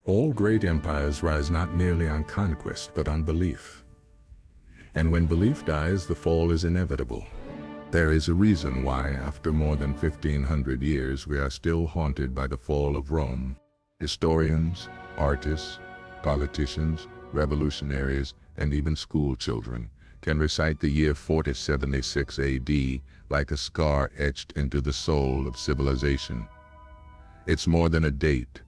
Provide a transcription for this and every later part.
All great empires rise not merely on conquest, but on belief. And when belief dies, the fall is inevitable. There is a reason why, after more than 1,500 years, we are still haunted by the fall of Rome. Historians, artists, politicians, revolutionaries, and even school children can recite the year 4076 AD like a scar etched into the soul of civilization. It's more than a date.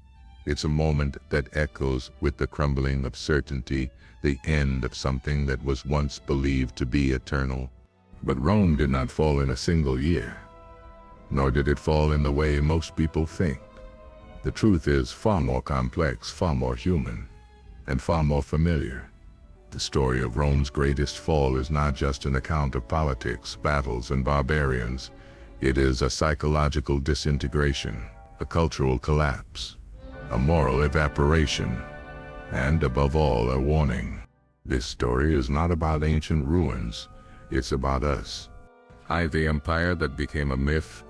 It's a moment that echoes with the crumbling of certainty, the end of something that was once believed to be eternal. But Rome did not fall in a single year, nor did it fall in the way most people think. The truth is far more complex, far more human, and far more familiar. The story of Rome's greatest fall is not just an account of politics, battles, and barbarians. It is a psychological disintegration, a cultural collapse, a moral evaporation, and above all, a warning. This story is not about ancient ruins. It's about us. The empire that became a myth.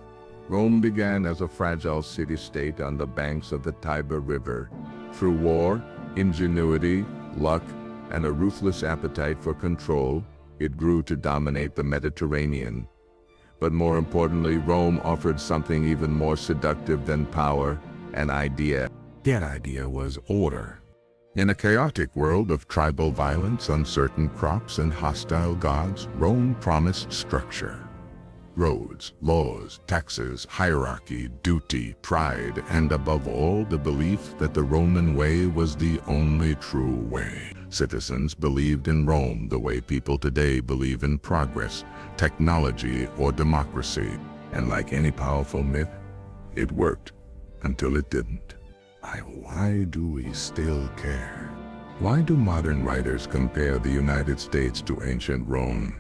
Rome began as a fragile city-state on the banks of the Tiber River. Through war, ingenuity, luck, and a ruthless appetite for control, it grew to dominate the Mediterranean. But more importantly, Rome offered something even more seductive than power, an idea. That idea was order. In a chaotic world of tribal violence, uncertain crops, and hostile gods, Rome promised structure. Roads, laws, taxes, hierarchy, duty, pride, and above all, the belief that the Roman way was the only true way. Citizens believed in Rome the way people today believe in progress, technology, or democracy. And like any powerful myth, it worked until it didn't. Why do we still care? Why do modern writers compare the United States to ancient Rome?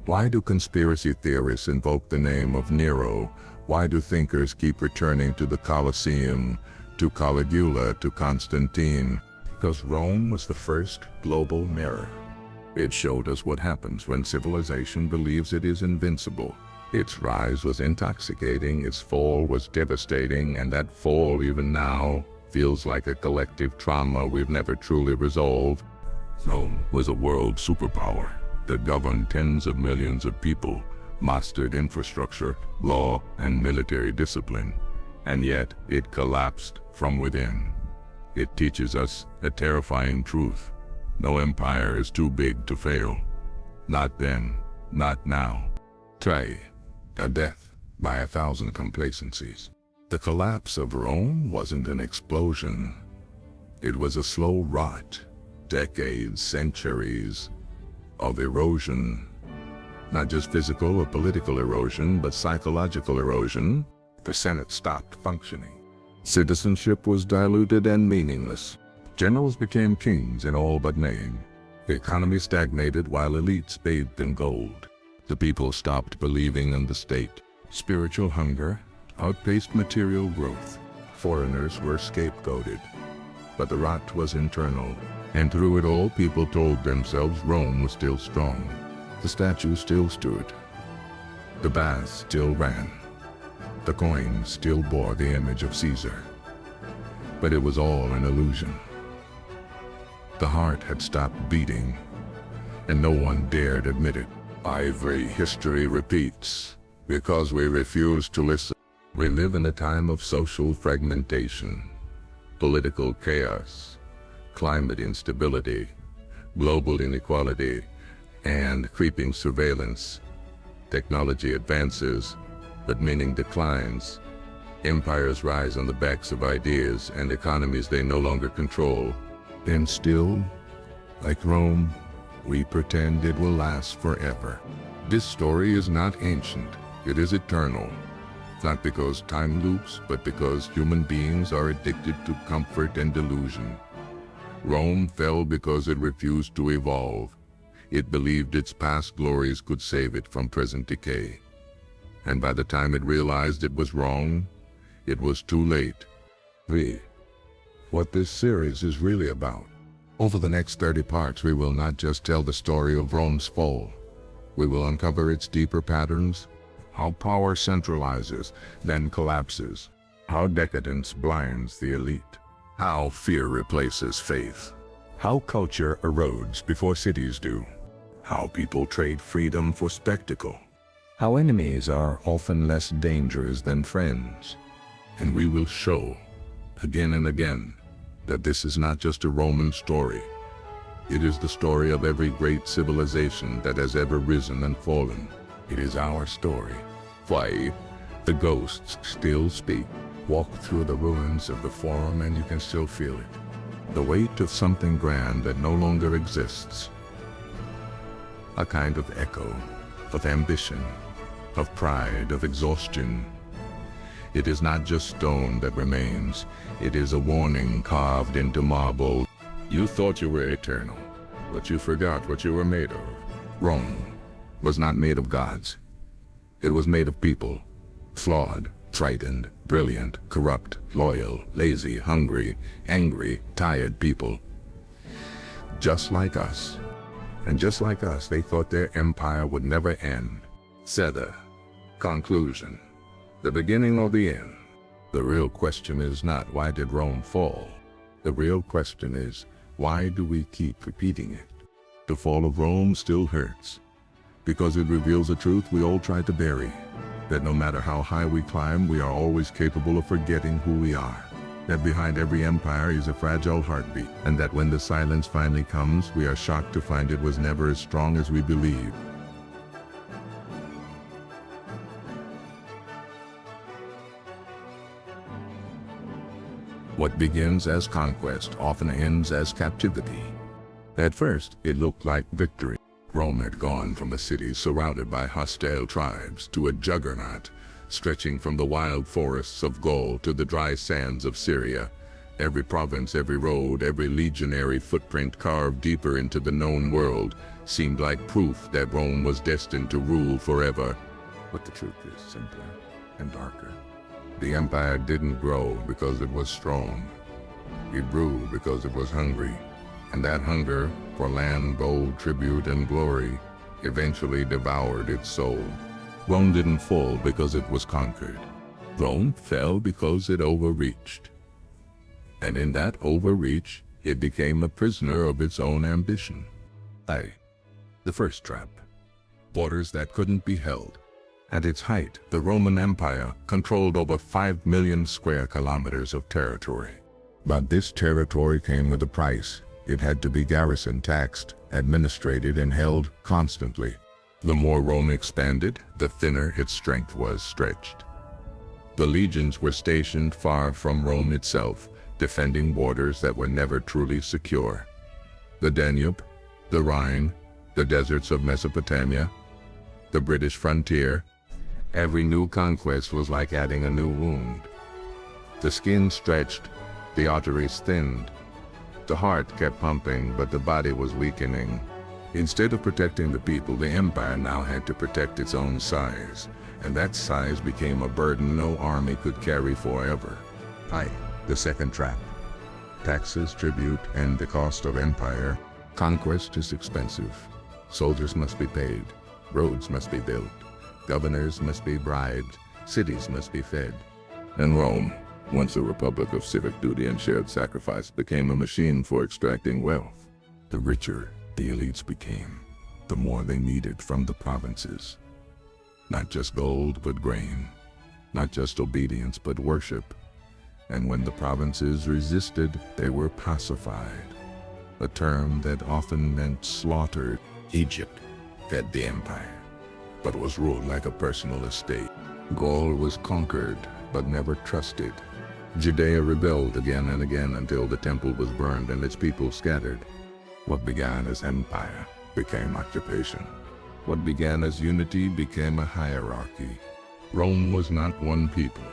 Why do conspiracy theorists invoke the name of Nero? Why do thinkers keep returning to the Colosseum, to Caligula, to Constantine? Because Rome was the first global mirror. It showed us what happens when civilization believes it is invincible. Its rise was intoxicating, its fall was devastating, and that fall, even now, feels like a collective trauma we've never truly resolved. Rome was a world superpower that governed tens of millions of people, mastered infrastructure, law, and military discipline. And yet, it collapsed from within. It teaches us a terrifying truth. No empire is too big to fail. Not then, not now. Try a death by 1,000 complacencies. The collapse of Rome wasn't an explosion. It was a slow rot, decades, centuries of erosion. Not just physical or political erosion, but psychological erosion. The Senate stopped functioning. Citizenship was diluted and meaningless. Generals became kings in all but name. The economy stagnated while elites bathed in gold. The people stopped believing in the state. Spiritual hunger outpaced material growth. Foreigners were scapegoated. But the rot was internal. And through it all, people told themselves Rome was still strong. The statues still stood. The baths still ran. The coins still bore the image of Caesar. But it was all an illusion. The heart had stopped beating, and no one dared admit it. History repeats, because we refuse to listen. We live in a time of social fragmentation, political chaos, climate instability, global inequality, and creeping surveillance. Technology advances, but meaning declines. Empires rise on the backs of ideas and economies they no longer control. And still, like Rome, we pretend it will last forever. This story is not ancient, it is eternal. Not because time loops, but because human beings are addicted to comfort and delusion. Rome fell because it refused to evolve. It believed its past glories could save it from present decay. And by the time it realized it was wrong, it was too late. What this series is really about. Over the next 30 parts, we will not just tell the story of Rome's fall. We will uncover its deeper patterns, how power centralizes, then collapses, how decadence blinds the elite, How fear replaces faith. How culture erodes before cities do. How people trade freedom for spectacle. How enemies are often less dangerous than friends. And we will show, again and again, that this is not just a Roman story. It is the story of every great civilization that has ever risen and fallen. It is our story. Why, the ghosts still speak. Walk through the ruins of the Forum and you can still feel it. The weight of something grand that no longer exists. A kind of echo, of ambition, of pride, of exhaustion. It is not just stone that remains. It is a warning carved into marble. You thought you were eternal, but you forgot what you were made of. Rome was not made of gods. It was made of people. Flawed, frightened, brilliant, corrupt, loyal, lazy, hungry, angry, tired people. Just like us. And just like us, they thought their empire would never end. Sether. Conclusion. The beginning or the end. The real question is not why did Rome fall? The real question is why do we keep repeating it? The fall of Rome still hurts because it reveals a truth we all try to bury. That no matter how high we climb, we are always capable of forgetting who we are. That behind every empire is a fragile heartbeat, and that when the silence finally comes, we are shocked to find it was never as strong as we believed. What begins as conquest often ends as captivity. At first, it looked like victory. Rome had gone from a city surrounded by hostile tribes to a juggernaut, stretching from the wild forests of Gaul to the dry sands of Syria. Every province, every road, every legionary footprint carved deeper into the known world seemed like proof that Rome was destined to rule forever. But the truth is simpler and darker. The empire didn't grow because it was strong. It grew because it was hungry. And that hunger for land, gold, tribute, and glory eventually devoured its soul. Rome didn't fall because it was conquered. Rome fell because it overreached. And in that overreach, it became a prisoner of its own ambition. The first trap. Borders that couldn't be held. At its height, the Roman Empire controlled over 5 million square kilometers of territory. But this territory came with a price. It had to be garrisoned, taxed, administrated, and held constantly. The more Rome expanded, the thinner its strength was stretched. The legions were stationed far from Rome itself, defending borders that were never truly secure. The Danube, the Rhine, the deserts of Mesopotamia, the British frontier. Every new conquest was like adding a new wound. The skin stretched, the arteries thinned. The heart kept pumping, but the body was weakening. Instead of protecting the people, the empire now had to protect its own size, and that size became a burden no army could carry forever. The second trap. Taxes, tribute, and the cost of empire. Conquest is expensive. Soldiers must be paid. Roads must be built. Governors must be bribed. Cities must be fed. And Rome, once a republic of civic duty and shared sacrifice, became a machine for extracting wealth. The richer the elites became, the more they needed from the provinces. Not just gold, but grain. Not just obedience, but worship. And when the provinces resisted, they were pacified. A term that often meant slaughtered. Egypt fed the empire, but was ruled like a personal estate. Gaul was conquered, but never trusted. Judea rebelled again and again until the temple was burned and its people scattered. What began as empire became occupation. What began as unity became a hierarchy. Rome was not one people.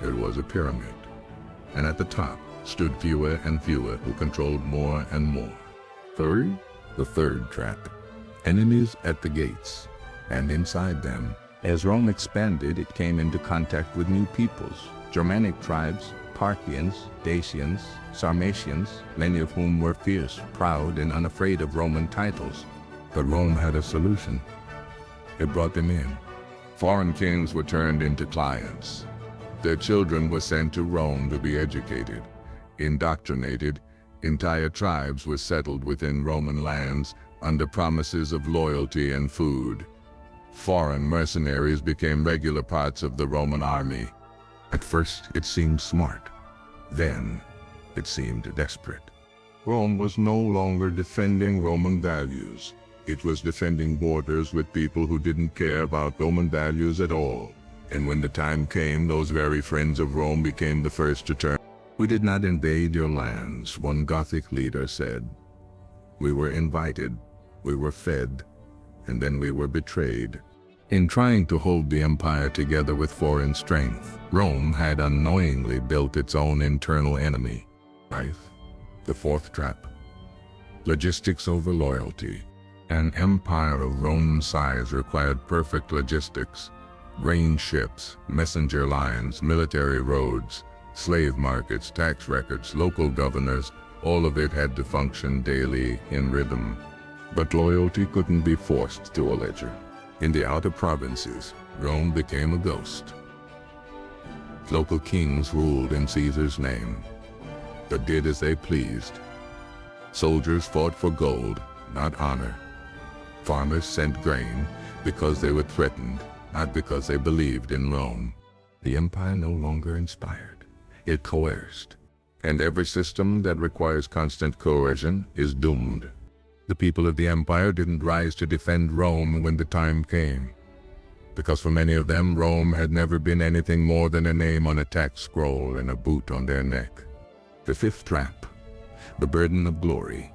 It was a pyramid. And at the top stood fewer and fewer who controlled more and more. The third trap. Enemies at the gates, and inside them. As Rome expanded, it came into contact with new peoples. Germanic tribes, Parthians, Dacians, Sarmatians, many of whom were fierce, proud, and unafraid of Roman titles. But Rome had a solution. It brought them in. Foreign kings were turned into clients. Their children were sent to Rome to be educated. indoctrinated, entire tribes were settled within Roman lands under promises of loyalty and food. Foreign mercenaries became regular parts of the Roman army. At first, it seemed smart. Then, it seemed desperate. Rome was no longer defending Roman values. It was defending borders with people who didn't care about Roman values at all. And when the time came, those very friends of Rome became the first to turn. "We did not invade your lands," one Gothic leader said. "We were invited, we were fed, and then we were betrayed." In trying to hold the empire together with foreign strength, Rome had unknowingly built its own internal enemy. Life, the fourth trap. Logistics over loyalty. An empire of Rome's size required perfect logistics. Grain ships, messenger lines, military roads, slave markets, tax records, local governors, all of it had to function daily in rhythm. But loyalty couldn't be forced to a ledger. In the outer provinces, Rome became a ghost. Local kings ruled in Caesar's name, but did as they pleased. Soldiers fought for gold, not honor. Farmers sent grain because they were threatened, not because they believed in Rome. The empire no longer inspired. It coerced. And every system that requires constant coercion is doomed. The people of the empire didn't rise to defend Rome when the time came, because for many of them, Rome had never been anything more than a name on a tax scroll and a boot on their neck. The fifth trap, the burden of glory.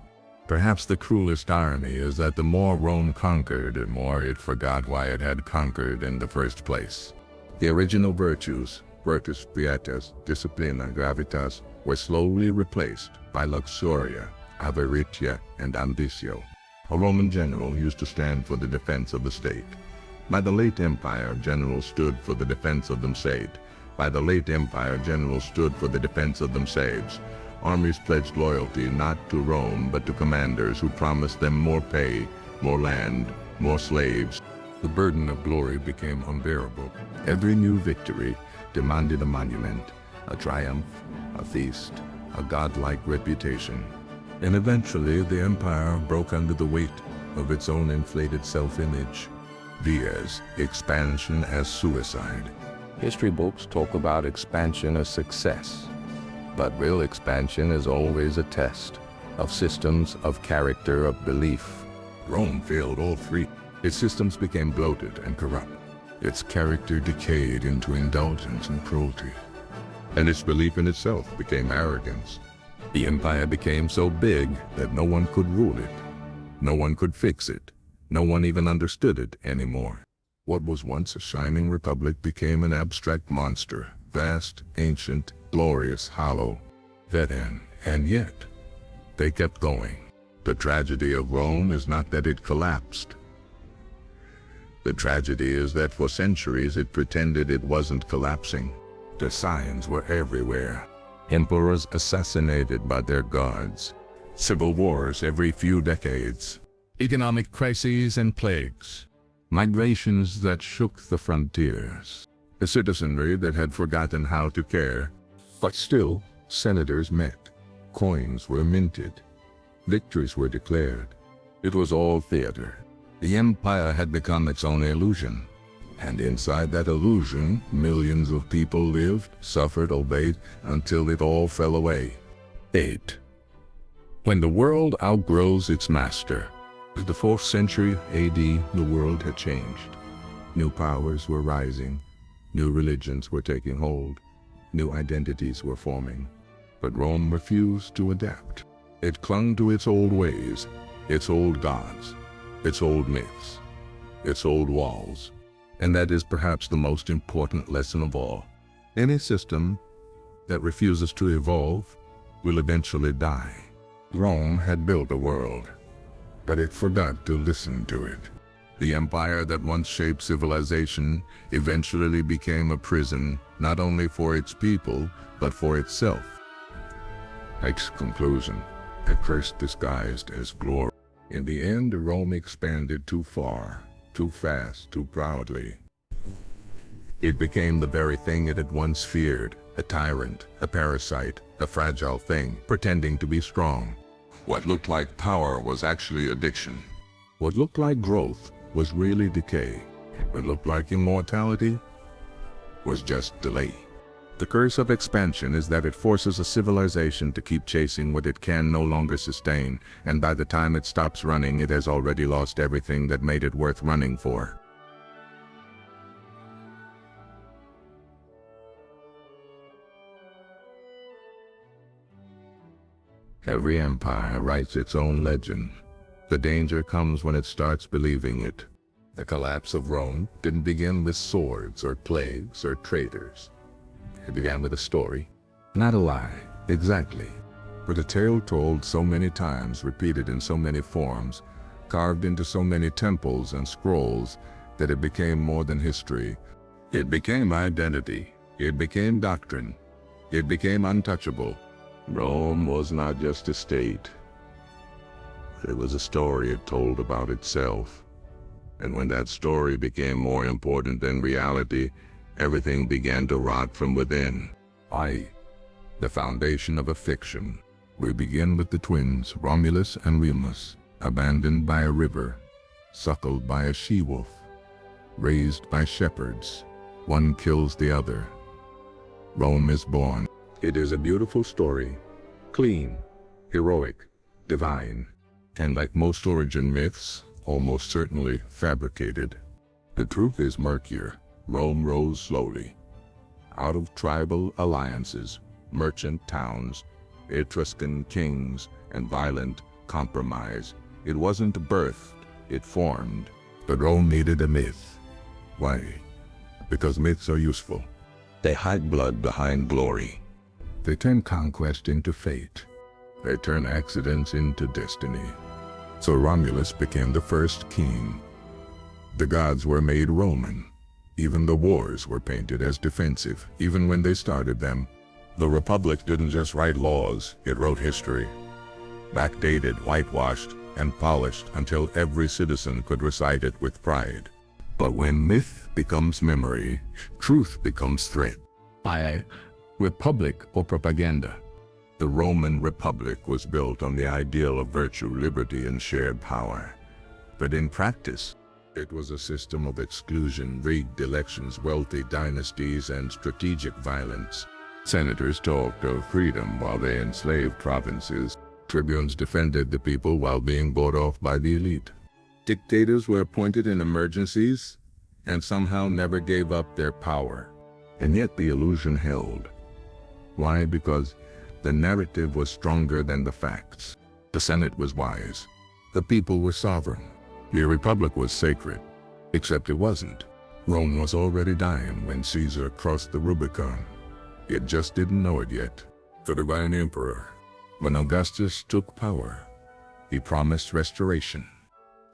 Perhaps the cruelest irony is that the more Rome conquered, the more it forgot why it had conquered in the first place. The original virtues, virtus pietas, disciplina, gravitas, were slowly replaced by luxuria, avaritia, and ambitio. A Roman general used to stand for the defense of the state. By the late empire, generals stood for the defense of themselves. By the late empire, generals stood for the defense of themselves. Armies pledged loyalty not to Rome, but to commanders who promised them more pay, more land, more slaves. The burden of glory became unbearable. Every new victory demanded a monument, a triumph, a feast, a godlike reputation. And eventually the empire broke under the weight of its own inflated self-image. Diaz, expansion as suicide. History books talk about expansion as success, but real expansion is always a test of systems, of character, of belief. Rome failed all three. Its systems became bloated and corrupt. Its character decayed into indulgence and cruelty. And its belief in itself became arrogance. The empire became so big that no one could rule it. No one could fix it. No one even understood it anymore. What was once a shining republic became an abstract monster, vast, ancient, glorious, hollow. And yet, they kept going. The tragedy of Rome is not that it collapsed. The tragedy is that for centuries it pretended it wasn't collapsing. The signs were everywhere. Emperors assassinated by their guards. Civil wars every few decades. Economic crises and plagues. Migrations that shook the frontiers. A citizenry that had forgotten how to care. But still, senators met. Coins were minted. Victories were declared. It was all theater. The empire had become its own illusion. And inside that illusion, millions of people lived, suffered, obeyed, until it all fell away. 8. When the world outgrows its master. In the 4th century AD, the world had changed. New powers were rising. New religions were taking hold. New identities were forming. But Rome refused to adapt. It clung to its old ways, its old gods, its old myths, its old walls. And that is perhaps the most important lesson of all. Any system that refuses to evolve will eventually die. Rome had built a world, but it forgot to listen to it. The empire that once shaped civilization eventually became a prison, not only for its people, but for itself. Its conclusion, at first disguised as glory. In the end, Rome expanded too far, too fast, too proudly. It became the very thing it had once feared, a tyrant, a parasite, a fragile thing pretending to be strong. What looked like power was actually addiction. What looked like growth was really decay. What looked like immortality was just delay. The curse of expansion is that it forces a civilization to keep chasing what it can no longer sustain, and by the time it stops running, it has already lost everything that made it worth running for. Every empire writes its own legend. The danger comes when it starts believing it. The collapse of Rome didn't begin with swords or plagues or traitors. It began with a story, not a lie, exactly, but a tale told so many times, repeated in so many forms, carved into so many temples and scrolls, that it became more than history. It became identity. It became doctrine. It became untouchable. Rome was not just a state. It was a story it told about itself. And when that story became more important than reality, everything began to rot from within. The foundation of a fiction. We begin with the twins, Romulus and Remus, abandoned by a river, suckled by a she-wolf, raised by shepherds. One kills the other. Rome is born. It is a beautiful story, clean, heroic, divine, and like most origin myths, almost certainly fabricated. The truth is murkier. Rome rose slowly, out of tribal alliances, merchant towns, Etruscan kings, and violent compromise. It wasn't birthed, it formed. But Rome needed a myth. Why? Because myths are useful. They hide blood behind glory. They turn conquest into fate. They turn accidents into destiny. So Romulus became the first king. The gods were made Roman. Even the wars were painted as defensive, even when they started them. The Republic didn't just write laws, it wrote history. Backdated, whitewashed, and polished until every citizen could recite it with pride. But when myth becomes memory, truth becomes threat. Republic or propaganda. The Roman Republic was built on the ideal of virtue, liberty, and shared power. But in practice, it was a system of exclusion, rigged elections, wealthy dynasties, and strategic violence. Senators talked of freedom while they enslaved provinces. Tribunes defended the people while being bought off by the elite. Dictators were appointed in emergencies and somehow never gave up their power. And yet the illusion held. Why? Because the narrative was stronger than the facts. The Senate was wise. The people were sovereign. The Republic was sacred. Except it wasn't. Rome was already dying when Caesar crossed the Rubicon. It just didn't know it yet. The divine emperor. When Augustus took power, he promised restoration.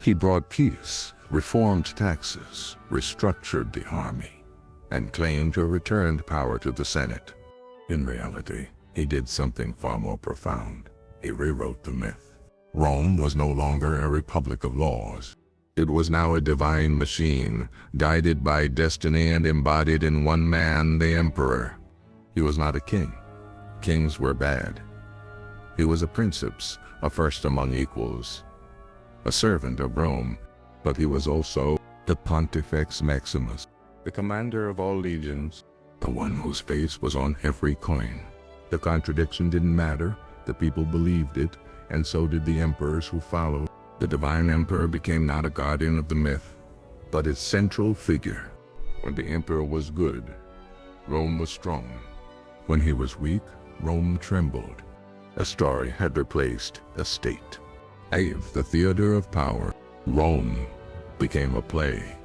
He brought peace, reformed taxes, restructured the army, and claimed to return power to the Senate. In reality, he did something far more profound. He rewrote the myth. Rome was no longer a republic of laws. It was now a divine machine, guided by destiny and embodied in one man, the emperor. He was not a king. Kings were bad. He was a princeps, a first among equals, a servant of Rome, but he was also the Pontifex Maximus, the commander of all legions, the one whose face was on every coin. The contradiction didn't matter. The people believed it, and so did the emperors who followed. The divine emperor became not a guardian of the myth, but its central figure. When the emperor was good, Rome was strong. When he was weak, Rome trembled. A story had replaced a state. The theater of power, Rome, became a play,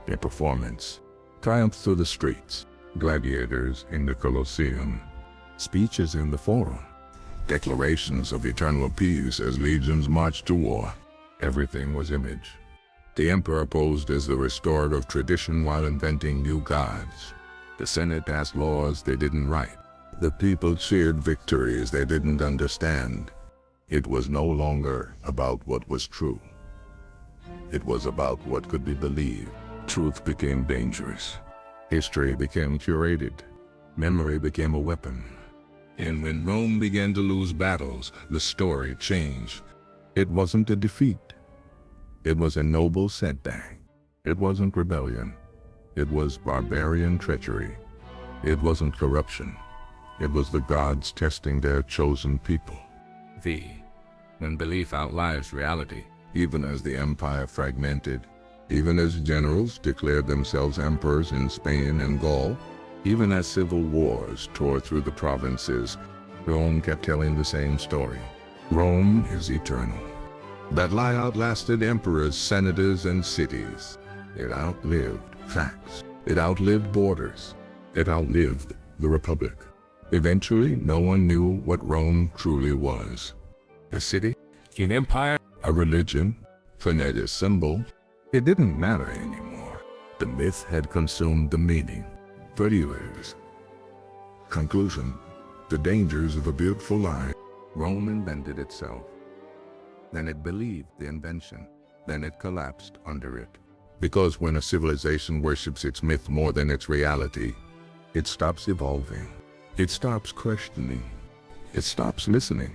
a performance. Triumph through the streets, gladiators in the Colosseum, speeches in the Forum, declarations of eternal peace as legions marched to war. Everything was image. The emperor posed as the restorer of tradition while inventing new gods. The Senate passed laws they didn't write. The people cheered victories they didn't understand. It was no longer about what was true. It was about what could be believed. Truth became dangerous. History became curated. Memory became a weapon. And when Rome began to lose battles, the story changed. It wasn't a defeat. It was a noble setback. It wasn't rebellion. It was barbarian treachery. It wasn't corruption. It was the gods testing their chosen people. When belief outlives reality. Even as the empire fragmented, even as generals declared themselves emperors in Spain and Gaul, even as civil wars tore through the provinces, Rome kept telling the same story. Rome is eternal. That lie outlasted emperors, senators, and cities. It outlived facts. It outlived borders. It outlived the Republic. Eventually, no one knew what Rome truly was. A city? An empire? A religion? A symbol? It didn't matter anymore. The myth had consumed the meaning for years. Conclusion: the dangers of a beautiful lie. Rome invented itself. Then it believed the invention. Then it collapsed under it. Because when a civilization worships its myth more than its reality, it stops evolving. It stops questioning. It stops listening.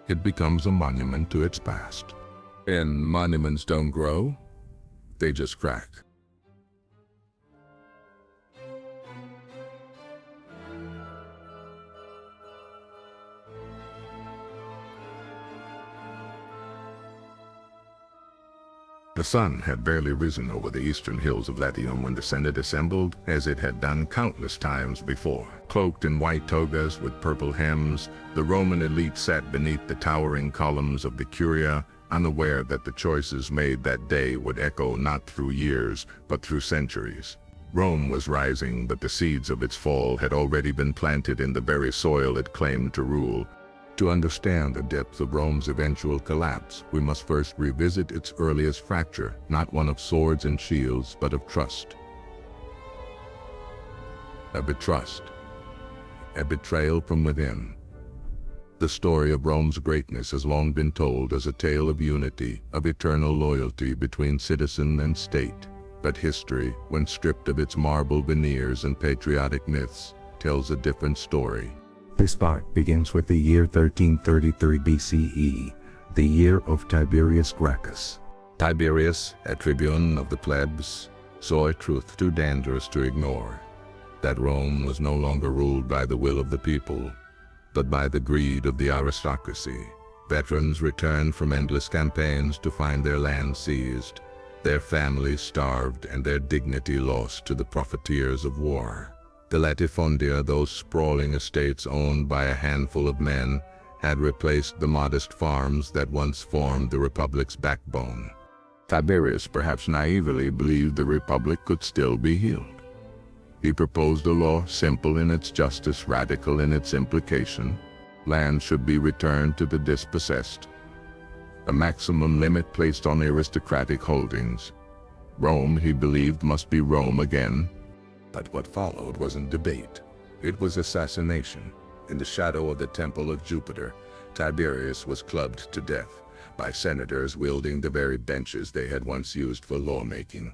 It becomes a monument to its past. And monuments don't grow, they just crack. The sun had barely risen over the eastern hills of Latium when the Senate assembled, as it had done countless times before. Cloaked in white togas with purple hems, the Roman elite sat beneath the towering columns of the Curia, unaware that the choices made that day would echo not through years, but through centuries. Rome was rising, but the seeds of its fall had already been planted in the very soil it claimed to rule. To understand the depth of Rome's eventual collapse, we must first revisit its earliest fracture, not one of swords and shields, but of trust. A betrust. A betrayal from within. The story of Rome's greatness has long been told as a tale of unity, of eternal loyalty between citizen and state. But history, when stripped of its marble veneers and patriotic myths, tells a different story. This part begins with the year 1333 BCE, the year of Tiberius Gracchus. Tiberius, a tribune of the plebs, saw a truth too dangerous to ignore, that Rome was no longer ruled by the will of the people, but by the greed of the aristocracy. Veterans returned from endless campaigns to find their land seized, their families starved, and their dignity lost to the profiteers of war. The latifundia, those sprawling estates owned by a handful of men, had replaced the modest farms that once formed the Republic's backbone. Tiberius, perhaps naively, believed the Republic could still be healed. He proposed a law simple in its justice, radical in its implication. Land should be returned to the dispossessed. A maximum limit placed on aristocratic holdings. Rome, he believed, must be Rome again. But what followed wasn't debate. It was assassination. In the shadow of the Temple of Jupiter, Tiberius was clubbed to death by senators wielding the very benches they had once used for lawmaking.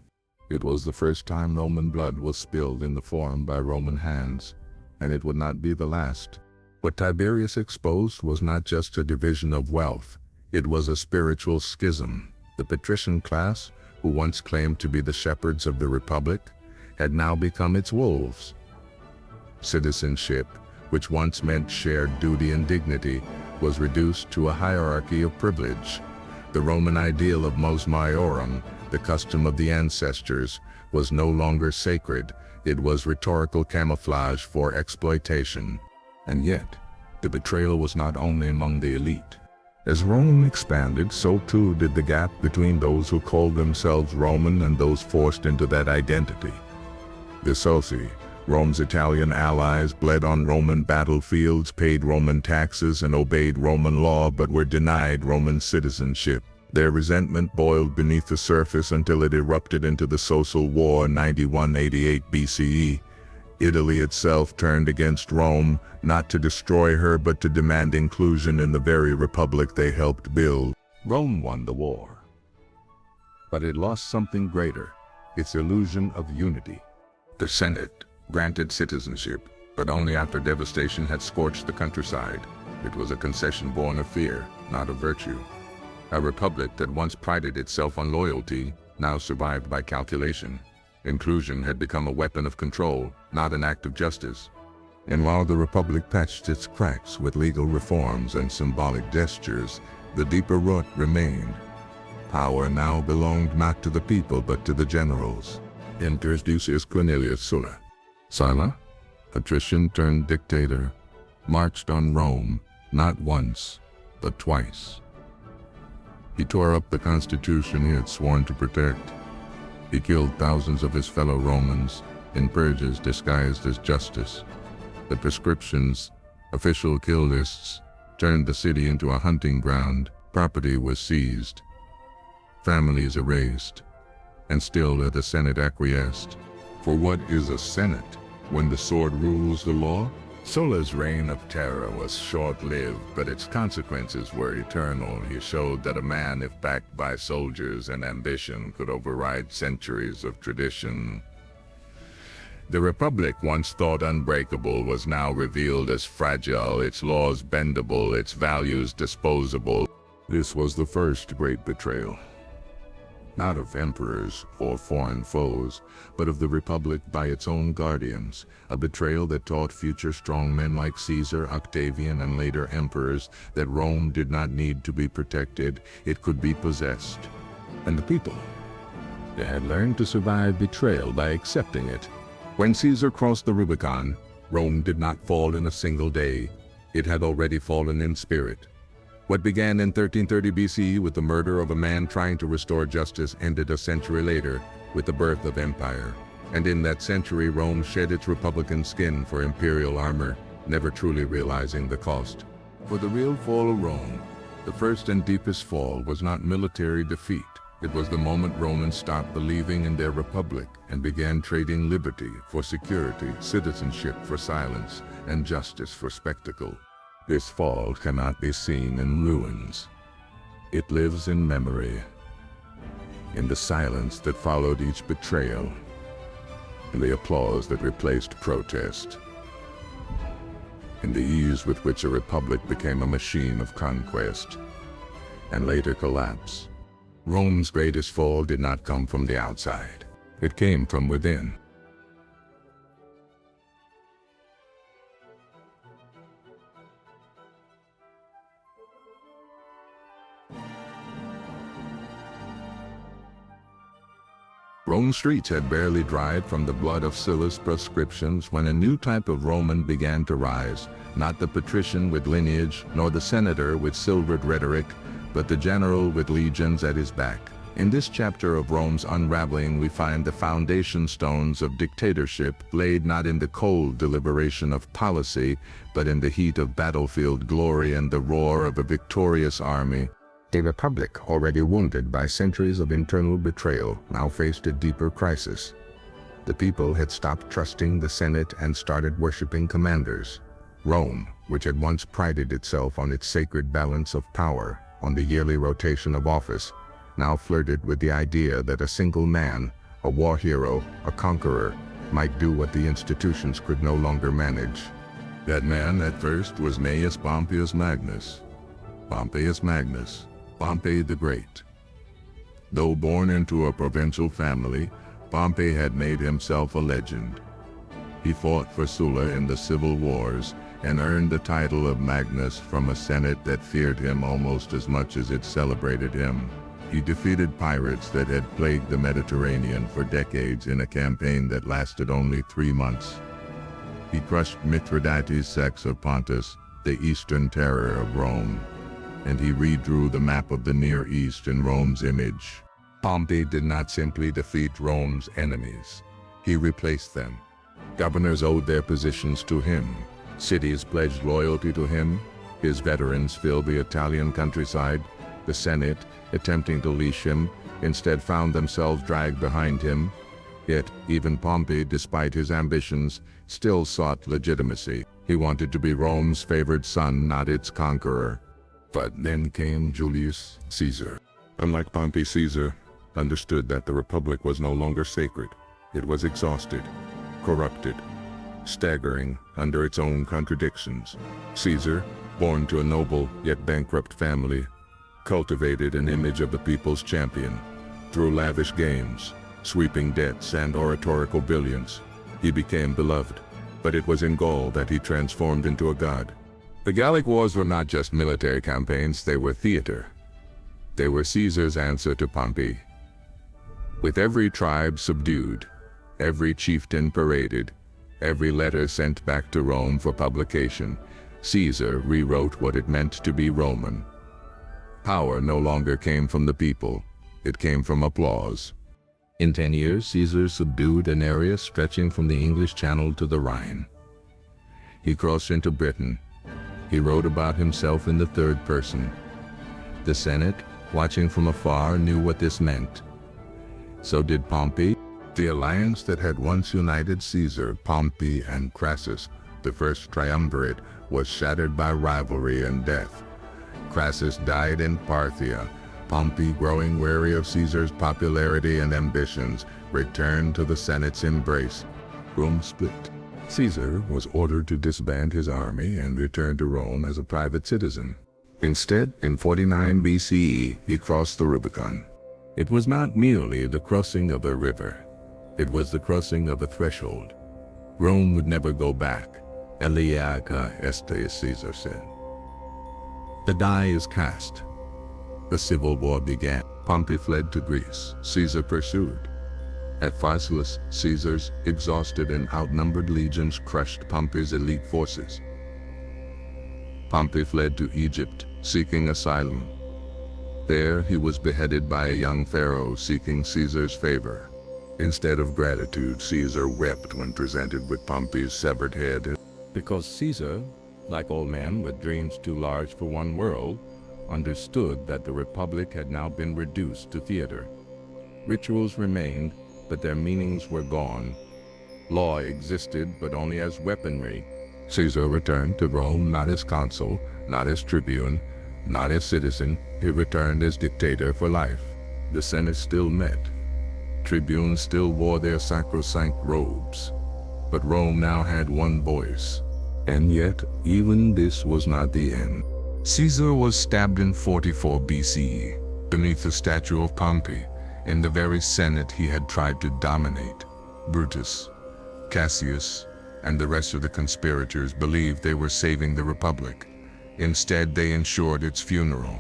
It was the first time Roman blood was spilled in the Forum by Roman hands, and it would not be the last. What Tiberius exposed was not just a division of wealth, it was a spiritual schism. The patrician class, who once claimed to be the shepherds of the Republic, had now become its wolves. Citizenship, which once meant shared duty and dignity, was reduced to a hierarchy of privilege. The Roman ideal of mos maiorum, the custom of the ancestors, was no longer sacred. It was rhetorical camouflage for exploitation. And yet, the betrayal was not only among the elite. As Rome expanded, so too did the gap between those who called themselves Roman and those forced into that identity. The Socii, Rome's Italian allies, bled on Roman battlefields, paid Roman taxes, and obeyed Roman law, but were denied Roman citizenship. Their resentment boiled beneath the surface until it erupted into the Social War 91-88 BCE. Italy itself turned against Rome, not to destroy her but to demand inclusion in the very republic they helped build. Rome won the war. But it lost something greater, its illusion of unity. The Senate granted citizenship, but only after devastation had scorched the countryside. It was a concession born of fear, not of virtue. A republic that once prided itself on loyalty now survived by calculation. Inclusion had become a weapon of control, not an act of justice. And while the republic patched its cracks with legal reforms and symbolic gestures, the deeper root remained. Power now belonged not to the people but to the generals. Enters Lucius Cornelius Sulla. Sulla, patrician turned dictator, marched on Rome not once, but twice. He tore up the constitution he had sworn to protect. He killed thousands of his fellow Romans in purges disguised as justice. The prescriptions, official kill lists, turned the city into a hunting ground. Property was seized, families erased, and still the Senate acquiesced. For what is a Senate when the sword rules the law? Sulla's reign of terror was short-lived, but its consequences were eternal. He showed that a man, if backed by soldiers and ambition, could override centuries of tradition. The Republic, once thought unbreakable, was now revealed as fragile, its laws bendable, its values disposable. This was the first great betrayal. Not of emperors or foreign foes, but of the Republic by its own guardians, a betrayal that taught future strongmen like Caesar, Octavian, and later emperors that Rome did not need to be protected, it could be possessed. And the people, they had learned to survive betrayal by accepting it. When Caesar crossed the Rubicon, Rome did not fall in a single day. It had already fallen in spirit. What began in 1330 BCE with the murder of a man trying to restore justice ended a century later with the birth of empire. And in that century, Rome shed its republican skin for imperial armor, never truly realizing the cost. For the real fall of Rome, the first and deepest fall was not military defeat. It was the moment Romans stopped believing in their republic and began trading liberty for security, citizenship for silence, and justice for spectacle. This fall cannot be seen in ruins. It lives in memory, in the silence that followed each betrayal, in the applause that replaced protest, in the ease with which a republic became a machine of conquest, and later collapse. Rome's greatest fall did not come from the outside. It came from within. Rome's streets had barely dried from the blood of Sulla's proscriptions when a new type of Roman began to rise, not the patrician with lineage, nor the senator with silvered rhetoric, but the general with legions at his back. In this chapter of Rome's unraveling, we find the foundation stones of dictatorship laid not in the cold deliberation of policy, but in the heat of battlefield glory and the roar of a victorious army. The Republic, already wounded by centuries of internal betrayal, now faced a deeper crisis. The people had stopped trusting the Senate and started worshiping commanders. Rome, which had once prided itself on its sacred balance of power, on the yearly rotation of office, now flirted with the idea that a single man, a war hero, a conqueror, might do what the institutions could no longer manage. That man at first was Gnaeus Pompeius Magnus. Pompey the Great. Though born into a provincial family, Pompey had made himself a legend. He fought for Sulla in the civil wars and earned the title of Magnus from a senate that feared him almost as much as it celebrated him. He defeated pirates that had plagued the Mediterranean for decades in a campaign that lasted only 3 months. He crushed Mithridates Sax of Pontus, the eastern terror of Rome, and he redrew the map of the Near East in Rome's image. Pompey did not simply defeat Rome's enemies. He replaced them. Governors owed their positions to him. Cities pledged loyalty to him. His veterans filled the Italian countryside. The Senate, attempting to leash him, instead found themselves dragged behind him. Yet, even Pompey, despite his ambitions, still sought legitimacy. He wanted to be Rome's favored son, not its conqueror. But then came Julius Caesar. Unlike Pompey, Caesar understood that the Republic was no longer sacred. It was exhausted, corrupted, staggering under its own contradictions. Caesar, born to a noble yet bankrupt family, cultivated an image of the people's champion. Through lavish games, sweeping debts, and oratorical brilliance, he became beloved. But it was in Gaul that he transformed into a god. The Gallic Wars were not just military campaigns, they were theater. They were Caesar's answer to Pompey. With every tribe subdued, every chieftain paraded, every letter sent back to Rome for publication, Caesar rewrote what it meant to be Roman. Power no longer came from the people, it came from applause. In 10 years, Caesar subdued an area stretching from the English Channel to the Rhine. He crossed into Britain. He wrote about himself in the third person. The Senate, watching from afar, knew what this meant. So did Pompey. The alliance that had once united Caesar, Pompey, and Crassus, the first triumvirate, was shattered by rivalry and death. Crassus died in Parthia. Pompey, growing weary of Caesar's popularity and ambitions, returned to the Senate's embrace. Rome split. Caesar was ordered to disband his army and return to Rome as a private citizen. Instead, in 49 BCE, he crossed the Rubicon. It was not merely the crossing of a river. It was the crossing of a threshold. Rome would never go back. Eliaca este, Caesar said. The die is cast. The civil war began. Pompey fled to Greece. Caesar pursued. At Pharsalus, Caesar's exhausted and outnumbered legions crushed Pompey's elite forces. Pompey fled to Egypt, seeking asylum. There he was beheaded by a young pharaoh seeking Caesar's favor. Instead of gratitude, Caesar wept when presented with Pompey's severed head. Because Caesar, like all men with dreams too large for one world, understood that the Republic had now been reduced to theater. Rituals remained, but their meanings were gone. Law existed, but only as weaponry. Caesar returned to Rome not as consul, not as tribune, not as citizen. He returned as dictator for life. The Senate still met. Tribunes still wore their sacrosanct robes. But Rome now had one voice. And yet, even this was not the end. Caesar was stabbed in 44 BCE, beneath the statue of Pompey, in the very Senate he had tried to dominate. Brutus, Cassius, and the rest of the conspirators believed they were saving the Republic. Instead, they ensured its funeral.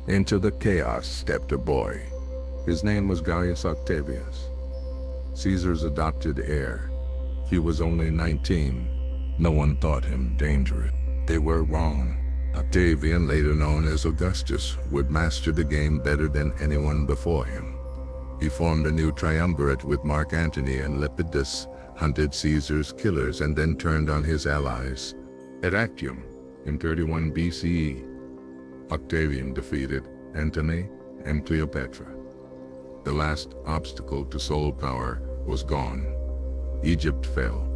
Into the chaos stepped a boy. His name was Gaius Octavius, Caesar's adopted heir. He was only 19. No one thought him dangerous. They were wrong. Octavian, later known as Augustus, would master the game better than anyone before him. He formed a new triumvirate with Mark Antony and Lepidus, hunted Caesar's killers, and then turned on his allies. At Actium, in 31 BCE, Octavian defeated Antony and Cleopatra. The last obstacle to sole power was gone. Egypt fell.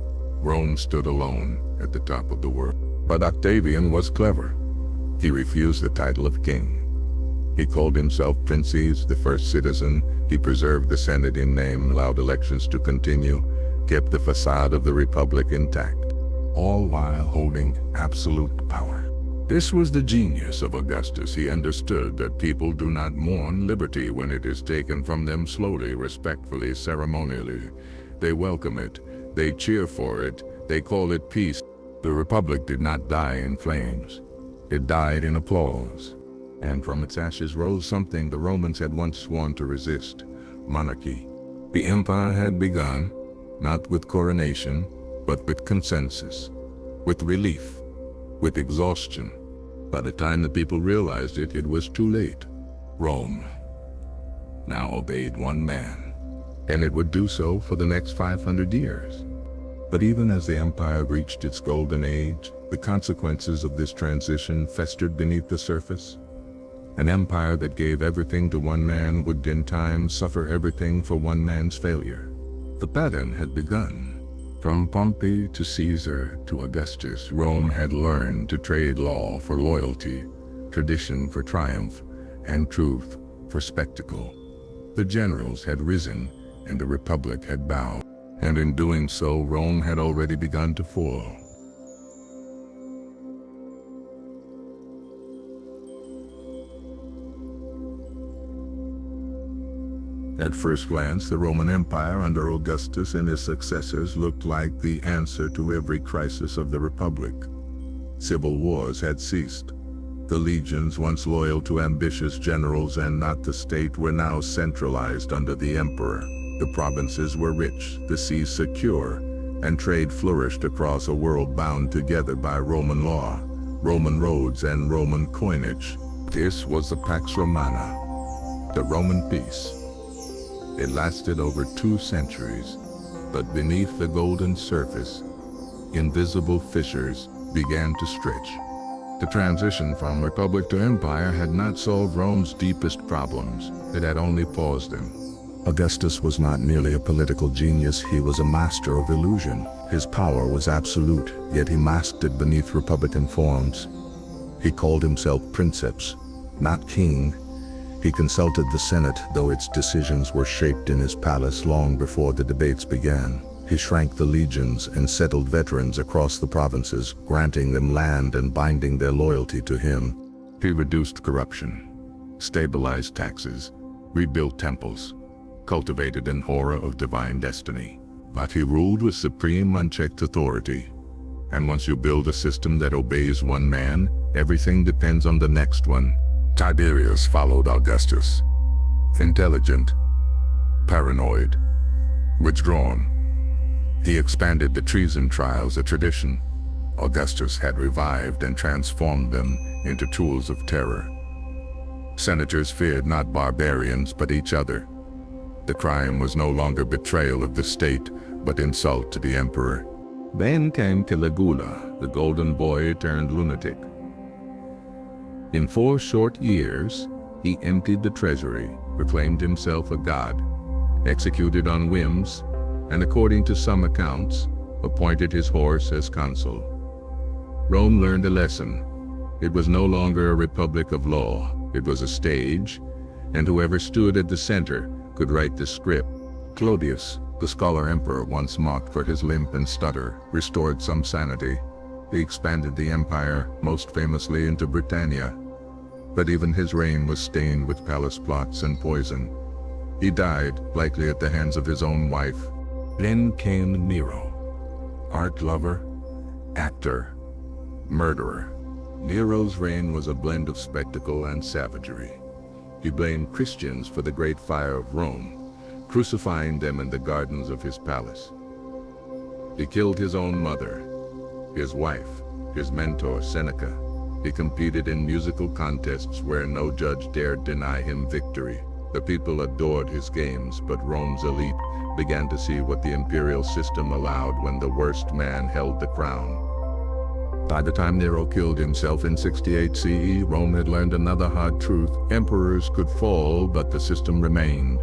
Rome stood alone at the top of the world. But Octavian was clever. He refused the title of king. He called himself Princes, the first citizen. He preserved the Senate in name, allowed elections to continue, kept the facade of the Republic intact, all while holding absolute power. This was the genius of Augustus. He understood that people do not mourn liberty when it is taken from them slowly, respectfully, ceremonially. They welcome it. They cheer for it. They call it peace. The Republic did not die in flames. It died in applause. And from its ashes rose something the Romans had once sworn to resist: monarchy. The empire had begun, not with coronation, but with consensus, with relief, with exhaustion. By the time the people realized it, it was too late. Rome now obeyed one man, and it would do so for the next 500 years. But even as the empire reached its golden age, the consequences of this transition festered beneath the surface. An empire that gave everything to one man would in time suffer everything for one man's failure. The pattern had begun. From Pompey to Caesar to Augustus, Rome had learned to trade law for loyalty, tradition for triumph, and truth for spectacle. The generals had risen, and the Republic had bowed. And in doing so, Rome had already begun to fall. At first glance, the Roman Empire under Augustus and his successors looked like the answer to every crisis of the Republic. Civil wars had ceased. The legions, once loyal to ambitious generals and not the state, were now centralized under the emperor. The provinces were rich, the seas secure, and trade flourished across a world bound together by Roman law, Roman roads, and Roman coinage. This was the Pax Romana, the Roman peace. It lasted over 2 centuries, but beneath the golden surface, invisible fissures began to stretch. The transition from republic to empire had not solved Rome's deepest problems. It had only paused them. Augustus was not merely a political genius, he was a master of illusion. His power was absolute, yet he masked it beneath republican forms. He called himself princeps, not king. He consulted the Senate, though its decisions were shaped in his palace long before the debates began. He shrank the legions and settled veterans across the provinces, granting them land and binding their loyalty to him. He reduced corruption, stabilized taxes, rebuilt temples, cultivated an aura of divine destiny. But he ruled with supreme, unchecked authority. And once you build a system that obeys one man, everything depends on the next one. Tiberius followed Augustus. Intelligent, paranoid, withdrawn. He expanded the treason trials, a tradition Augustus had revived, and transformed them into tools of terror. Senators feared not barbarians, but each other. The crime was no longer betrayal of the state, but insult to the emperor. Then came Caligula, the golden boy turned lunatic. In 4 short years, he emptied the treasury, proclaimed himself a god, executed on whims, and according to some accounts, appointed his horse as consul. Rome learned a lesson. It was no longer a republic of law. It was a stage, and whoever stood at the center could write the script. Claudius, the scholar emperor once mocked for his limp and stutter, restored some sanity. He expanded the empire, most famously into Britannia. But even his reign was stained with palace plots and poison. He died, likely at the hands of his own wife. Then came Nero, art lover, actor, murderer. Nero's reign was a blend of spectacle and savagery. He blamed Christians for the Great Fire of Rome, crucifying them in the gardens of his palace. He killed his own mother, his wife, his mentor Seneca. He competed in musical contests where no judge dared deny him victory. The people adored his games, but Rome's elite began to see what the imperial system allowed when the worst man held the crown. By the time Nero killed himself in 68 CE, Rome had learned another hard truth. Emperors could fall, but the system remained.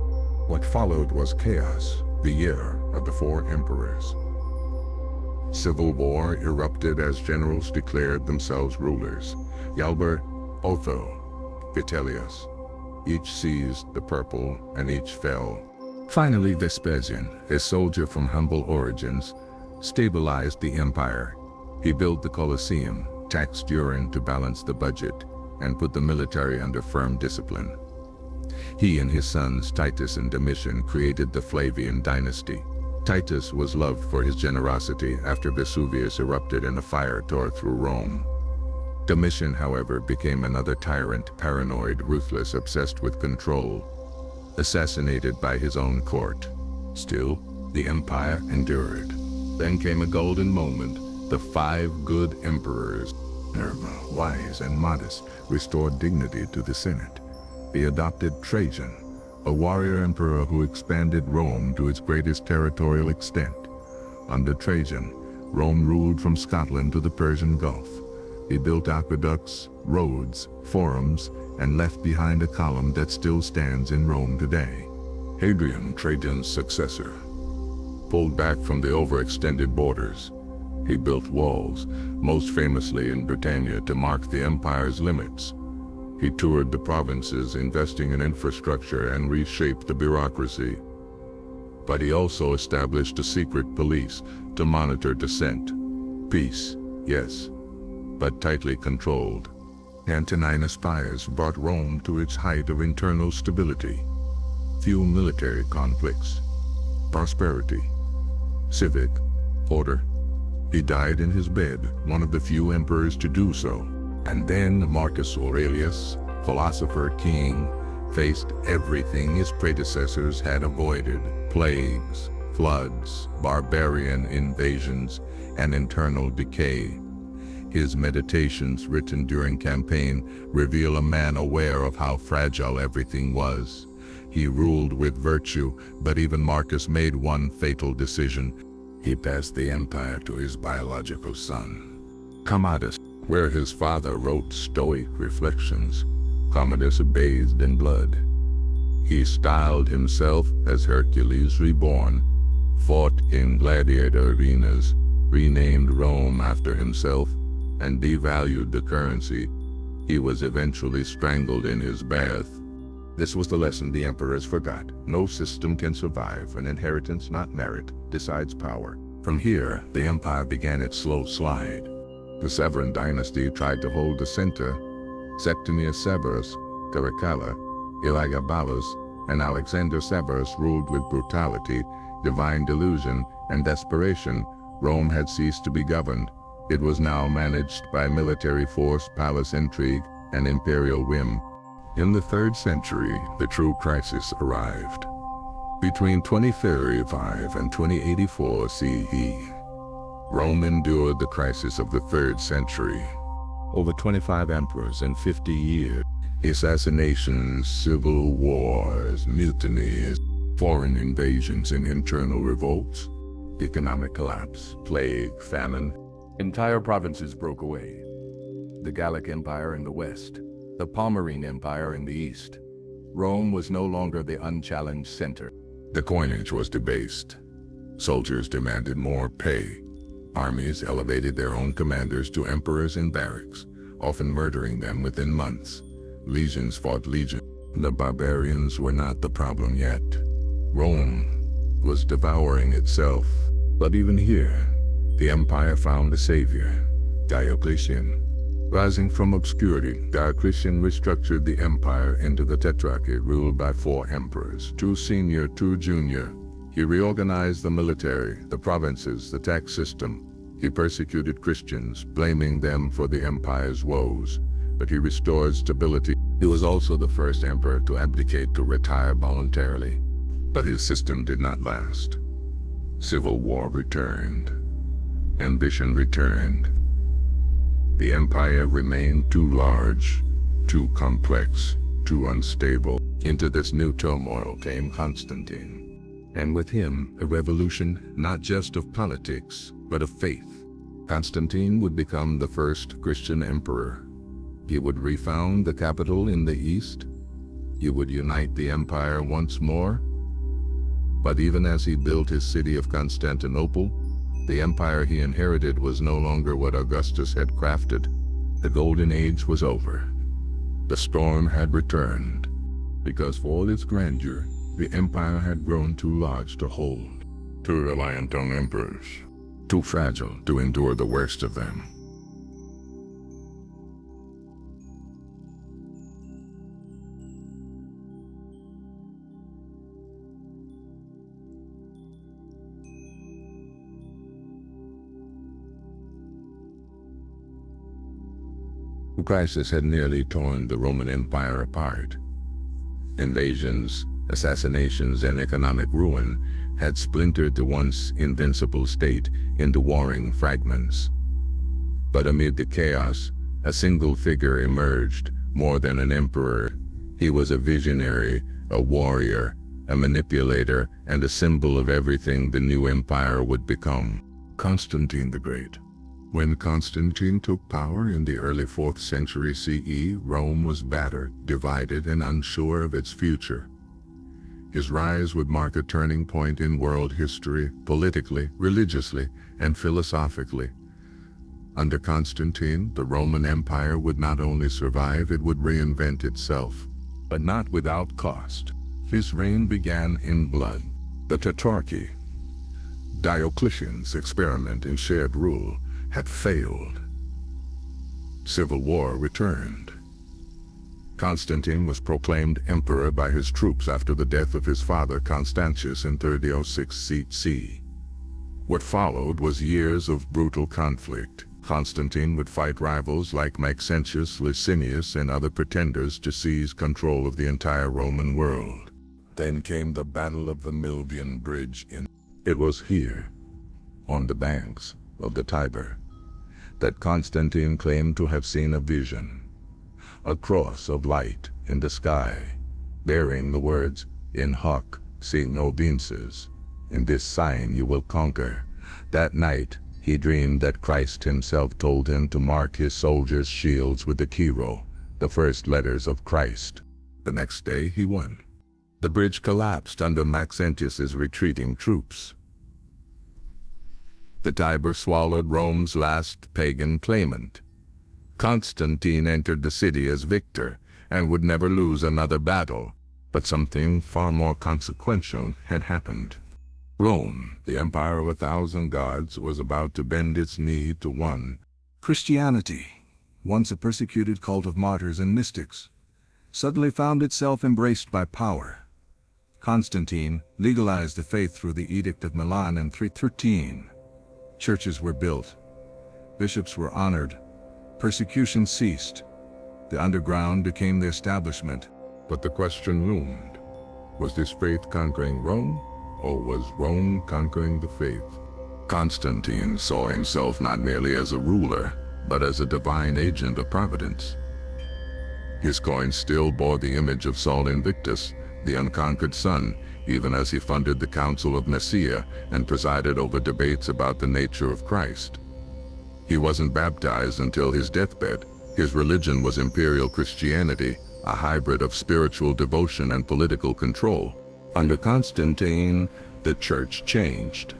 What followed was chaos, the year of the 4 emperors. Civil war erupted as generals declared themselves rulers. Galba, Otho, Vitellius. Each seized the purple, and each fell. Finally, Vespasian, a soldier from humble origins, stabilized the empire. He built the Colosseum, taxed urine to balance the budget, and put the military under firm discipline. He and his sons Titus and Domitian created the Flavian dynasty. Titus was loved for his generosity after Vesuvius erupted and a fire tore through Rome. Domitian, however, became another tyrant, paranoid, ruthless, obsessed with control, assassinated by his own court. Still, the empire endured. Then came a golden moment. The 5 good emperors, Nerva, wise and modest, restored dignity to the Senate. He adopted Trajan, a warrior emperor who expanded Rome to its greatest territorial extent. Under Trajan, Rome ruled from Scotland to the Persian Gulf. He built aqueducts, roads, forums, and left behind a column that still stands in Rome today. Hadrian, Trajan's successor, pulled back from the overextended borders. He built walls, most famously in Britannia, to mark the empire's limits. He toured the provinces, investing in infrastructure, and reshaped the bureaucracy. But he also established a secret police to monitor dissent. Peace, yes, but tightly controlled. Antoninus Pius brought Rome to its height of internal stability. few military conflicts. Prosperity, civic, order. He died in his bed, one of the few emperors to do so. And then Marcus Aurelius, philosopher king, faced everything his predecessors had avoided: plagues, floods, barbarian invasions, and internal decay. His meditations, written during campaign, reveal a man aware of how fragile everything was. He ruled with virtue, but even Marcus made one fatal decision. He passed the empire to his biological son, Commodus, where his father wrote stoic reflections. Commodus bathed in blood. He styled himself as Hercules reborn, fought in gladiator arenas, renamed Rome after himself, and devalued the currency. He was eventually strangled in his bath. This was the lesson the emperors forgot. No system can survive. An inheritance, not merit, decides power. From here, the empire began its slow slide. The Severan dynasty tried to hold the center. Septimius Severus, Caracalla, Elagabalus, and Alexander Severus ruled with brutality, divine delusion, and desperation. Rome had ceased to be governed. It was now managed by military force, palace intrigue, and imperial whim. In the 3rd century, the true crisis arrived. Between 2035 and 2084 CE, Rome endured the crisis of the 3rd century. Over 25 emperors in 50 years. Assassinations, civil wars, mutinies, foreign invasions and internal revolts, economic collapse, plague, famine. Entire provinces broke away. The Gallic Empire in the west, the Palmyrene Empire in the east. Rome was no longer the unchallenged center. The coinage was debased. Soldiers demanded more pay. Armies elevated their own commanders to emperors in barracks, often murdering them within months. Legions fought legions. The barbarians were not the problem yet. Rome was devouring itself. But even here, the empire found a savior, Diocletian. Rising from obscurity, Diocletian restructured the empire into the Tetrarchy ruled by 4 emperors, 2 senior, 2 junior. He reorganized the military, the provinces, the tax system. He persecuted Christians, blaming them for the empire's woes, but he restored stability. He was also the first emperor to abdicate, to retire voluntarily. But his system did not last. Civil war returned. Ambition returned. The empire remained too large, too complex, too unstable. Into this new turmoil came Constantine. And with him, a revolution not just of politics, but of faith. Constantine would become the first Christian emperor. He would refound the capital in the east. He would unite the empire once more. But even as he built his city of Constantinople, the empire he inherited was no longer what Augustus had crafted. The golden age was over. The storm had returned, because for all its grandeur, the empire had grown too large to hold, too reliant on emperors, too fragile to endure the worst of them. The crisis had nearly torn the Roman Empire apart. Invasions, assassinations, and economic ruin had splintered the once invincible state into warring fragments. But amid the chaos, a single figure emerged, more than an emperor. He was a visionary, a warrior, a manipulator, and a symbol of everything the new empire would become: Constantine the Great. When Constantine took power in the early 4th century CE, Rome was battered, divided, and unsure of its future. His rise would mark a turning point in world history, politically, religiously, and philosophically. Under Constantine, the Roman Empire would not only survive, it would reinvent itself, but not without cost. His reign began in blood. The Tetrarchy, Diocletian's experiment in shared rule, had failed. Civil war returned. Constantine was proclaimed emperor by his troops after the death of his father Constantius in 306 CE. What followed was years of brutal conflict. Constantine would fight rivals like Maxentius, Licinius, and other pretenders to seize control of the entire Roman world. Then came the Battle of the Milvian Bridge. It was here, on the banks of the Tiber, that Constantine claimed to have seen a vision. A cross of light in the sky, bearing the words, "In hoc signo vinces," "In this sign you will conquer." That night, he dreamed that Christ himself told him to mark his soldiers' shields with the Chi, the first letters of Christ. The next day, he won. The bridge collapsed under Maxentius's retreating troops. The Tiber swallowed Rome's last pagan claimant. Constantine entered the city as victor and would never lose another battle. But something far more consequential had happened. Rome, the empire of 1,000 gods, was about to bend its knee to one. Christianity, once a persecuted cult of martyrs and mystics, suddenly found itself embraced by power. Constantine legalized the faith through the Edict of Milan in 313. Churches were built, bishops were honored, persecution ceased. The underground became the establishment. But the question loomed, was this faith conquering Rome, or was Rome conquering the faith? Constantine saw himself not merely as a ruler, but as a divine agent of providence. His coin still bore the image of Sol Invictus, the unconquered sun, even as he funded the Council of Nicaea and presided over debates about the nature of Christ. He wasn't baptized until his deathbed. His religion was imperial Christianity, a hybrid of spiritual devotion and political control. Under Constantine, the church changed.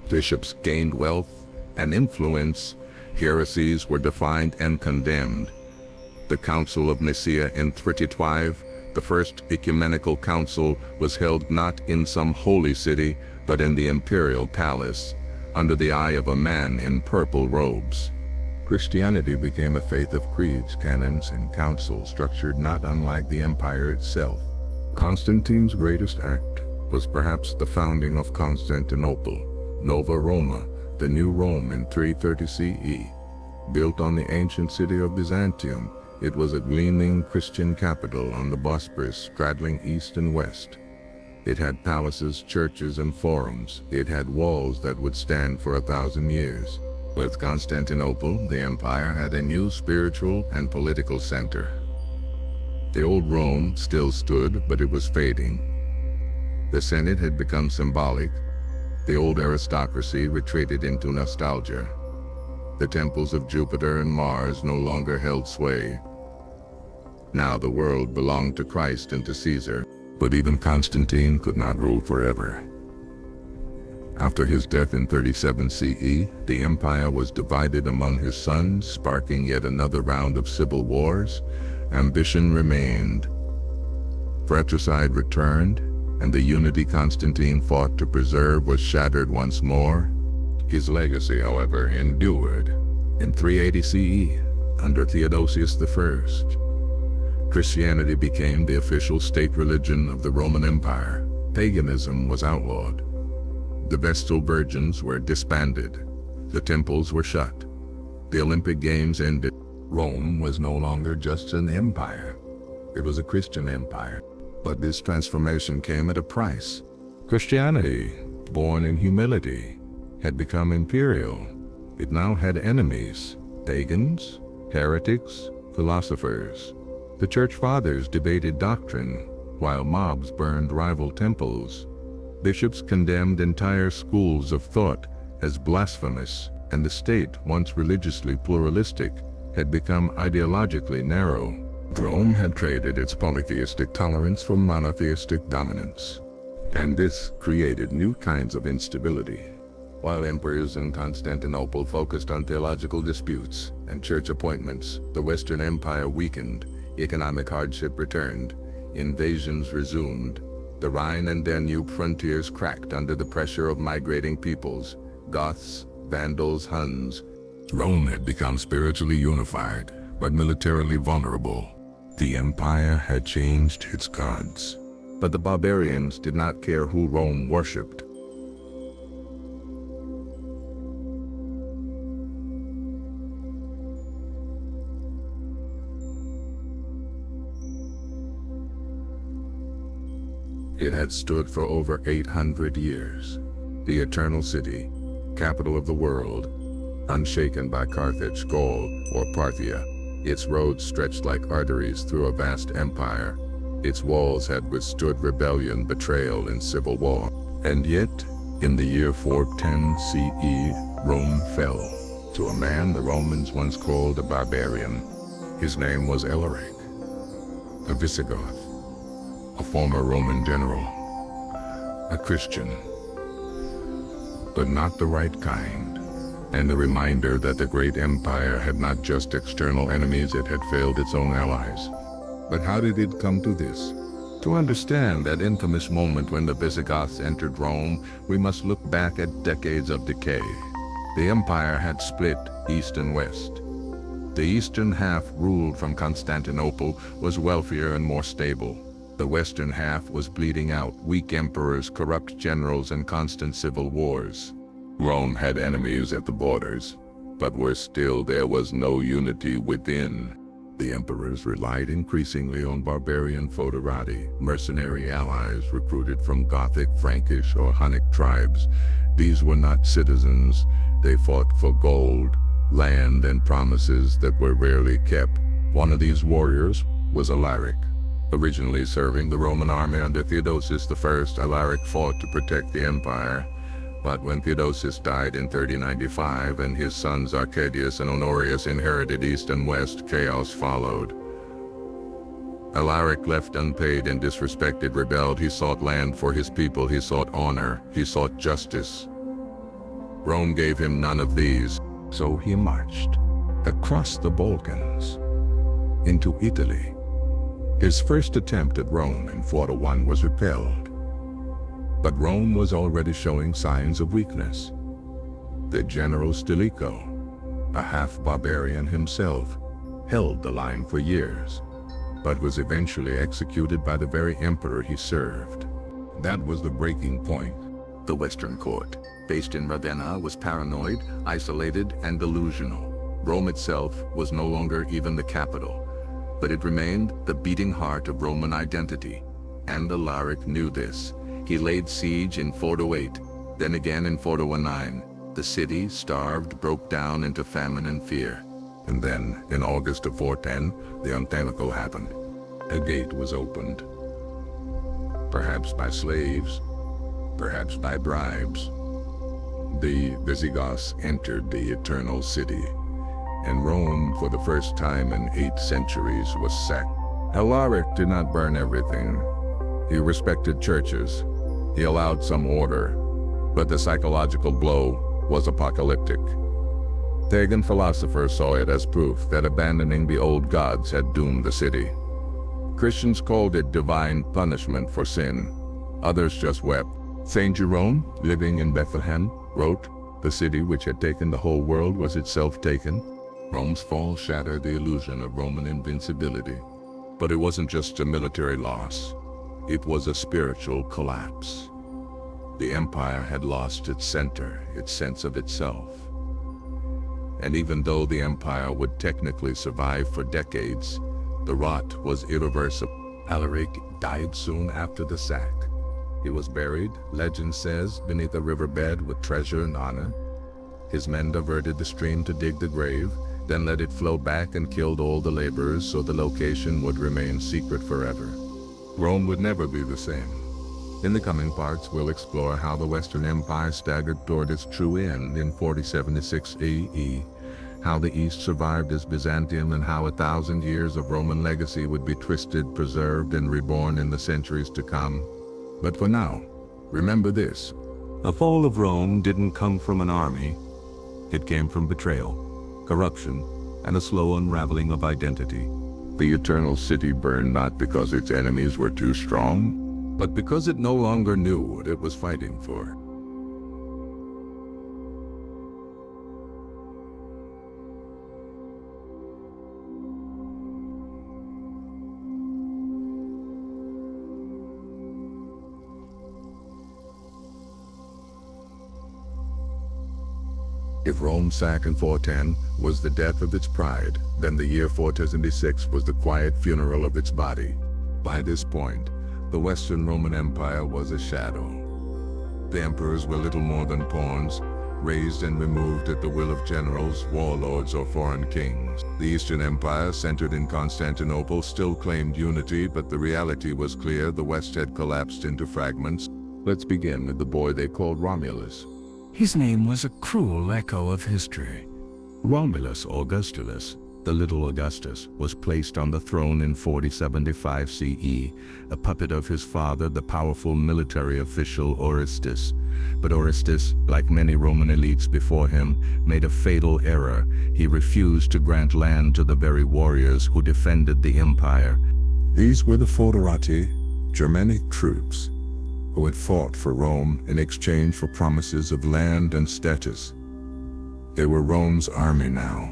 Bishops gained wealth and influence. Heresies were defined and condemned. The Council of Nicaea in 325, the first ecumenical council, was held not in some holy city, but in the imperial palace, under the eye of a man in purple robes. Christianity became a faith of creeds, canons, and councils structured not unlike the empire itself. Constantine's greatest act was perhaps the founding of Constantinople, Nova Roma, the new Rome in 330 CE. Built on the ancient city of Byzantium, it was a gleaming Christian capital on the Bosporus straddling east and west. It had palaces, churches, and forums. It had walls that would stand for 1,000 years. With Constantinople, the empire had a new spiritual and political center. The old Rome still stood, but it was fading. The Senate had become symbolic. The old aristocracy retreated into nostalgia. The temples of Jupiter and Mars no longer held sway. Now the world belonged to Christ and to Caesar. But even Constantine could not rule forever. After his death in 37 CE, the empire was divided among his sons, sparking yet another round of civil wars. Ambition remained. Fratricide returned, and the unity Constantine fought to preserve was shattered once more. His legacy, however, endured. In 380 CE, under Theodosius I, Christianity became the official state religion of the Roman Empire. Paganism was outlawed. The Vestal Virgins were disbanded. The temples were shut. The Olympic Games ended. Rome was no longer just an empire. It was a Christian empire. But this transformation came at a price. Christianity, born in humility, had become imperial. It now had enemies, pagans, heretics, philosophers. The church fathers debated doctrine, while mobs burned rival temples. Bishops condemned entire schools of thought as blasphemous, and the state, once religiously pluralistic, had become ideologically narrow. Rome had traded its polytheistic tolerance for monotheistic dominance, and this created new kinds of instability. While emperors in Constantinople focused on theological disputes and church appointments, the Western Empire weakened. Economic hardship returned. Invasions resumed. The Rhine and Danube frontiers cracked under the pressure of migrating peoples, Goths, Vandals, Huns. Rome had become spiritually unified, but militarily vulnerable. The empire had changed its gods, but the barbarians did not care who Rome worshipped. It had stood for over 800 years, the eternal city, capital of the world, unshaken by Carthage, Gaul, or Parthia. Its roads stretched like arteries through a vast empire. Its walls had withstood rebellion, betrayal, and civil war. And yet, in the year 410 CE, Rome fell to a man the Romans once called a barbarian. His name was Alaric, a Visigoth, a former Roman general, a Christian, but not the right kind, and the reminder that the great empire had not just external enemies, it had failed its own allies. But how did it come to this? To understand that infamous moment when the Visigoths entered Rome, we must look back at decades of decay. The empire had split east and west. The eastern half, ruled from Constantinople, was wealthier and more stable. The western half was bleeding out, weak emperors, corrupt generals, and constant civil wars. Rome had enemies at the borders, but worse still, there was no unity within. The emperors relied increasingly on barbarian foederati, mercenary allies recruited from Gothic, Frankish, or Hunnic tribes. These were not citizens. They fought for gold, land, and promises that were rarely kept. One of these warriors was Alaric. Originally serving the Roman army under Theodosius I, Alaric fought to protect the empire. But when Theodosius died in 3095 and his sons Arcadius and Honorius inherited east and west, chaos followed. Alaric, left unpaid and disrespected, rebelled. He sought land for his people, he sought honor, he sought justice. Rome gave him none of these, so he marched across the Balkans into Italy. His first attempt at Rome in 401 was repelled. But Rome was already showing signs of weakness. The general Stilicho, a half-barbarian himself, held the line for years, but was eventually executed by the very emperor he served. That was the breaking point. The Western court, based in Ravenna, was paranoid, isolated, and delusional. Rome itself was no longer even the capital, but it remained the beating heart of Roman identity, and Alaric knew this. He laid siege in 408, then again in 409. The city, starved, broke down into famine and fear. And then, in August of 410, the unthinkable happened. A gate was opened. Perhaps by slaves, perhaps by bribes. The Visigoths entered the eternal city, and Rome, for the first time in 8 centuries, was sacked. Alaric did not burn everything. He respected churches. He allowed some order, but the psychological blow was apocalyptic. Pagan philosophers saw it as proof that abandoning the old gods had doomed the city. Christians called it divine punishment for sin. Others just wept. Saint Jerome, living in Bethlehem, wrote, "The city which had taken the whole world was itself taken." Rome's fall shattered the illusion of Roman invincibility. But it wasn't just a military loss. It was a spiritual collapse. The empire had lost its center, its sense of itself. And even though the empire would technically survive for decades, the rot was irreversible. Alaric died soon after the sack. He was buried, legend says, beneath a riverbed with treasure and honor. His men diverted the stream to dig the grave, then let it flow back and killed all the laborers so the location would remain secret forever. Rome would never be the same. In the coming parts, we'll explore how the Western Empire staggered toward its true end in 4076 AE, how the East survived as Byzantium, and how 1,000 years of Roman legacy would be twisted, preserved, and reborn in the centuries to come. But for now, remember this. The fall of Rome didn't come from an army. It came from betrayal, corruption, and a slow unraveling of identity. The eternal city burned not because its enemies were too strong, but because it no longer knew what it was fighting for. If Rome sank in 410 was the death of its pride, then the year 476 was the quiet funeral of its body. By this point, the Western Roman Empire was a shadow. The emperors were little more than pawns, raised and removed at the will of generals, warlords, or foreign kings. The Eastern Empire, centered in Constantinople, still claimed unity, but the reality was clear: the West had collapsed into fragments. Let's begin with the boy they called Romulus. His name was a cruel echo of history. Romulus Augustulus, the little Augustus, was placed on the throne in 4075 CE, a puppet of his father, the powerful military official Orestes. But Orestes, like many Roman elites before him, made a fatal error. He refused to grant land to the very warriors who defended the empire. These were the Foederati, Germanic troops, who had fought for Rome in exchange for promises of land and status. They were Rome's army now.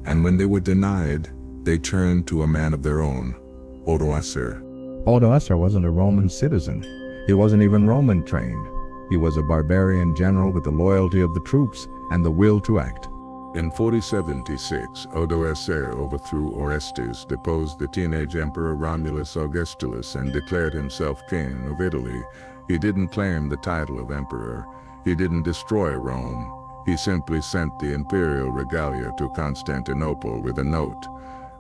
And when they were denied, they turned to a man of their own, Odoacer. Odoacer wasn't a Roman citizen. He wasn't even Roman trained. He was a barbarian general with the loyalty of the troops and the will to act. In 4076, Odoacer overthrew Orestes, deposed the teenage emperor Romulus Augustulus, and declared himself king of Italy. He didn't claim the title of emperor. He didn't destroy Rome. He simply sent the imperial regalia to Constantinople with a note: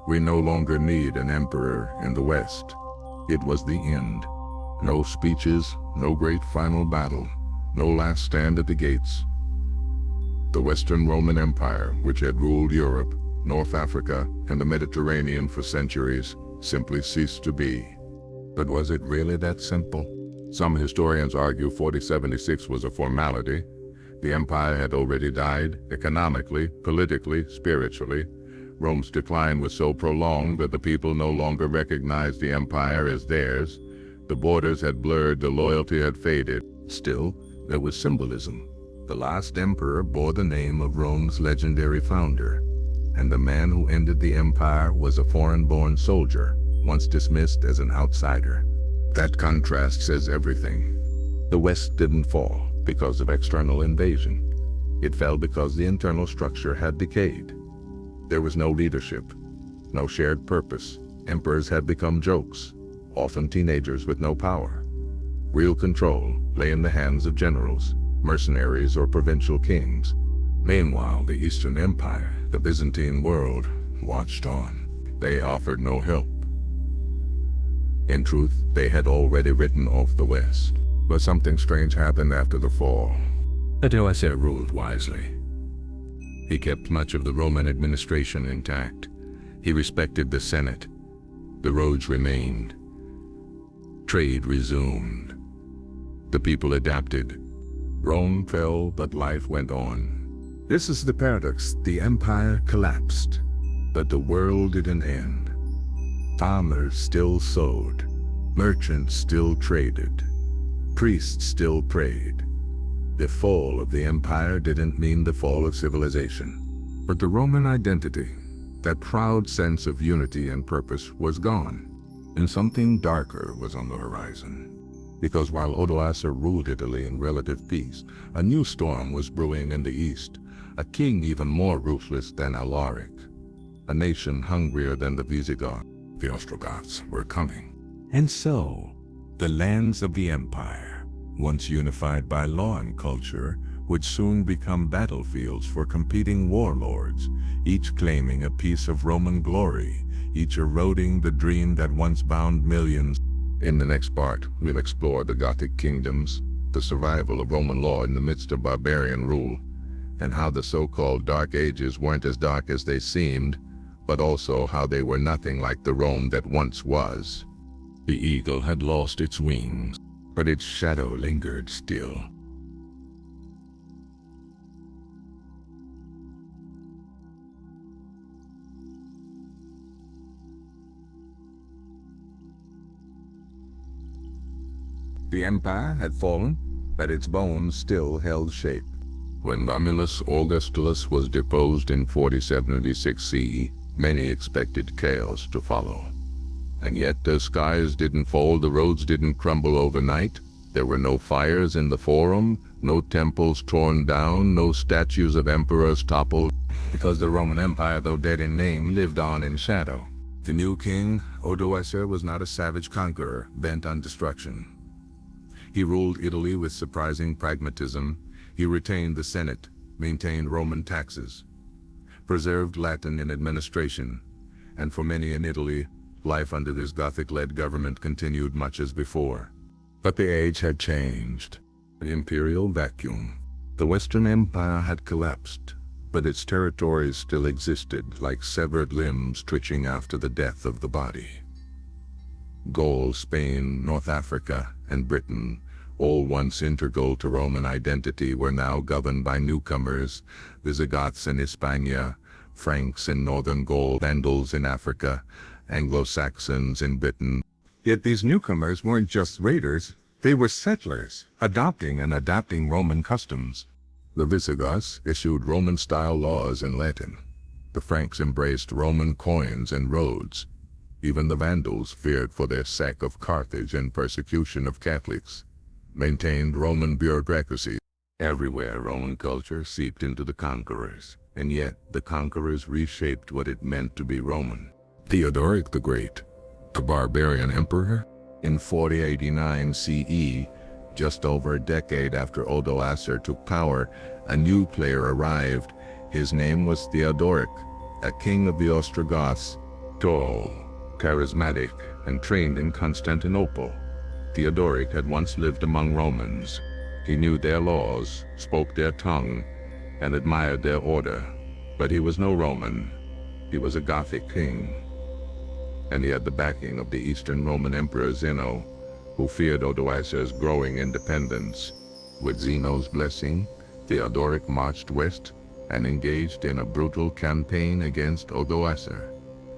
"We no longer need an emperor in the West." It was the end. No speeches, no great final battle, no last stand at the gates. The Western Roman Empire, which had ruled Europe, North Africa, and the Mediterranean for centuries, simply ceased to be. But was it really that simple? Some historians argue 4076 was a formality. The empire had already died, economically, politically, spiritually. Rome's decline was so prolonged that the people no longer recognized the empire as theirs. The borders had blurred, the loyalty had faded. Still, there was symbolism. The last emperor bore the name of Rome's legendary founder, and the man who ended the empire was a foreign-born soldier, once dismissed as an outsider. That contrast says everything. The West didn't fall because of external invasion. It fell because the internal structure had decayed. There was no leadership, no shared purpose. Emperors had become jokes, often teenagers with no power. Real control lay in the hands of generals, mercenaries, or provincial kings. Meanwhile, the Eastern Empire, the Byzantine world, watched on. They offered no help. In truth, they had already written off the West. But something strange happened after the fall. Odoacer ruled wisely. He kept much of the Roman administration intact. He respected the Senate. The roads remained. Trade resumed. The people adapted. Rome fell, but life went on. This is the paradox. The empire collapsed, but the world didn't end. Farmers still sowed. Merchants still traded. Priests still prayed. The fall of the empire didn't mean the fall of civilization. But the Roman identity, that proud sense of unity and purpose, was gone. And something darker was on the horizon. Because while Odoacer ruled Italy in relative peace, a new storm was brewing in the east, a king even more ruthless than Alaric, a nation hungrier than the Visigoths. The Ostrogoths were coming. And so, the lands of the empire, once unified by law and culture, would soon become battlefields for competing warlords, each claiming a piece of Roman glory, each eroding the dream that once bound millions. In the next part, we'll explore the Gothic kingdoms, the survival of Roman law in the midst of barbarian rule, and how the so-called Dark Ages weren't as dark as they seemed, but also how they were nothing like the Rome that once was. The eagle had lost its wings, but its shadow lingered still. The empire had fallen, but its bones still held shape. When Romulus Augustulus was deposed in 4076 CE, many expected chaos to follow. And yet the skies didn't fall, the roads didn't crumble overnight. There were no fires in the Forum, no temples torn down, no statues of emperors toppled, because the Roman Empire, though dead in name, lived on in shadow. The new king, Odoacer, was not a savage conqueror bent on destruction. He ruled Italy with surprising pragmatism. He retained the Senate, maintained Roman taxes, preserved Latin in administration, and for many in Italy, life under this Gothic-led government continued much as before. But the age had changed. The imperial vacuum. The Western Empire had collapsed, but its territories still existed like severed limbs twitching after the death of the body. Gaul, Spain, North Africa, and Britain, all once integral to Roman identity, were now governed by newcomers: Visigoths in Hispania, Franks in northern Gaul, Vandals in Africa, Anglo-Saxons in Britain. Yet these newcomers weren't just raiders, they were settlers, adopting and adapting Roman customs. The Visigoths issued Roman-style laws in Latin. The Franks embraced Roman coins and roads. Even the Vandals, feared for their sack of Carthage and persecution of Catholics, maintained Roman bureaucracy. Everywhere Roman culture seeped into the conquerors, and yet the conquerors reshaped what it meant to be Roman. Theodoric the Great, the barbarian emperor, in 4089 CE, just over a decade after Odoacer took power, a new player arrived. His name was Theodoric, a king of the Ostrogoths, tall, charismatic, and trained in Constantinople. Theodoric had once lived among Romans. He knew their laws, spoke their tongue, and admired their order. But he was no Roman. He was a Gothic king. And he had the backing of the Eastern Roman Emperor Zeno, who feared Odoacer's growing independence. With Zeno's blessing, Theodoric marched west and engaged in a brutal campaign against Odoacer.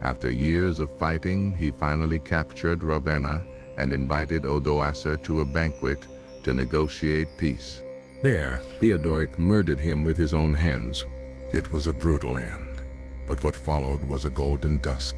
After years of fighting, he finally captured Ravenna and invited Odoacer to a banquet to negotiate peace. There, Theodoric murdered him with his own hands. It was a brutal end, but what followed was a golden dusk.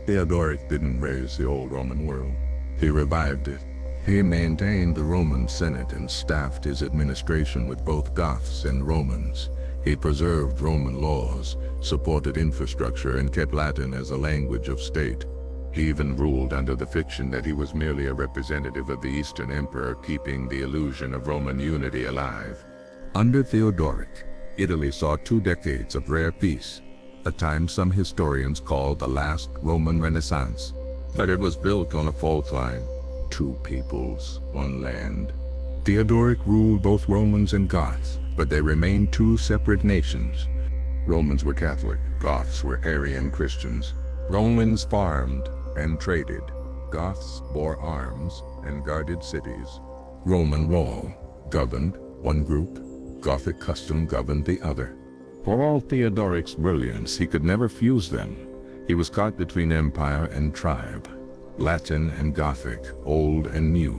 Theodoric didn't raise the old Roman world. He revived it. He maintained the Roman Senate and staffed his administration with both Goths and Romans. He preserved Roman laws, supported infrastructure, and kept Latin as a language of state. He even ruled under the fiction that he was merely a representative of the Eastern Emperor, keeping the illusion of Roman unity alive. Under Theodoric, Italy saw 2 decades of rare peace, a time some historians call the last Roman Renaissance. But it was built on a fault line: 2 peoples, 1 land. Theodoric ruled both Romans and Goths, but they remained 2 separate nations. Romans were Catholic, Goths were Arian Christians. Romans farmed and traded. Goths bore arms and guarded cities. Roman law governed one group, Gothic custom governed the other. For all Theodoric's brilliance, he could never fuse them. He was caught between empire and tribe, Latin and Gothic, old and new.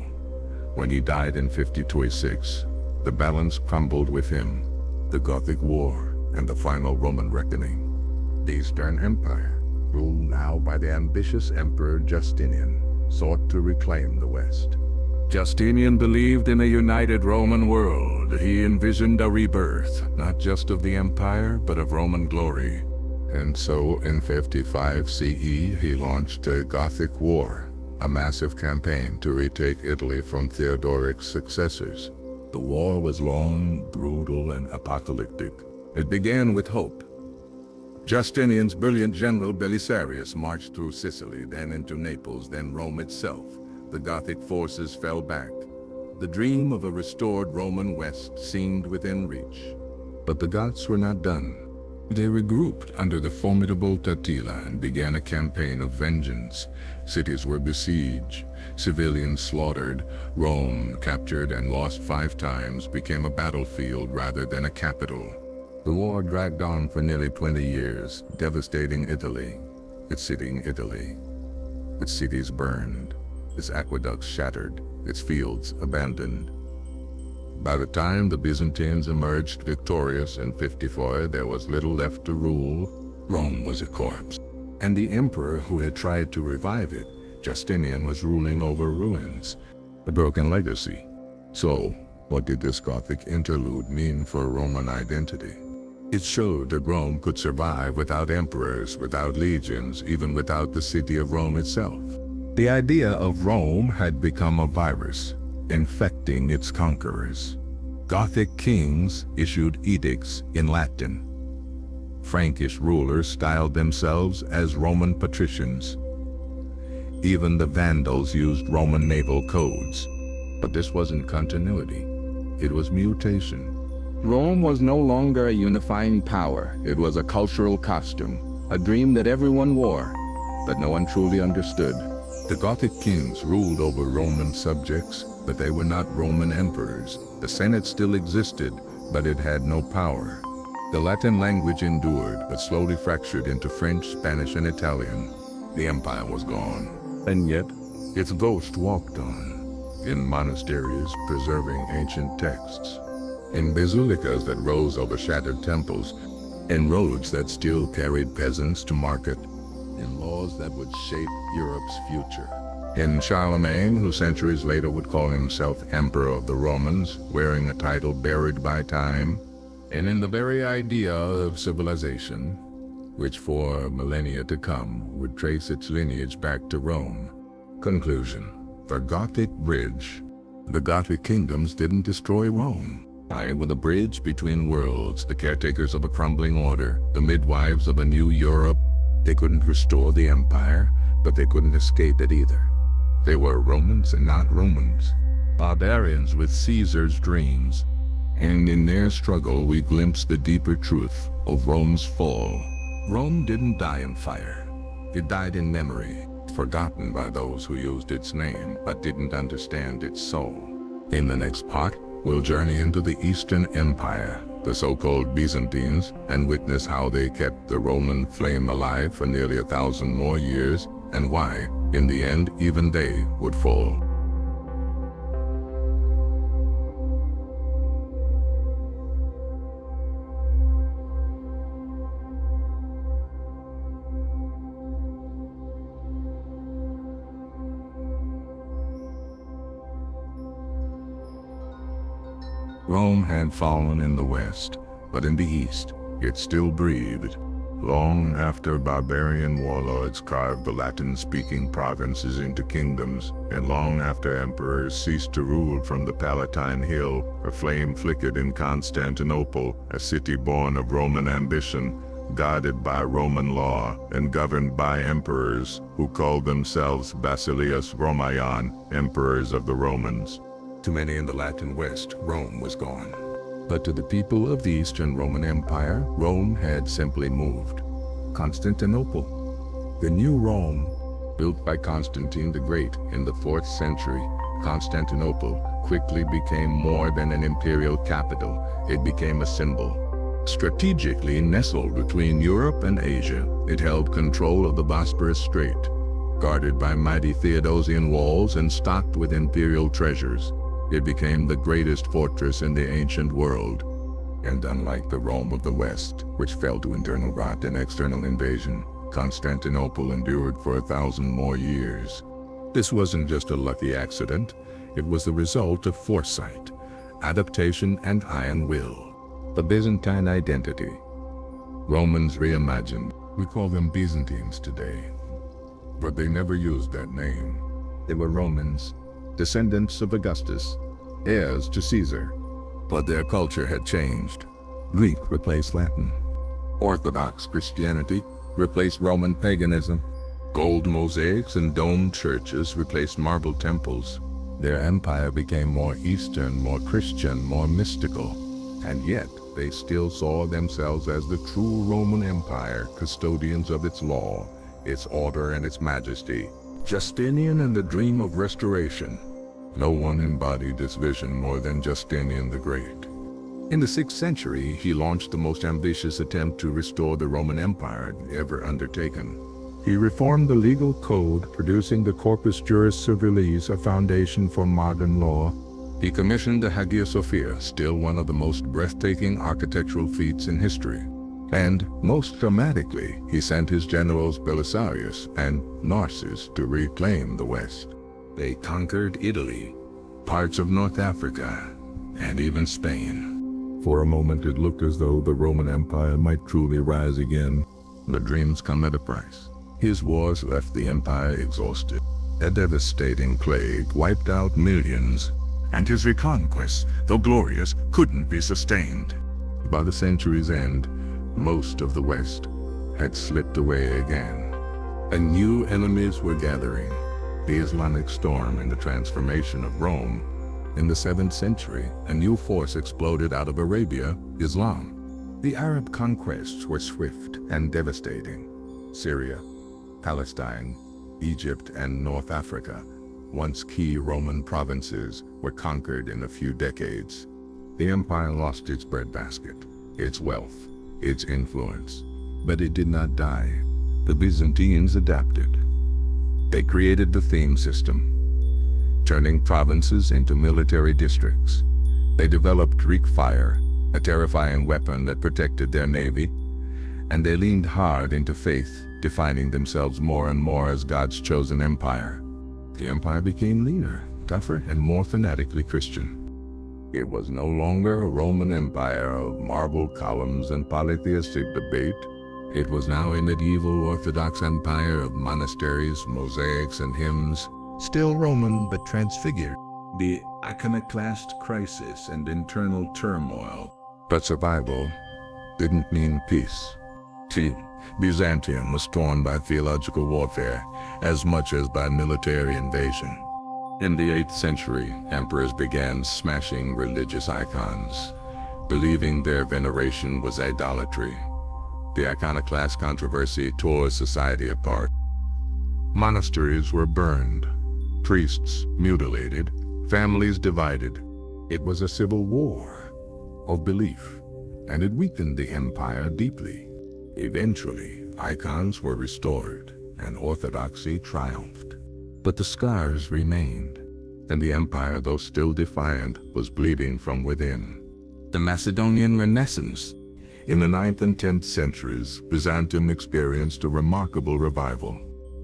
When he died in 5026, the balance crumbled with him. The Gothic War and the final Roman reckoning. The Eastern Empire, ruled now by the ambitious Emperor Justinian, sought to reclaim the West. Justinian believed in a united Roman world. He envisioned a rebirth, not just of the empire, but of Roman glory. And so, in 55 CE, he launched a Gothic War, a massive campaign to retake Italy from Theodoric's successors. The war was long, brutal, and apocalyptic. It began with hope. Justinian's brilliant general Belisarius marched through Sicily, then into Naples, then Rome itself. The Gothic forces fell back. The dream of a restored Roman West seemed within reach. But the Goths were not done. They regrouped under the formidable Totila and began a campaign of vengeance. Cities were besieged, civilians slaughtered. Rome, captured and lost 5 times, became a battlefield rather than a capital. The war dragged on for nearly 20 years, devastating Italy, its cities burned, its aqueducts shattered, its fields abandoned. By the time the Byzantines emerged victorious in 54, there was little left to rule. Rome was a corpse, and the emperor who had tried to revive it, Justinian, was ruling over ruins, a broken legacy. So, what did this Gothic interlude mean for Roman identity? It showed that Rome could survive without emperors, without legions, even without the city of Rome itself. The idea of Rome had become a virus, infecting its conquerors. Gothic kings issued edicts in Latin. Frankish rulers styled themselves as Roman patricians. Even the Vandals used Roman naval codes. But this wasn't continuity. It was mutation. Rome was no longer a unifying power. It was a cultural costume, a dream that everyone wore, but no one truly understood. The Gothic kings ruled over Roman subjects, but they were not Roman emperors. The Senate still existed, but it had no power. The Latin language endured, but slowly fractured into French, Spanish, and Italian. The empire was gone. And yet, its ghost walked on, in monasteries preserving ancient texts, in basilicas that rose over shattered temples, in roads that still carried peasants to market, in laws that would shape Europe's future. In Charlemagne, who centuries later would call himself Emperor of the Romans, wearing a title buried by time, and in the very idea of civilization, which for millennia to come would trace its lineage back to Rome. Conclusion: the Gothic bridge. The Gothic kingdoms didn't destroy Rome. I were the bridge between worlds, the caretakers of a crumbling order, the midwives of a new Europe. They couldn't restore the empire, but they couldn't escape it either. They were Romans and not Romans, barbarians with Caesar's dreams. And in their struggle we glimpsed the deeper truth of Rome's fall. Rome didn't die in fire. It died in memory, forgotten by those who used its name but didn't understand its soul. In the next part, we'll journey into the Eastern Empire, the so-called Byzantines, and witness how they kept the Roman flame alive for nearly 1,000 more years, and why, in the end, even they would fall. Rome had fallen in the West, but in the East, it still breathed. Long after barbarian warlords carved the Latin-speaking provinces into kingdoms, and long after emperors ceased to rule from the Palatine Hill, a flame flickered in Constantinople, a city born of Roman ambition, guarded by Roman law, and governed by emperors who called themselves Basileus Romaion, emperors of the Romans. To many in the Latin West, Rome was gone. But to the people of the Eastern Roman Empire, Rome had simply moved. Constantinople, the new Rome, built by Constantine the Great in the 4th century, Constantinople quickly became more than an imperial capital. It became a symbol. Strategically nestled between Europe and Asia, it held control of the Bosporus Strait, guarded by mighty Theodosian walls and stocked with imperial treasures. It became the greatest fortress in the ancient world. And unlike the Rome of the West, which fell to internal rot and external invasion, Constantinople endured for 1,000 more years. This wasn't just a lucky accident. It was the result of foresight, adaptation, and iron will. The Byzantine identity. Romans reimagined. We call them Byzantines today. But they never used that name. They were Romans, descendants of Augustus, heirs to Caesar. But their culture had changed. Greek replaced Latin. Orthodox Christianity replaced Roman paganism. Gold mosaics and domed churches replaced marble temples. Their empire became more Eastern, more Christian, more mystical. And yet, they still saw themselves as the true Roman Empire, custodians of its law, its order, and its majesty. Justinian and the dream of restoration. No one embodied this vision more than Justinian the Great. In the 6th century, he launched the most ambitious attempt to restore the Roman Empire ever undertaken. He reformed the legal code, producing the Corpus Juris Civilis, a foundation for modern law. He commissioned the Hagia Sophia, still one of the most breathtaking architectural feats in history. And, most dramatically, he sent his generals Belisarius and Narses to reclaim the West. They conquered Italy, parts of North Africa, and even Spain. For a moment it looked as though the Roman Empire might truly rise again. But dreams come at a price. His wars left the empire exhausted. A devastating plague wiped out millions, and his reconquests, though glorious, couldn't be sustained. By the century's end, most of the West had slipped away again, and new enemies were gathering. The Islamic storm and the transformation of Rome. In the 7th century, a new force exploded out of Arabia, Islam. The Arab conquests were swift and devastating. Syria, Palestine, Egypt, and North Africa, once key Roman provinces, were conquered in a few decades. The empire lost its breadbasket, its wealth, its influence. But it did not die. The Byzantines adapted. They created the theme system, turning provinces into military districts. They developed Greek fire, a terrifying weapon that protected their navy, and they leaned hard into faith, defining themselves more and more as God's chosen empire. The empire became leaner, tougher, and more fanatically Christian. It was no longer a Roman Empire of marble columns and polytheistic debate. It was now a medieval Orthodox empire of monasteries, mosaics, and hymns, still Roman but transfigured. The iconoclast crisis and internal turmoil. But survival didn't mean peace. See, Byzantium was torn by theological warfare as much as by military invasion. In the 8th century, emperors began smashing religious icons, believing their veneration was idolatry. The iconoclast controversy tore society apart. Monasteries were burned, priests mutilated, families divided. It was a civil war of belief, and it weakened the empire deeply. Eventually, icons were restored, and orthodoxy triumphed. But the scars remained, and the empire, though still defiant, was bleeding from within. The Macedonian Renaissance. In the 9th and 10th centuries, Byzantium experienced a remarkable revival.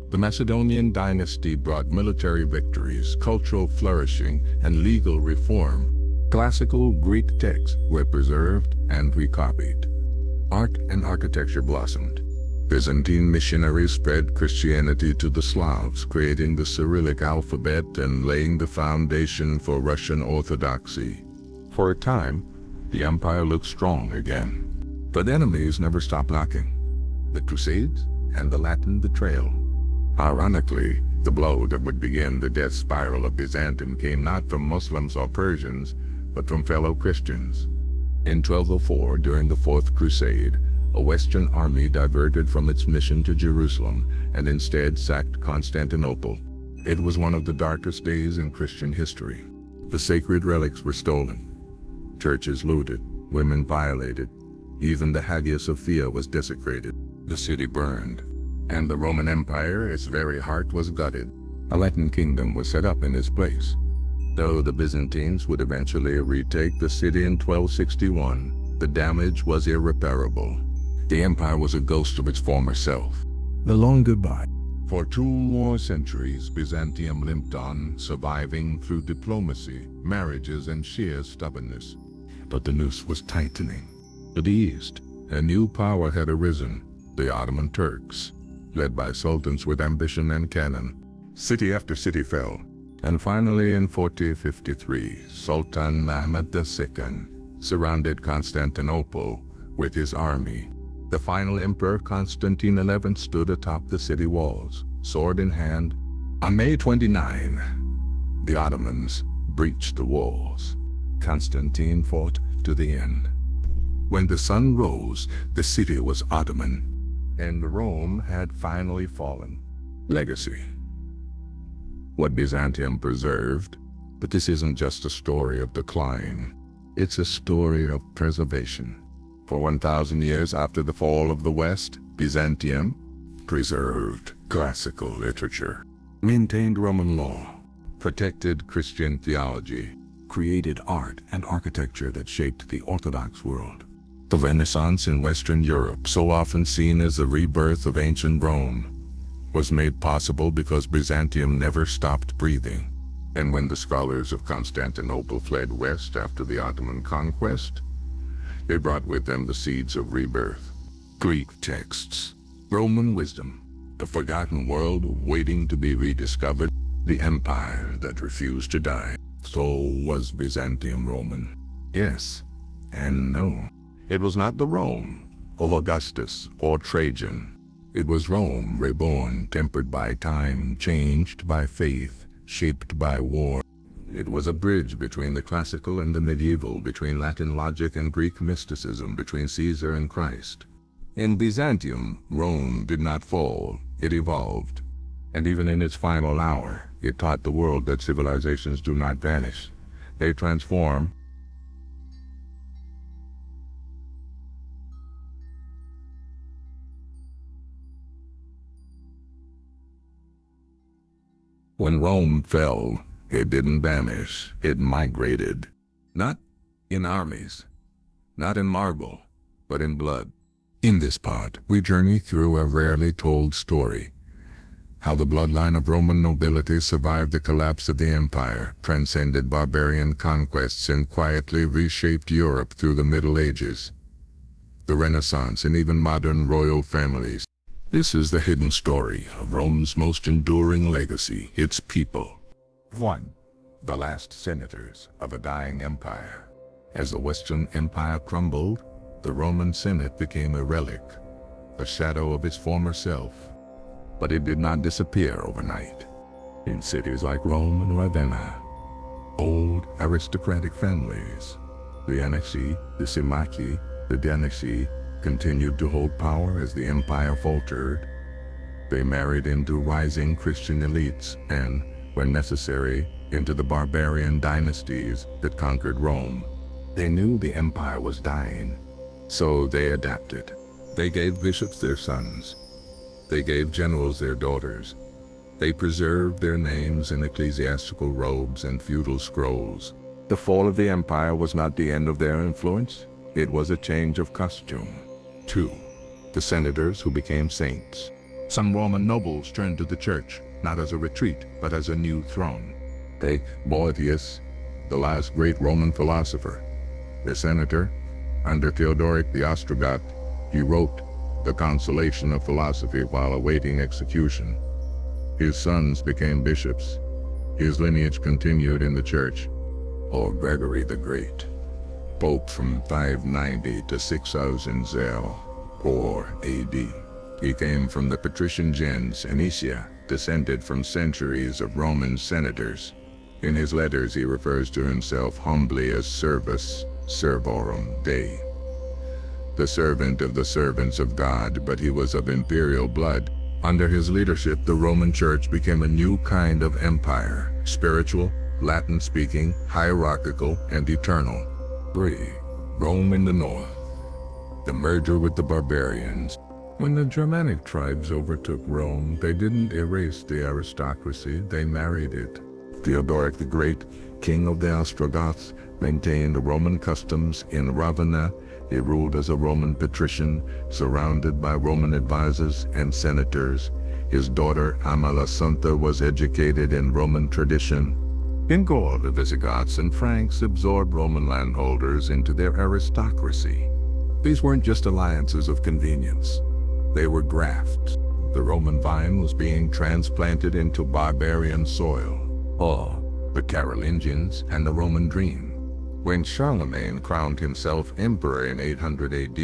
The Macedonian dynasty brought military victories, cultural flourishing, and legal reform. Classical Greek texts were preserved and recopied. Art and architecture blossomed. Byzantine missionaries spread Christianity to the Slavs, creating the Cyrillic alphabet and laying the foundation for Russian Orthodoxy. For a time, the empire looked strong again. But enemies never stopped knocking. The Crusades and the Latin betrayal. Ironically, the blow that would begin the death spiral of Byzantium came not from Muslims or Persians, but from fellow Christians. In 1204, during the Fourth Crusade, a Western army diverted from its mission to Jerusalem and instead sacked Constantinople. It was one of the darkest days in Christian history. The sacred relics were stolen, churches looted, women violated. Even the Hagia Sophia was desecrated. The city burned, and the Roman Empire, its very heart, was gutted. A Latin kingdom was set up in its place. Though the Byzantines would eventually retake the city in 1261, the damage was irreparable. The empire was a ghost of its former self. The long goodbye. For 2 more centuries, Byzantium limped on, surviving through diplomacy, marriages, and sheer stubbornness. But the noose was tightening. To the east, a new power had arisen, the Ottoman Turks, led by sultans with ambition and cannon. City after city fell, and finally in 1453, Sultan Mehmed II surrounded Constantinople with his army. The final emperor, Constantine XI, stood atop the city walls, sword in hand. On May 29, the Ottomans breached the walls. Constantine fought to the end. When the sun rose, the city was Ottoman, and Rome had finally fallen. Legacy. What Byzantium preserved, but this isn't just a story of decline. It's a story of preservation. For 1,000 years after the fall of the West, Byzantium preserved classical literature, maintained Roman law, protected Christian theology, created art and architecture that shaped the Orthodox world. The Renaissance in Western Europe, so often seen as the rebirth of ancient Rome, was made possible because Byzantium never stopped breathing. And when the scholars of Constantinople fled west after the Ottoman conquest, they brought with them the seeds of rebirth. Greek texts, Roman wisdom, the forgotten world waiting to be rediscovered, the empire that refused to die. So was Byzantium Roman? Yes and no. It was not the Rome of Augustus or Trajan. It was Rome reborn, tempered by time, changed by faith, shaped by war. It was a bridge between the classical and the medieval, between Latin logic and Greek mysticism, between Caesar and Christ. In Byzantium, Rome did not fall, it evolved. And even in its final hour, it taught the world that civilizations do not vanish. They transform. When Rome fell, it didn't vanish, it migrated. Not in armies, not in marble, but in blood. In this part, we journey through a rarely told story. How the bloodline of Roman nobility survived the collapse of the empire, transcended barbarian conquests, and quietly reshaped Europe through the Middle Ages, the Renaissance, and even modern royal families. This is the hidden story of Rome's most enduring legacy, its people. 1. The last senators of a dying empire. As the Western Empire crumbled, the Roman Senate became a relic, a shadow of its former self. But it did not disappear overnight. In cities like Rome and Ravenna, old aristocratic families, the Anici, the Simaci, the Danici, continued to hold power as the empire faltered. They married into rising Christian elites and, when necessary, into the barbarian dynasties that conquered Rome. They knew the empire was dying, so they adapted. They gave bishops their sons. They gave generals their daughters. They preserved their names in ecclesiastical robes and feudal scrolls. The fall of the empire was not the end of their influence. It was a change of costume. 2. The senators who became saints. Some Roman nobles turned to the church, not as a retreat, but as a new throne. Take Boethius, the last great Roman philosopher. The senator, under Theodoric the Ostrogoth, he wrote The Consolation of Philosophy while awaiting execution. His sons became bishops. His lineage continued in the church. Or Gregory the Great, Pope from 590 to 6004 AD. He came from the patrician gens Anicia, descended from centuries of Roman senators. In his letters he refers to himself humbly as Servus Servorum Dei, the servant of the servants of God, but he was of imperial blood. Under his leadership, the Roman Church became a new kind of empire, spiritual, Latin-speaking, hierarchical, and eternal. 3. Rome in the north. The merger with the barbarians. When the Germanic tribes overtook Rome, they didn't erase the aristocracy, they married it. Theodoric the Great, king of the Ostrogoths, maintained Roman customs in Ravenna. He ruled as a Roman patrician, surrounded by Roman advisors and senators. His daughter Amalasuntha was educated in Roman tradition. In Gaul, the Visigoths and Franks absorbed Roman landholders into their aristocracy. These weren't just alliances of convenience. They were grafts. The Roman vine was being transplanted into barbarian soil. Or the Carolingians and the Roman dream. When Charlemagne crowned himself emperor in 800 AD,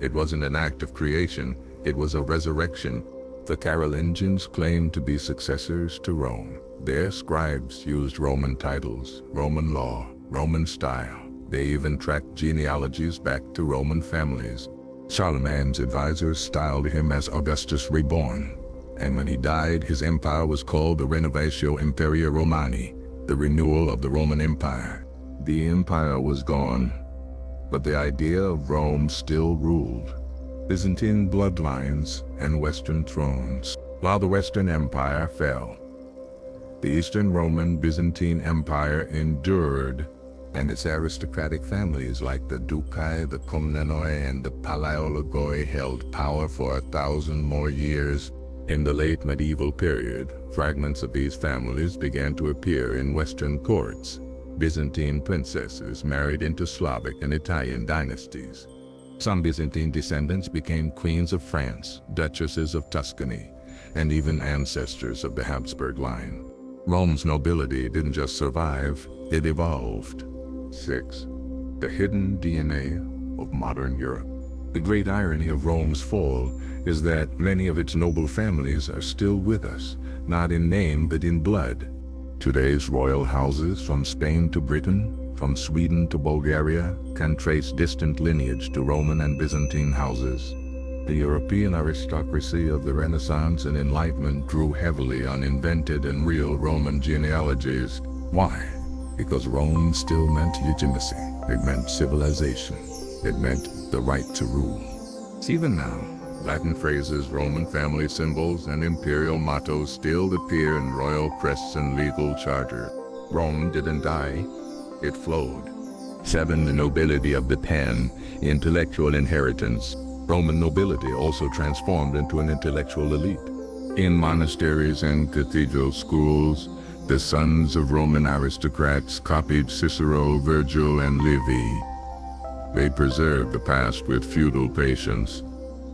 it wasn't an act of creation, it was a resurrection. The Carolingians claimed to be successors to Rome. Their scribes used Roman titles, Roman law, Roman style. They even tracked genealogies back to Roman families. Charlemagne's advisors styled him as Augustus Reborn, and when he died, his empire was called the Renovatio Imperii Romani, the renewal of the Roman Empire. The empire was gone, but the idea of Rome still ruled. Byzantine bloodlines and Western thrones. While the Western Empire fell, the Eastern Roman Byzantine Empire endured, and its aristocratic families like the Ducai, the Komnenoi, and the Palaiologoi held power for 1,000 more years. In the late medieval period, fragments of these families began to appear in Western courts. Byzantine princesses married into Slavic and Italian dynasties. Some Byzantine descendants became queens of France, duchesses of Tuscany, and even ancestors of the Habsburg line. Rome's nobility didn't just survive, it evolved. 6. The hidden DNA of modern Europe. The great irony of Rome's fall is that many of its noble families are still with us, not in name but in blood. Today's royal houses, from Spain to Britain, from Sweden to Bulgaria, can trace distant lineage to Roman and Byzantine houses. The European aristocracy of the Renaissance and Enlightenment drew heavily on invented and real Roman genealogies. Why? Because Rome still meant legitimacy. It meant civilization. It meant the right to rule. Even now, Latin phrases, Roman family symbols, and imperial mottos still appear in royal crests and legal charters. Rome didn't die, it flowed. 7. The nobility of the pen, intellectual inheritance. Roman nobility also transformed into an intellectual elite. In monasteries and cathedral schools, the sons of Roman aristocrats copied Cicero, Virgil, and Livy. They preserved the past with feudal patience.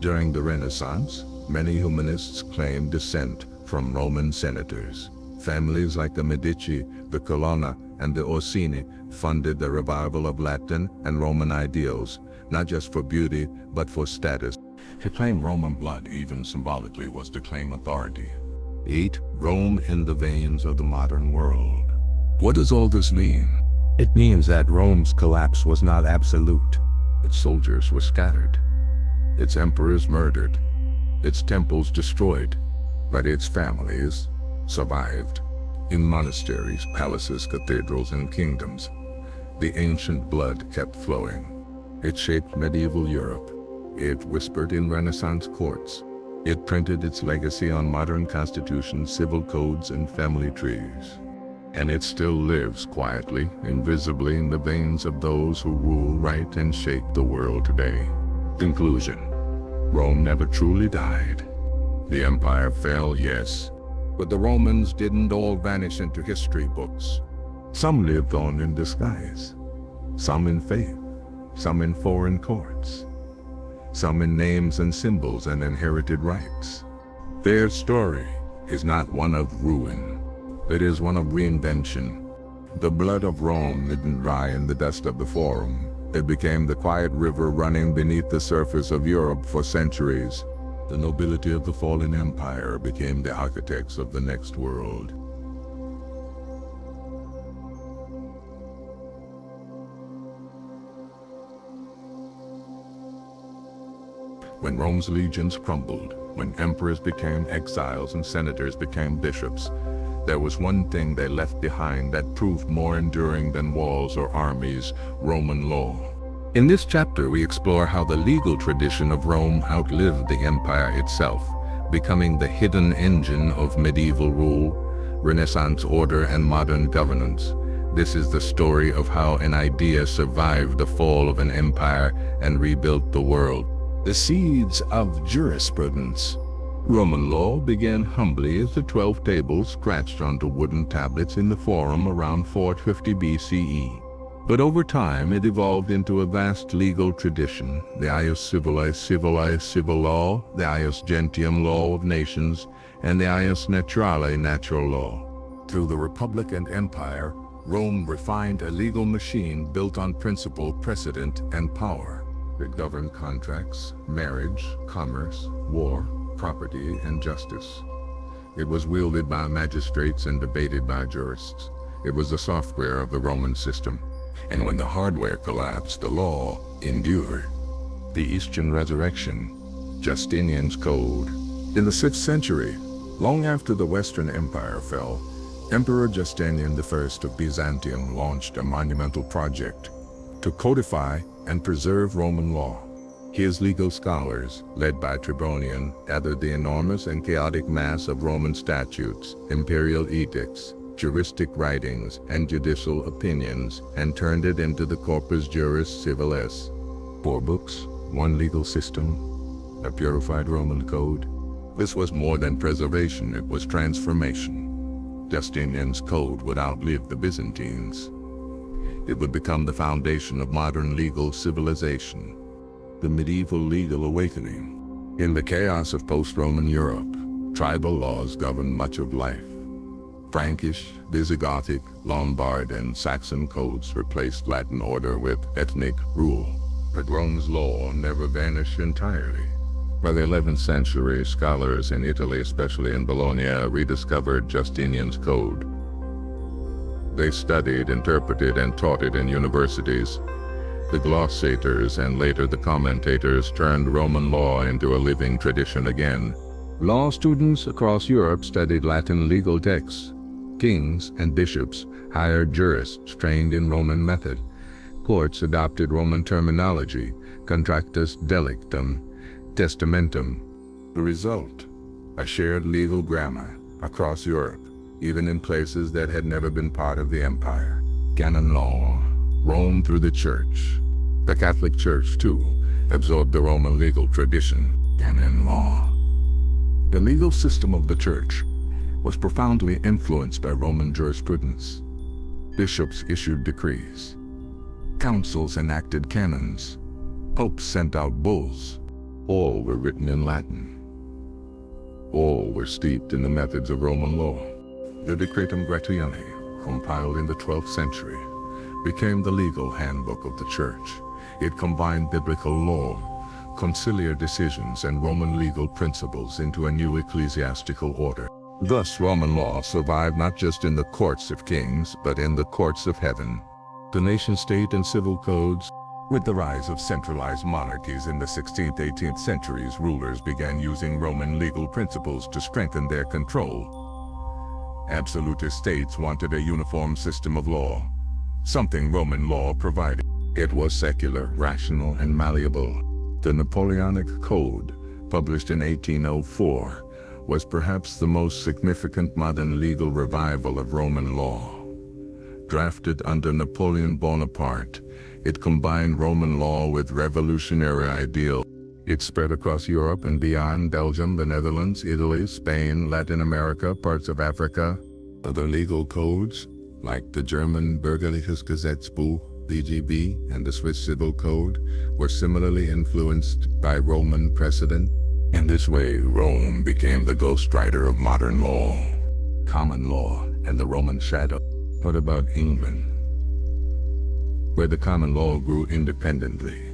During the Renaissance, many humanists claimed descent from Roman senators. Families like the Medici, the Colonna, and the Orsini funded the revival of Latin and Roman ideals, not just for beauty, but for status. To claim Roman blood, even symbolically, was to claim authority. 8. Rome in the veins of the modern world. What does all this mean? It means that Rome's collapse was not absolute. Its soldiers were scattered, its emperors murdered, its temples destroyed, but its families survived. In monasteries, palaces, cathedrals, and kingdoms, the ancient blood kept flowing. It shaped medieval Europe. It whispered in Renaissance courts. It printed its legacy on modern constitutions, civil codes, and family trees. And it still lives quietly, invisibly in the veins of those who rule right and shape the world today. Conclusion. Rome never truly died. The empire fell, yes, but the Romans didn't all vanish into history books. Some lived on in disguise, some in faith, some in foreign courts, some in names and symbols and inherited rights. Their story is not one of ruin. It is one of reinvention. The blood of Rome didn't dry in the dust of the Forum. It became the quiet river running beneath the surface of Europe for centuries. The nobility of the fallen empire became the architects of the next world. When Rome's legions crumbled, when emperors became exiles and senators became bishops, there was one thing they left behind that proved more enduring than walls or armies: Roman law. In this chapter, we explore how the legal tradition of Rome outlived the empire itself, becoming the hidden engine of medieval rule, Renaissance order, and modern governance. This is the story of how an idea survived the fall of an empire and rebuilt the world. The seeds of jurisprudence. Roman law began humbly as the 12 tables scratched onto wooden tablets in the Forum around 450 BCE. But over time, it evolved into a vast legal tradition: the ius civilis civil law, the ius gentium law of nations, and the ius naturale natural law. Through the Republic and Empire, Rome refined a legal machine built on principle, precedent, and power. It governed contracts, marriage, commerce, war, property, and justice. It was wielded by magistrates and debated by jurists. It was the software of the Roman system. And when the hardware collapsed, the law endured. The Eastern Resurrection, Justinian's Code. In the 6th century, long after the Western Empire fell, Emperor Justinian I of Byzantium launched a monumental project to codify and preserve Roman law. His legal scholars, led by Tribonian, gathered the enormous and chaotic mass of Roman statutes, imperial edicts, juristic writings, and judicial opinions, and turned it into the Corpus Juris Civilis. 4 books, 1 legal system, a purified Roman code. This was more than preservation, it was transformation. Justinian's code would outlive the Byzantines. It would become the foundation of modern legal civilization, the medieval legal awakening. In the chaos of post-Roman Europe, tribal laws governed much of life. Frankish, Visigothic, Lombard, and Saxon codes replaced Latin order with ethnic rule. But Rome's law never vanished entirely. By the 11th century, scholars in Italy, especially in Bologna, rediscovered Justinian's code. They studied, interpreted, and taught it in universities. The glossators and later the commentators turned Roman law into a living tradition again. Law students across Europe studied Latin legal texts. Kings and bishops hired jurists trained in Roman method. Courts adopted Roman terminology, contractus delictum, testamentum. The result, a shared legal grammar across Europe, even in places that had never been part of the empire. Canon law, Rome through the Church. The Catholic Church, too, absorbed the Roman legal tradition. Canon law. The legal system of the Church was profoundly influenced by Roman jurisprudence. Bishops issued decrees. Councils enacted canons. Popes sent out bulls. All were written in Latin. All were steeped in the methods of Roman law. The Decretum Gratiani, compiled in the 12th century, became the legal handbook of the Church. It combined biblical law, conciliar decisions, and Roman legal principles into a new ecclesiastical order. Thus, Roman law survived not just in the courts of kings, but in the courts of heaven. The nation-state and civil codes. With the rise of centralized monarchies in the 16th, 18th centuries, rulers began using Roman legal principles to strengthen their control. Absolutist states wanted a uniform system of law, something Roman law provided. It was secular, rational, and malleable. The Napoleonic Code, published in 1804, was perhaps the most significant modern legal revival of Roman law. Drafted under Napoleon Bonaparte, it combined Roman law with revolutionary ideals. It spread across Europe and beyond: Belgium, the Netherlands, Italy, Spain, Latin America, parts of Africa. Other legal codes, like the German Bürgerliches Gesetzbuch, BGB, and the Swiss Civil Code, were similarly influenced by Roman precedent. In this way, Rome became the ghostwriter of modern law, common law, and the Roman shadow. What about England, where the common law grew independently?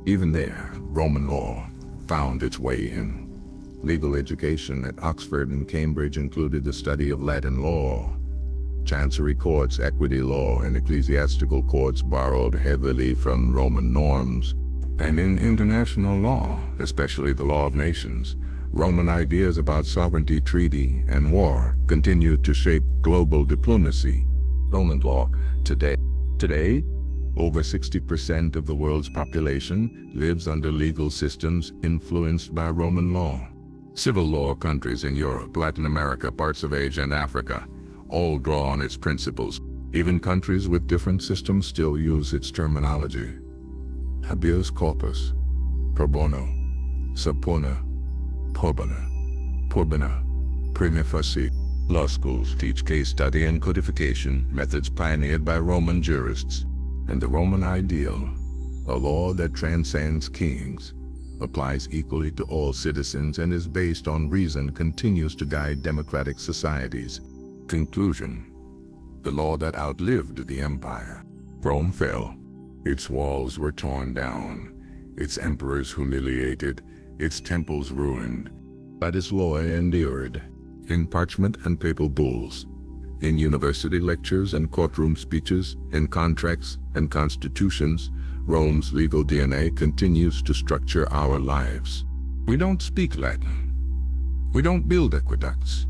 Even there, Roman law found its way in. Legal education at Oxford and Cambridge included the study of Latin law. Chancery courts, equity law, and ecclesiastical courts borrowed heavily from Roman norms. And in international law, especially the law of nations, Roman ideas about sovereignty, treaty, and war continued to shape global diplomacy. Roman law today, over 60% of the world's population lives under legal systems influenced by Roman law. Civil law countries in Europe, Latin America, parts of Asia, and Africa all draw on its principles. Even countries with different systems still use its terminology. Habeas corpus, pro bono, subpoena, porbena, prima facie. Law schools teach case study and codification, methods pioneered by Roman jurists. And the Roman ideal, a law that transcends kings, applies equally to all citizens and is based on reason, continues to guide democratic societies. Conclusion: the law that outlived the empire. Rome fell. Its walls were torn down, its emperors humiliated, its temples ruined. But its law endured, in parchment and papal bulls, in university lectures and courtroom speeches, in contracts and constitutions. Rome's legal DNA continues to structure our lives. We don't speak Latin. We don't build aqueducts.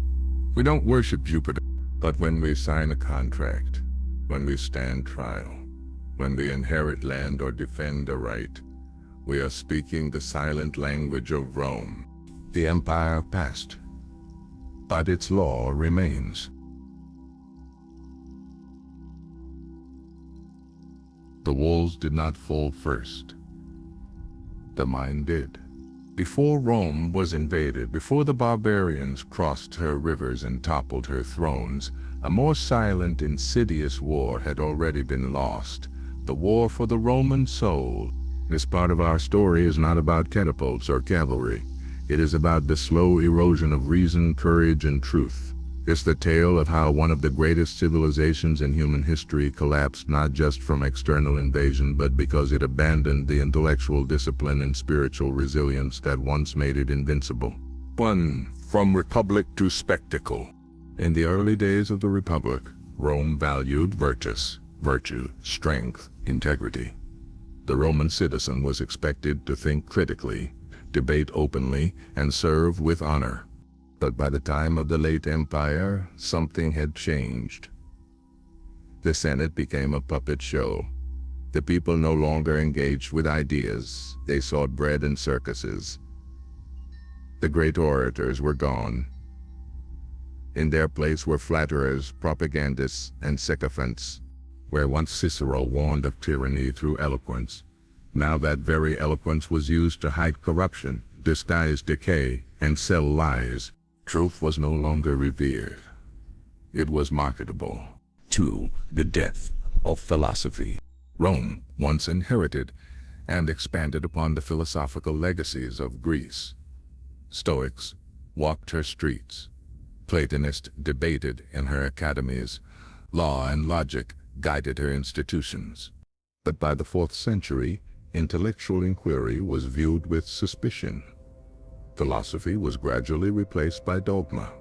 We don't worship Jupiter. But when we sign a contract, when we stand trial, when we inherit land or defend a right, we are speaking the silent language of Rome. The empire passed, but its law remains. The walls did not fall first. The mind did. Before Rome was invaded, before the barbarians crossed her rivers and toppled her thrones, a more silent, insidious war had already been lost, the war for the Roman soul. This part of our story is not about catapults or cavalry. It is about the slow erosion of reason, courage, and truth. It's the tale of how one of the greatest civilizations in human history collapsed not just from external invasion, but because it abandoned the intellectual discipline and spiritual resilience that once made it invincible. 1. From republic to spectacle. In the early days of the Republic, Rome valued virtue, strength, integrity. The Roman citizen was expected to think critically, debate openly, and serve with honor. But by the time of the late Empire, something had changed. The Senate became a puppet show. The people no longer engaged with ideas. They sought bread in circuses. The great orators were gone. In their place were flatterers, propagandists, and sycophants. Where once Cicero warned of tyranny through eloquence, now that very eloquence was used to hide corruption, disguise decay, and sell lies. Truth was no longer revered. It was marketable. 2. The death of philosophy. Rome once inherited and expanded upon the philosophical legacies of Greece. Stoics walked her streets. Platonists debated in her academies. Law and logic guided her institutions. But by the 4th century, intellectual inquiry was viewed with suspicion. Philosophy was gradually replaced by dogma.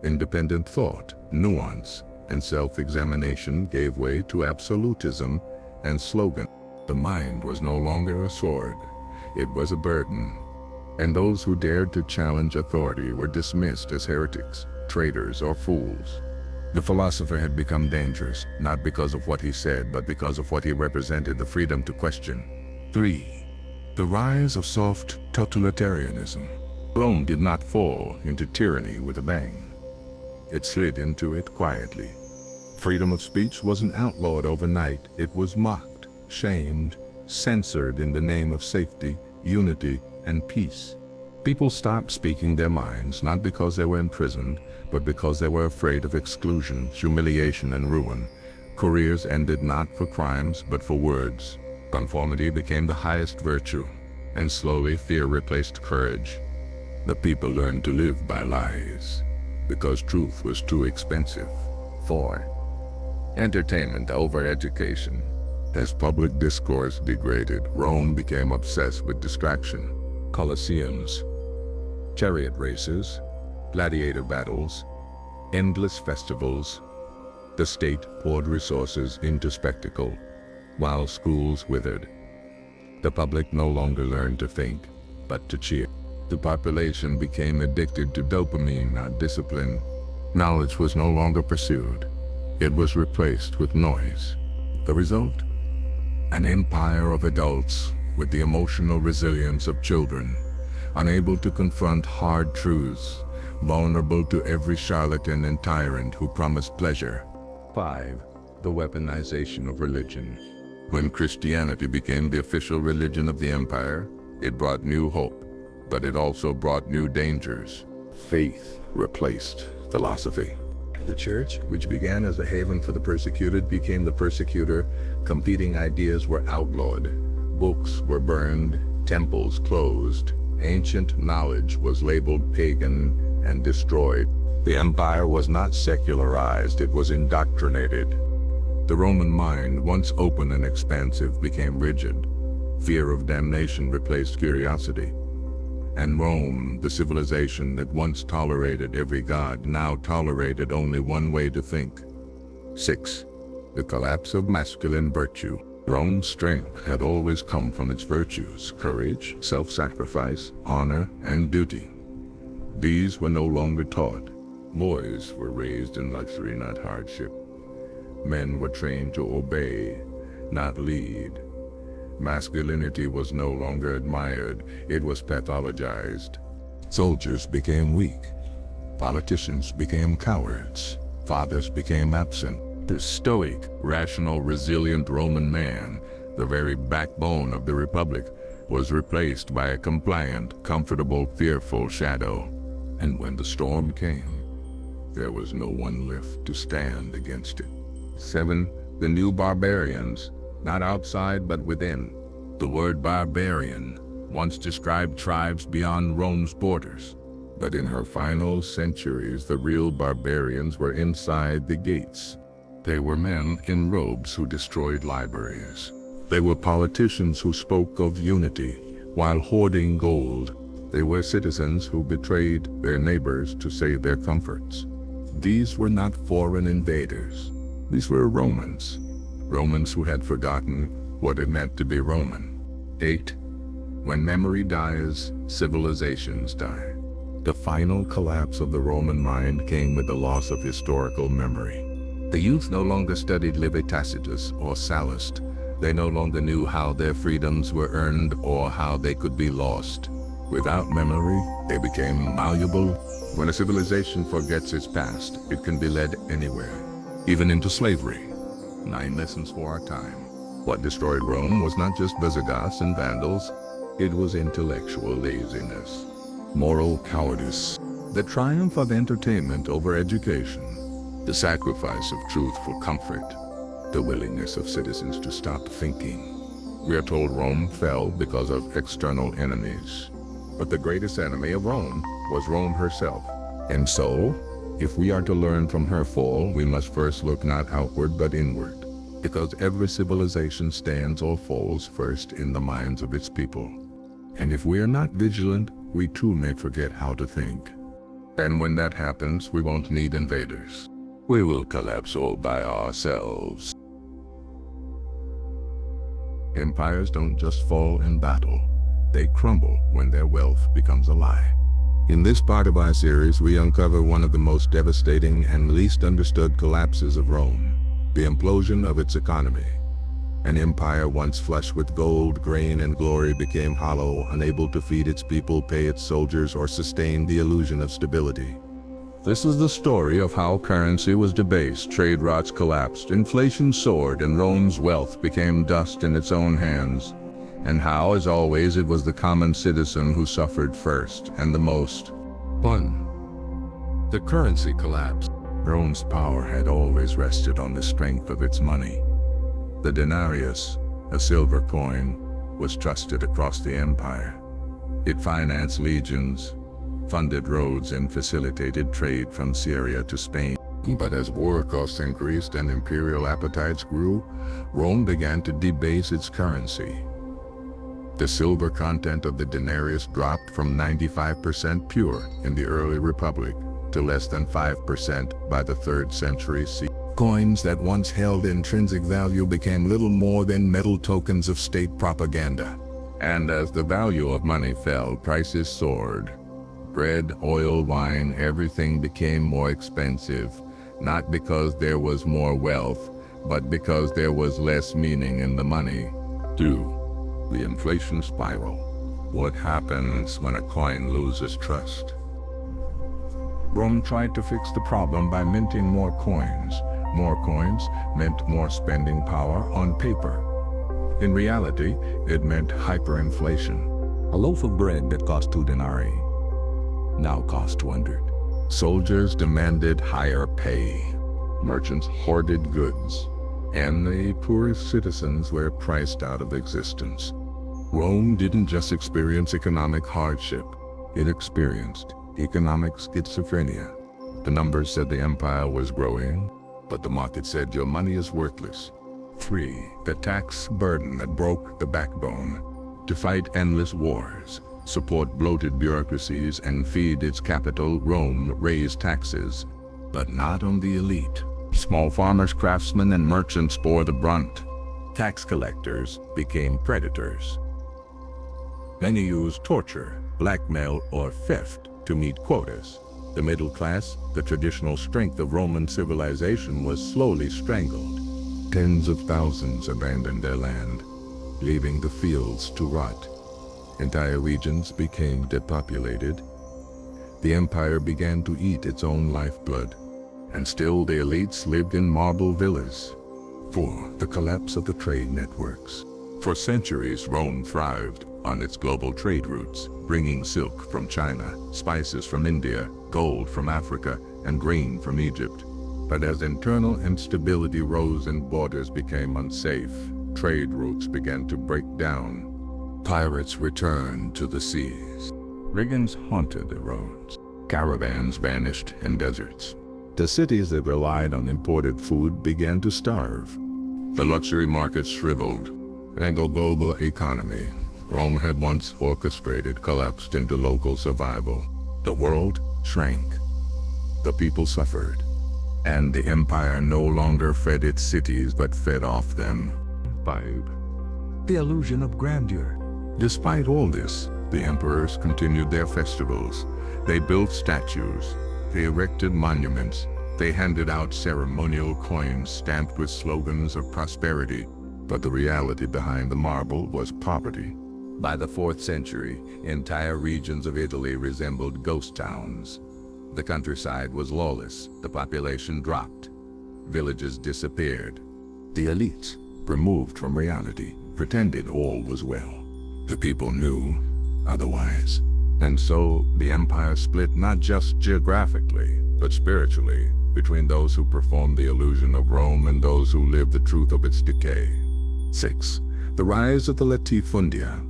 Independent thought, nuance, and self-examination gave way to absolutism and slogan. The mind was no longer a sword, it was a burden. And those who dared to challenge authority were dismissed as heretics, traitors, or fools. The philosopher had become dangerous, not because of what he said, but because of what he represented, the freedom to question. 3. The rise of soft totalitarianism. Rome did not fall into tyranny with a bang. It slid into it quietly. Freedom of speech wasn't outlawed overnight. It was mocked, shamed, censored in the name of safety, unity, and peace. People stopped speaking their minds, not because they were imprisoned, but because they were afraid of exclusion, humiliation, and ruin. Careers ended not for crimes, but for words. Conformity became the highest virtue, and slowly fear replaced courage. The people learned to live by lies, because truth was too expensive. 4. Entertainment over education. As public discourse degraded, Rome became obsessed with distraction. Colosseums, chariot races, gladiator battles, endless festivals. The state poured resources into spectacle, while schools withered. The public no longer learned to think, but to cheer. The population became addicted to dopamine, not discipline. Knowledge was no longer pursued. It was replaced with noise. The result? An empire of adults with the emotional resilience of children, unable to confront hard truths, vulnerable to every charlatan and tyrant who promised pleasure. 5. The weaponization of religion. When Christianity became the official religion of the empire, it brought new hope, but it also brought new dangers. Faith replaced philosophy. The church, which began as a haven for the persecuted, became the persecutor. Competing ideas were outlawed. Books were burned, temples closed. Ancient knowledge was labeled pagan and destroyed. The empire was not secularized, it was indoctrinated. The Roman mind, once open and expansive, became rigid. Fear of damnation replaced curiosity. And Rome, the civilization that once tolerated every god, now tolerated only one way to think. 6. The collapse of masculine virtue. Rome's strength had always come from its virtues: courage, self-sacrifice, honor, and duty. These were no longer taught. Boys were raised in luxury, not hardship. Men were trained to obey, not lead. Masculinity was no longer admired, it was pathologized. Soldiers became weak. Politicians became cowards. Fathers became absent. The stoic, rational, resilient Roman man, the very backbone of the Republic, was replaced by a compliant, comfortable, fearful shadow. And when the storm came, there was no one left to stand against it. 7. The new barbarians, not outside but within. The word barbarian once described tribes beyond Rome's borders. But in her final centuries, the real barbarians were inside the gates. They were men in robes who destroyed libraries. They were politicians who spoke of unity while hoarding gold. They were citizens who betrayed their neighbors to save their comforts. These were not foreign invaders. These were Romans. Romans who had forgotten what it meant to be Roman. 8. When memory dies, civilizations die. The final collapse of the Roman mind came with the loss of historical memory. The youth no longer studied Livy Tacitus or Sallust. They no longer knew how their freedoms were earned or how they could be lost. Without memory, they became malleable. When a civilization forgets its past, it can be led anywhere, even into slavery. 9 lessons for our time. What destroyed Rome was not just Visigoths and Vandals. It was intellectual laziness, moral cowardice, the triumph of entertainment over education, the sacrifice of truth for comfort, the willingness of citizens to stop thinking. We are told Rome fell because of external enemies. But the greatest enemy of Rome was Rome herself. And so, if we are to learn from her fall, we must first look not outward but inward. Because every civilization stands or falls first in the minds of its people. And if we are not vigilant, we too may forget how to think. And when that happens, we won't need invaders. We will collapse all by ourselves. Empires don't just fall in battle. They crumble when their wealth becomes a lie. In this part of our series, we uncover one of the most devastating and least understood collapses of Rome, the implosion of its economy. An empire once flush with gold, grain, and glory became hollow, unable to feed its people, pay its soldiers, or sustain the illusion of stability. This is the story of how currency was debased, trade routes collapsed, inflation soared, and Rome's wealth became dust in its own hands. And how, as always, it was the common citizen who suffered first and the most. 1. The currency collapsed. Rome's power had always rested on the strength of its money. The denarius, a silver coin, was trusted across the empire. It financed legions, funded roads, and facilitated trade from Syria to Spain. But as war costs increased and imperial appetites grew, Rome began to debase its currency. The silver content of the denarius dropped from 95% pure in the early Republic to less than 5% by the 3rd century CE. Coins that once held intrinsic value became little more than metal tokens of state propaganda. And as the value of money fell, prices soared. Bread, oil, wine, everything became more expensive, not because there was more wealth, but because there was less meaning in the money. 2. The inflation spiral. What happens when a coin loses trust? Rome tried to fix the problem by minting more coins. More coins meant more spending power on paper. In reality, it meant hyperinflation. A loaf of bread that cost 2 denarii now cost 200. Soldiers demanded higher pay. Merchants hoarded goods. And the poorest citizens were priced out of existence. Rome didn't just experience economic hardship. It experienced economic schizophrenia. The numbers said the empire was growing, but the market said your money is worthless. 3. The tax burden that broke the backbone. To fight endless wars, support bloated bureaucracies, and feed its capital, Rome raised taxes, but not on the elite. Small farmers, craftsmen, and merchants bore the brunt. Tax collectors became predators. Many used torture, blackmail, or theft to meet quotas. The middle class, the traditional strength of Roman civilization, was slowly strangled. Tens of thousands abandoned their land, leaving the fields to rot. Entire regions became depopulated. The empire began to eat its own lifeblood, and still the elites lived in marble villas. 4. The collapse of the trade networks. For centuries, Rome thrived on its global trade routes, bringing silk from China, spices from India, gold from Africa, and grain from Egypt. But as internal instability rose and borders became unsafe, trade routes began to break down. Pirates returned to the seas. Brigands haunted the roads. Caravans vanished in deserts. The cities that relied on imported food began to starve. The luxury markets shriveled, and the global economy Rome had once orchestrated collapsed into local survival. The world shrank. The people suffered. And the empire no longer fed its cities but fed off them. 5. The illusion of grandeur. Despite all this, the emperors continued their festivals. They built statues. They erected monuments. They handed out ceremonial coins stamped with slogans of prosperity. But the reality behind the marble was poverty. By the 4th century, entire regions of Italy resembled ghost towns. The countryside was lawless. The population dropped. Villages disappeared. The elites, removed from reality, pretended all was well. The people knew otherwise. And so the empire split not just geographically, but spiritually, between those who performed the illusion of Rome and those who lived the truth of its decay. 6. The rise of the latifundia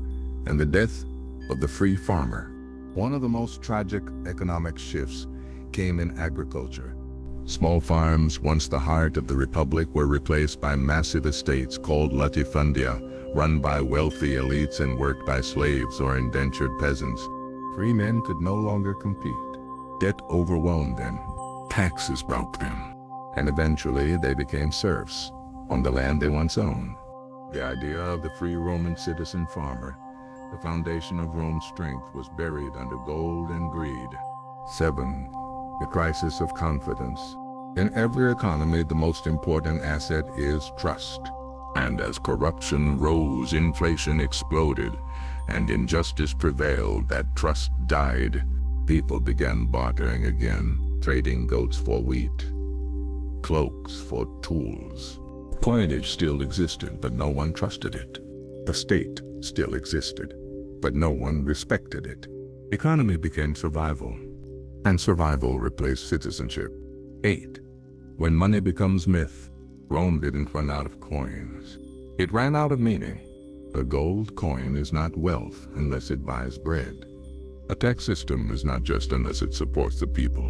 and the death of the free farmer. One of the most tragic economic shifts came in agriculture. Small farms, once the heart of the republic, were replaced by massive estates called latifundia, run by wealthy elites and worked by slaves or indentured peasants. Free men could no longer compete. Debt overwhelmed them. Taxes broke them. And eventually they became serfs on the land they once owned. The idea of the free Roman citizen farmer, the foundation of Rome's strength, was buried under gold and greed. 7. The crisis of confidence. In every economy, the most important asset is trust. And as corruption rose, inflation exploded, and injustice prevailed, that trust died. People began bartering again, trading goats for wheat, cloaks for tools. Coinage still existed, but no one trusted it. The state still existed, but no one respected it. Economy became survival, and survival replaced citizenship. 8. When money becomes myth, Rome didn't run out of coins. It ran out of meaning. A gold coin is not wealth unless it buys bread. A tax system is not just unless it supports the people.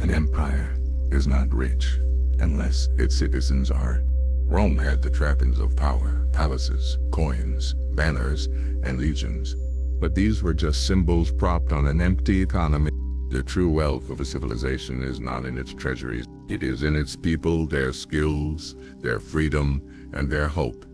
An empire is not rich unless its citizens are. Rome had the trappings of power, palaces, coins, banners, and legions. But these were just symbols propped on an empty economy. The true wealth of a civilization is not in its treasuries. It is in its people, their skills, their freedom, and their hope.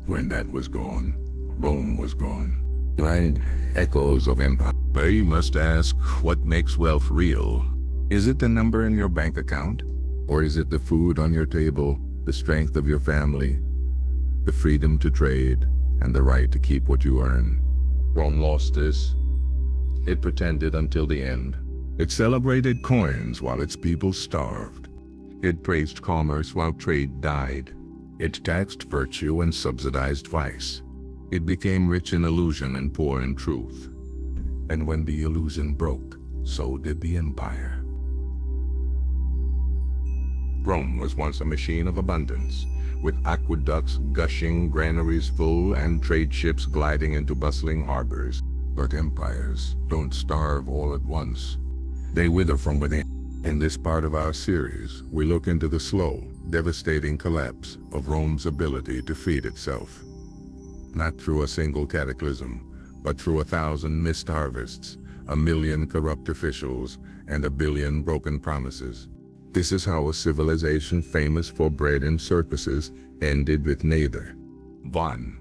When that was gone, Rome was gone. Right? Echoes of empire. But you must ask, what makes wealth real? Is it the number in your bank account? Or is it the food on your table, the strength of your family, the freedom to trade, and the right to keep what you earn? Rome lost this. It pretended until the end. It celebrated coins while its people starved. It praised commerce while trade died. It taxed virtue and subsidized vice. It became rich in illusion and poor in truth. And when the illusion broke, so did the empire. Rome was once a machine of abundance, with aqueducts gushing, granaries full, and trade ships gliding into bustling harbors. But empires don't starve all at once. They wither from within. In this part of our series, we look into the slow, devastating collapse of Rome's ability to feed itself. Not through a single cataclysm, but through 1,000 missed harvests, 1,000,000 corrupt officials, and 1 billion broken promises. This is how a civilization famous for bread and circuses ended with neither. 1.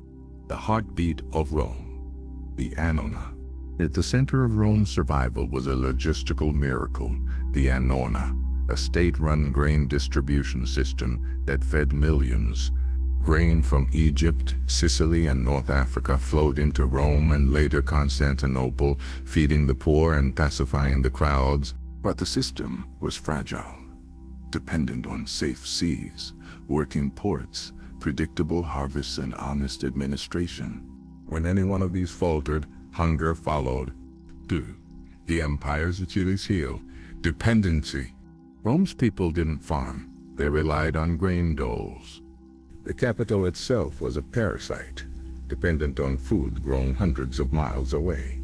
The heartbeat of Rome, the Annona. At the center of Rome's survival was a logistical miracle, the Annona, a state-run grain distribution system that fed millions. Grain from Egypt, Sicily, and North Africa flowed into Rome and later Constantinople, feeding the poor and pacifying the crowds. But the system was fragile, dependent on safe seas, working ports, predictable harvests, and honest administration. When any one of these faltered, hunger followed. 2. The empire's Achilles heel, dependency. Rome's people didn't farm. They relied on grain doles. The capital itself was a parasite, dependent on food grown hundreds of miles away.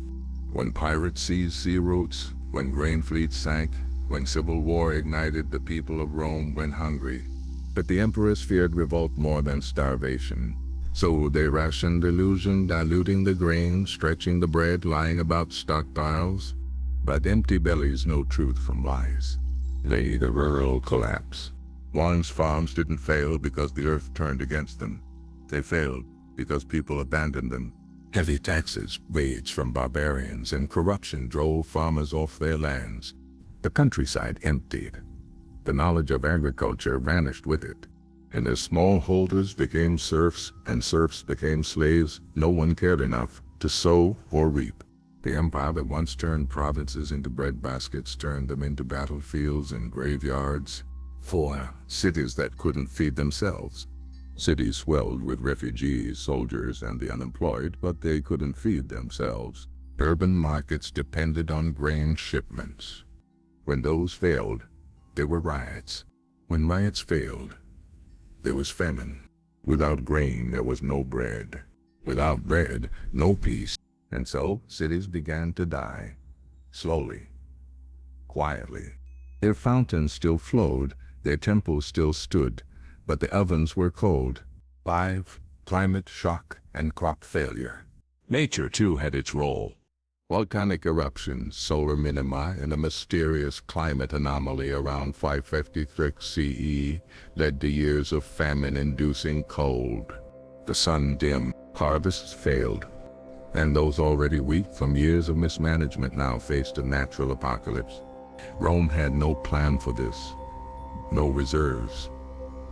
When pirates seized sea routes, when grain fleets sank, when civil war ignited, the people of Rome went hungry. But the emperors feared revolt more than starvation. So they rationed illusion, diluting the grain, stretching the bread, lying about stockpiles. But empty bellies know truth from lies. They the rural collapse. One's farms didn't fail because the earth turned against them. They failed because people abandoned them. Heavy taxes raged from barbarians, and corruption drove farmers off their lands. The countryside emptied. The knowledge of agriculture vanished with it. And as smallholders became serfs and serfs became slaves, no one cared enough to sow or reap. The empire that once turned provinces into breadbaskets turned them into battlefields and graveyards. 4. Cities that couldn't feed themselves. Cities swelled with refugees, soldiers, and the unemployed, but they couldn't feed themselves. Urban markets depended on grain shipments. When those failed, there were riots. When riots failed, there was famine. Without grain, there was no bread. Without bread, no peace. And so, cities began to die. Slowly. Quietly. Their fountains still flowed, their temples still stood, but the ovens were cold. 5. Climate shock and crop failure. Nature, too, had its role. Volcanic eruptions, solar minima, and a mysterious climate anomaly around 556 CE led to years of famine-inducing cold. The sun dimmed, harvests failed, and those already weak from years of mismanagement now faced a natural apocalypse. Rome had no plan for this, no reserves,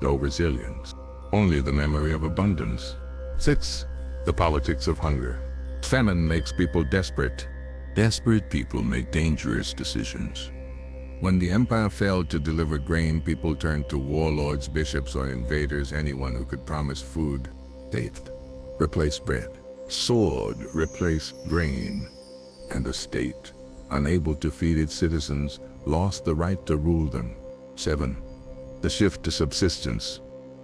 no resilience, only the memory of abundance. 6. The politics of hunger. Famine makes people desperate. Desperate people make dangerous decisions. When the empire failed to deliver grain, people turned to warlords, bishops, or invaders, anyone who could promise food. 8. Replaced bread. Sword replaced grain. And the state, unable to feed its citizens, lost the right to rule them. 7. The shift to subsistence.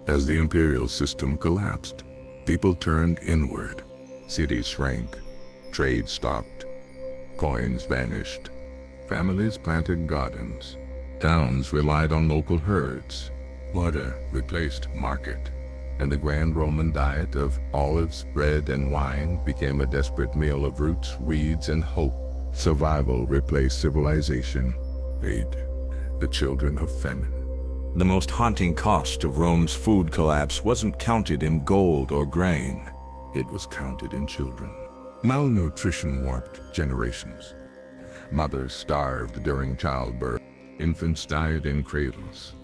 As the imperial system collapsed, people turned inward. Cities shrank, trade stopped, coins vanished, families planted gardens, towns relied on local herds, water replaced market, and the grand Roman diet of olives, bread, and wine became a desperate meal of roots, weeds, and hope. Survival replaced civilization. 8. The children of famine. The most haunting cost of Rome's food collapse wasn't counted in gold or grain. It was counted in children. Malnutrition warped generations. Mothers starved during childbirth. Infants died in cradles.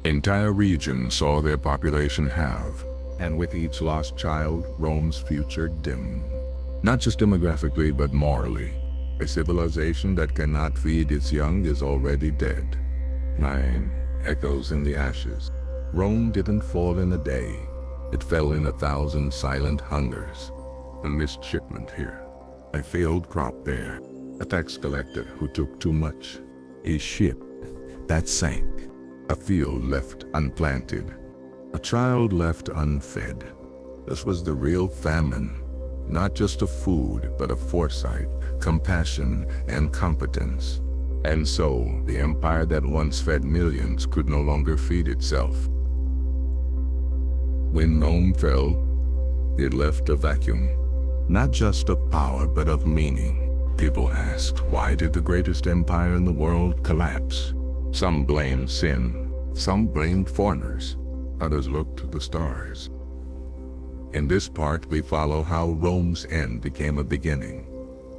Entire regions saw their population halve, and with each lost child, Rome's future dimmed. Not just demographically, but morally. A civilization that cannot feed its young is already dead. 9. Echoes in the ashes. Rome didn't fall in a day. It fell in 1,000 silent hungers. A missed shipment here. A failed crop there. A tax collector who took too much. A ship that sank. A field left unplanted. A child left unfed. This was the real famine. Not just of food, but of foresight, compassion, and competence. And so, the empire that once fed millions could no longer feed itself. When Rome fell, it left a vacuum. Not just of power, but of meaning. People asked, why did the greatest empire in the world collapse? Some blamed sin. Some blamed foreigners. Others looked to the stars. In this part, we follow how Rome's end became a beginning.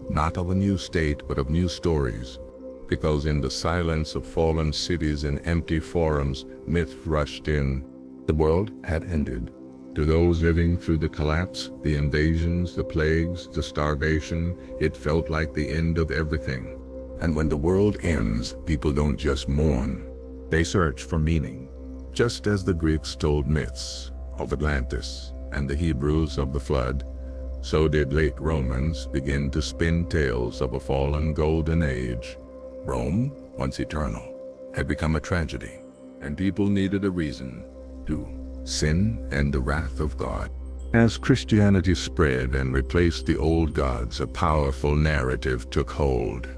Not of a new state, but of new stories. Because in the silence of fallen cities and empty forums, myth rushed in. The world had ended. To those living through the collapse, the invasions, the plagues, the starvation, it felt like the end of everything. And when the world ends, people don't just mourn. They search for meaning. Just as the Greeks told myths of Atlantis and the Hebrews of the flood, So did late Romans begin to spin tales of a fallen golden age. Rome, once eternal, had become a tragedy, and people needed a reason to sin and the wrath of God. As Christianity spread and replaced the old gods, a powerful narrative took hold.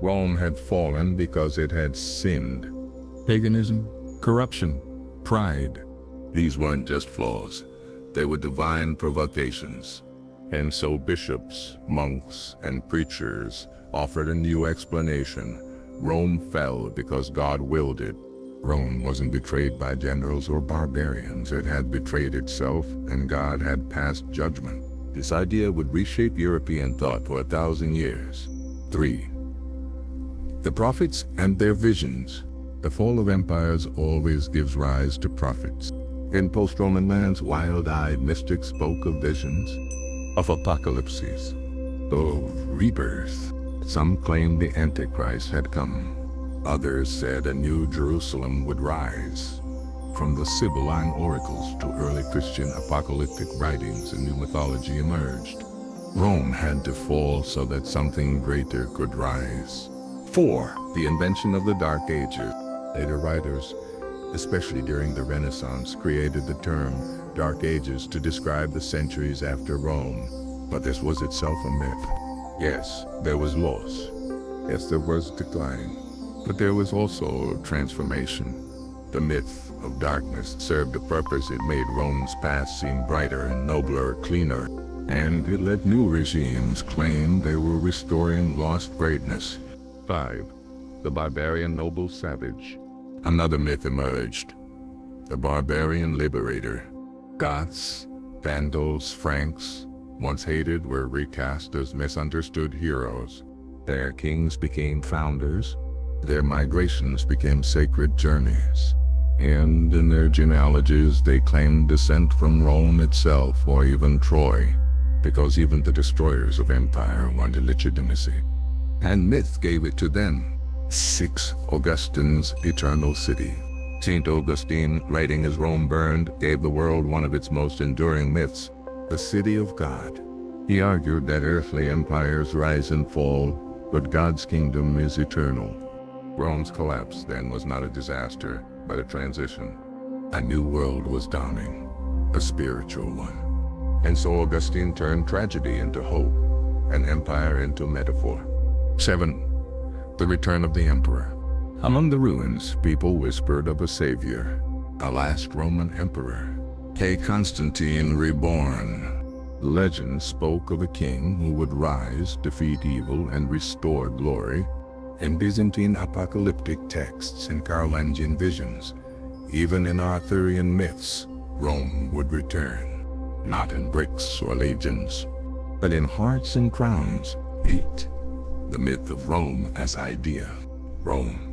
Rome had fallen because it had sinned. Paganism, corruption, pride. These weren't just flaws. They were divine provocations. And so bishops, monks, and preachers offered a new explanation. Rome fell because God willed it. Rome wasn't betrayed by generals or barbarians. It had betrayed itself, and God had passed judgment. This idea would reshape European thought for 1,000 years. 3. The prophets and their visions. The fall of empires always gives rise to prophets. In post-Roman lands, wild-eyed mystics spoke of visions, of apocalypses, of rebirth. Some claimed the Antichrist had come. Others said a new Jerusalem would rise. From the Sibylline oracles to early Christian apocalyptic writings, a new mythology emerged. Rome had to fall so that something greater could rise. 4. The invention of the Dark Ages. Later writers, especially during the Renaissance, created the term Dark Ages to describe the centuries after Rome. But this was itself a myth. Yes, there was loss. Yes, there was decline. But there was also transformation. The myth of darkness served a purpose. It made Rome's past seem brighter and nobler, cleaner. And it let new regimes claim they were restoring lost greatness. 5. The barbarian noble savage. Another myth emerged. The barbarian liberator. Goths, Vandals, Franks, once hated, were recast as misunderstood heroes. Their kings became founders. Their migrations became sacred journeys. And in their genealogies they claimed descent from Rome itself or even Troy, because even the destroyers of empire wanted legitimacy. And myth gave it to them. 6. Augustine's eternal city. St. Augustine, writing as Rome burned, gave the world one of its most enduring myths, the city of God. He argued that earthly empires rise and fall, but God's kingdom is eternal. Rome's collapse then was not a disaster, but a transition. A new world was dawning, a spiritual one. And so Augustine turned tragedy into hope, and empire into metaphor. 7. The return of the emperor. Among the ruins, people whispered of a savior, a last Roman emperor, a Constantine reborn. Legend spoke of a king who would rise, defeat evil, and restore glory. In Byzantine apocalyptic texts and Carolingian visions, even in Arthurian myths, Rome would return, not in bricks or legions, but in hearts and crowns. 8. The myth of Rome as idea. Rome.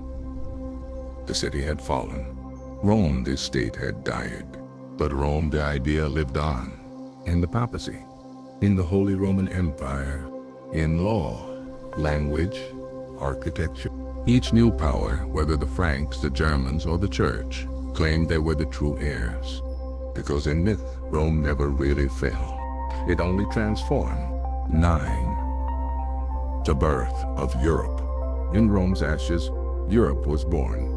The city had fallen. Rome, the state, had died. But Rome, the idea, lived on. In the papacy, in the Holy Roman Empire, in law, language, architecture. Each new power, whether the Franks, the Germans, or the Church, claimed they were the true heirs. Because in myth, Rome never really fell. It only transformed. 9. The birth of Europe. In Rome's ashes, Europe was born.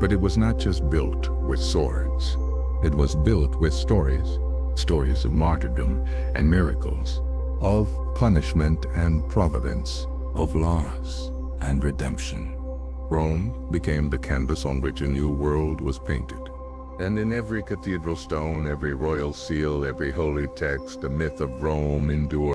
But it was not just built with swords. It was built with stories. Stories of martyrdom and miracles, of punishment and providence, of loss and redemption. Rome became the canvas on which a new world was painted. And in every cathedral stone, every royal seal, every holy text, the myth of Rome endured.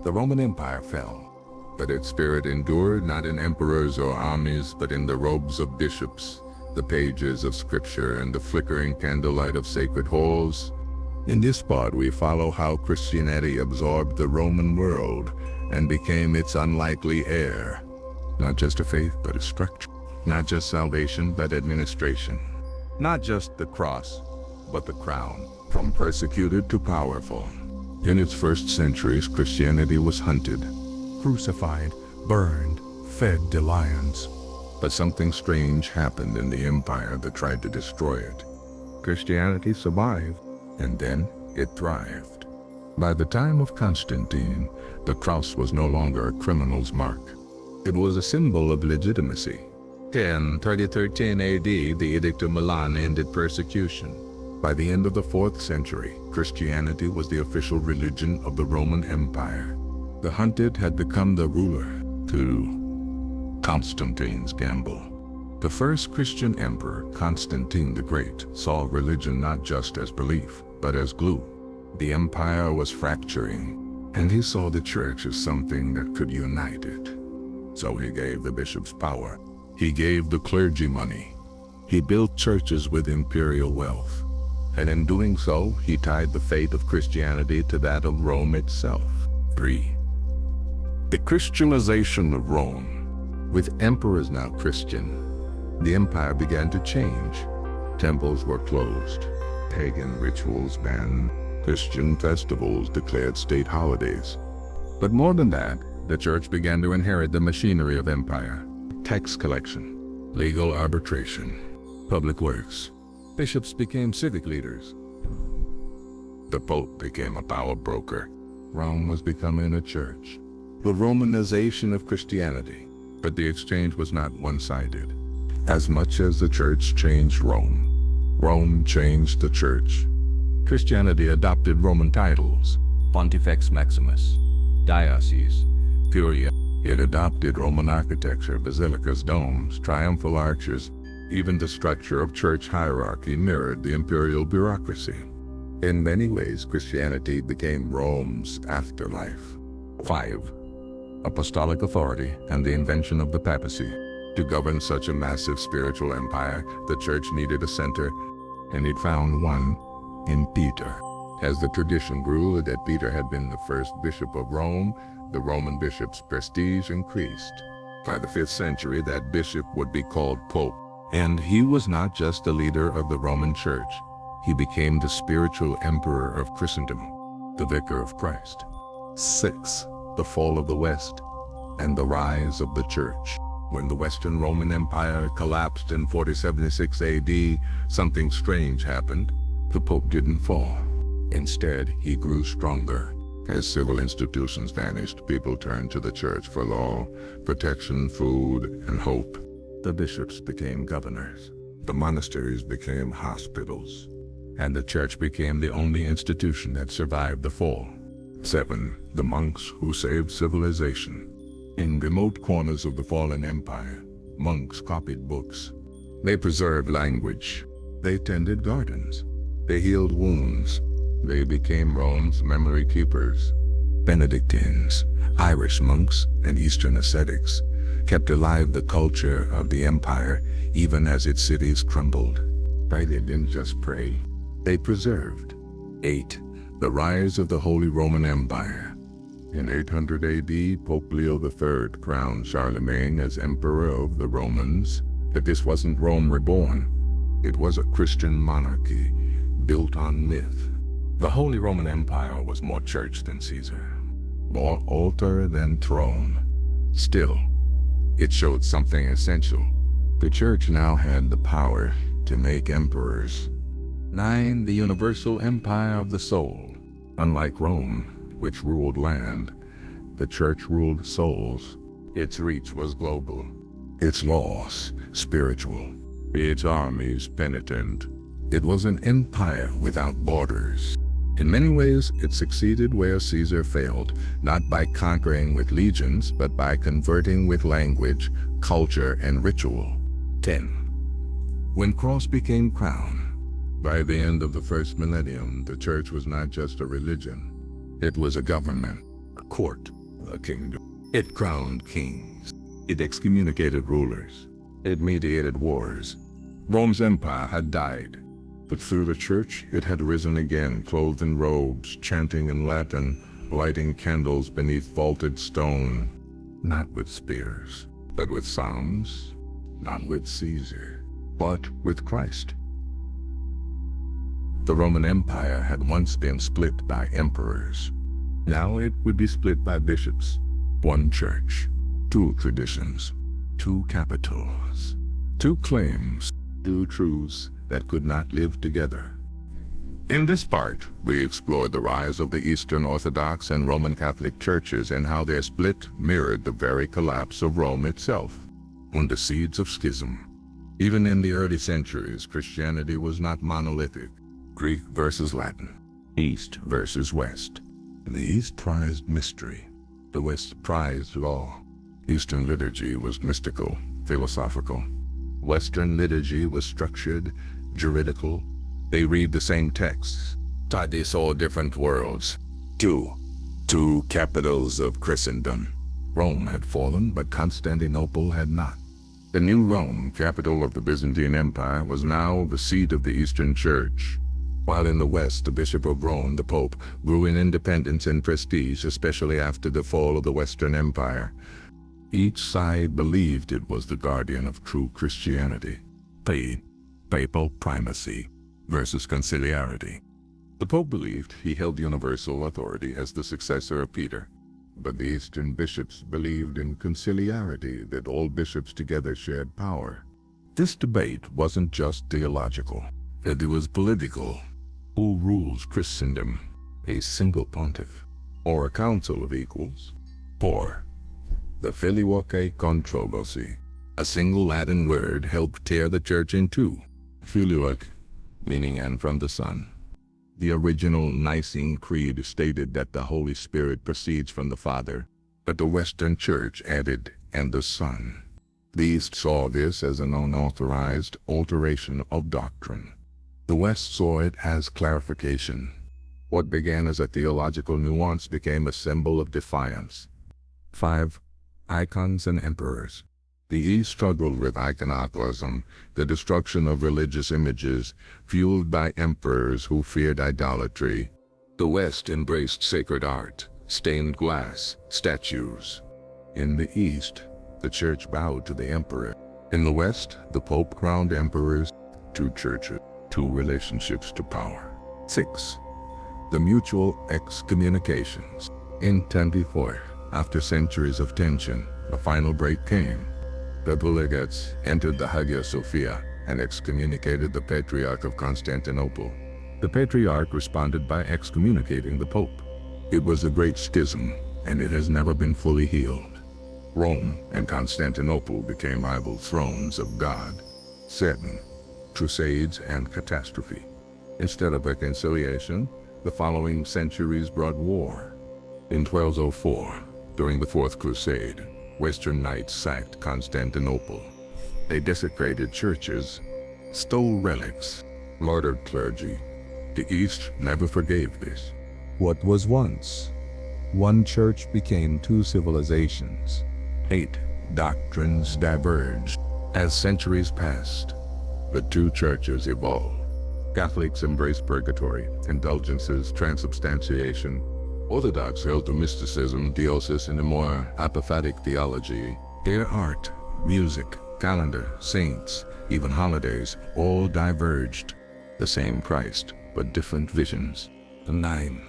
The Roman Empire fell, but its spirit endured not in emperors or armies, but in the robes of bishops, the pages of scripture, and the flickering candlelight of sacred halls. In this part we follow how Christianity absorbed the Roman world and became its unlikely heir. Not just a faith, but a structure. Not just salvation, but administration. Not just the cross, but the crown. From persecuted to powerful. In its first centuries, Christianity was hunted, crucified, burned, fed to lions. But something strange happened in the empire that tried to destroy it. Christianity survived, and then it thrived. By the time of Constantine, the cross was no longer a criminal's mark. It was a symbol of legitimacy. 3013 AD, the Edict of Milan ended persecution. By the end of the 4th century, Christianity was the official religion of the Roman Empire. The hunted had become the ruler, to Constantine's gamble. The first Christian emperor, Constantine the Great, saw religion not just as belief, but as glue. The empire was fracturing, and he saw the church as something that could unite it. So he gave the bishops power. He gave the clergy money. He built churches with imperial wealth. And in doing so, he tied the fate of Christianity to that of Rome itself. 3. The Christianization of Rome. With emperors now Christian, the empire began to change. Temples were closed, pagan rituals banned, Christian festivals declared state holidays. But more than that, the church began to inherit the machinery of empire. Tax collection, legal arbitration, public works. Bishops became civic leaders. The Pope became a power broker. Rome was becoming a church. The Romanization of Christianity. But the exchange was not one-sided. As much as the church changed Rome, Rome changed the church. Christianity adopted Roman titles. Pontifex Maximus, Diocese, Curia. It adopted Roman architecture, basilicas, domes, triumphal arches. Even the structure of church hierarchy mirrored the imperial bureaucracy. In many ways, Christianity became Rome's afterlife. 5. Apostolic authority and the invention of the papacy. To govern such a massive spiritual empire, the church needed a center, and it found one in Peter. As the tradition grew that Peter had been the first bishop of Rome, the Roman bishop's prestige increased. By the 5th century, that bishop would be called Pope. And he was not just a leader of the Roman Church. He became the spiritual emperor of Christendom, the vicar of Christ. 6. The fall of the West and the rise of the Church. When the Western Roman Empire collapsed in 476 AD, something strange happened. The Pope didn't fall. Instead, he grew stronger. As civil institutions vanished, people turned to the church for law, protection, food, and hope. The bishops became governors. The monasteries became hospitals. And the church became the only institution that survived the fall. 7. The monks who saved civilization. In remote corners of the fallen empire, monks copied books. They preserved language. They tended gardens. They healed wounds. They became Rome's memory keepers. Benedictines, Irish monks, and Eastern ascetics kept alive the culture of the empire even as its cities crumbled. They didn't just pray, they preserved. 8. The rise of the Holy Roman Empire. In 800 AD, Pope Leo III crowned Charlemagne as Emperor of the Romans. But this wasn't Rome reborn. It was a Christian monarchy built on myth. The Holy Roman Empire was more church than Caesar, more altar than throne. Still, it showed something essential. The church now had the power to make emperors. 9. The universal empire of the soul. Unlike Rome, which ruled land, the church ruled souls. Its reach was global. Its laws spiritual. Its armies penitent. It was an empire without borders. In many ways, it succeeded where Caesar failed, not by conquering with legions, but by converting with language, culture, and ritual. 10. When cross became crown. By the end of the first millennium, the church was not just a religion. It was a government, a court, a kingdom. It crowned kings. It excommunicated rulers. It mediated wars. Rome's empire had died. But through the church, it had risen again, clothed in robes, chanting in Latin, lighting candles beneath vaulted stone. Not with spears, but with psalms. Not with Caesar, but with Christ. The Roman Empire had once been split by emperors. Now it would be split by bishops. One church, two traditions, two capitals, two claims, two truths that could not live together. In this part, we explore the rise of the Eastern Orthodox and Roman Catholic churches and how their split mirrored the very collapse of Rome itself. On the seeds of schism. Even in the early centuries, Christianity was not monolithic. Greek versus Latin, East versus West. The East prized mystery. The West prized law. Eastern liturgy was mystical, philosophical. Western liturgy was structured, juridical. They read the same texts, but they saw different worlds. Two capitals of Christendom. Rome had fallen, but Constantinople had not. The new Rome, capital of the Byzantine Empire, was now the seat of the Eastern Church. While in the West, the Bishop of Rome, the Pope, grew in independence and prestige, especially after the fall of the Western Empire. Each side believed it was the guardian of true Christianity. Papal primacy versus conciliarity. The Pope believed he held universal authority as the successor of Peter. But the Eastern bishops believed in conciliarity, that all bishops together shared power. This debate wasn't just theological, it was political. Who rules Christendom? A single pontiff, or a council of equals? Or the Filioque controversy. A single Latin word helped tear the church in two. Filioque, meaning and from the Son. The original Nicene Creed stated that the Holy Spirit proceeds from the Father, but the Western Church added, and the Son. The East saw this as an unauthorized alteration of doctrine. The West saw it as clarification. What began as a theological nuance became a symbol of defiance. 5. Icons and emperors. The East struggled with iconoclasm, the destruction of religious images, fueled by emperors who feared idolatry. The West embraced sacred art, stained glass, statues. In the East, the Church bowed to the emperor. In the West, the Pope crowned emperors. Two churches, two relationships to power. 6. The mutual excommunications. In 1024, after centuries of tension, a final break came. The delegates entered the Hagia Sophia and excommunicated the Patriarch of Constantinople. The Patriarch responded by excommunicating the Pope. It was a great schism, and it has never been fully healed. Rome and Constantinople became rival thrones of God. 7. Crusades and catastrophe. Instead of reconciliation, the following centuries brought war. In 1204, during the Fourth Crusade, Western knights sacked Constantinople. They desecrated churches, stole relics, murdered clergy. The East never forgave this. What was once one church became two civilizations. 8. Doctrines diverged. As centuries passed, the two churches evolved. Catholics embraced purgatory, indulgences, transubstantiation. Orthodox held to mysticism, theosis, and a more apophatic theology. Their art, music, calendar, saints, even holidays, all diverged. The same Christ, but different visions. 9.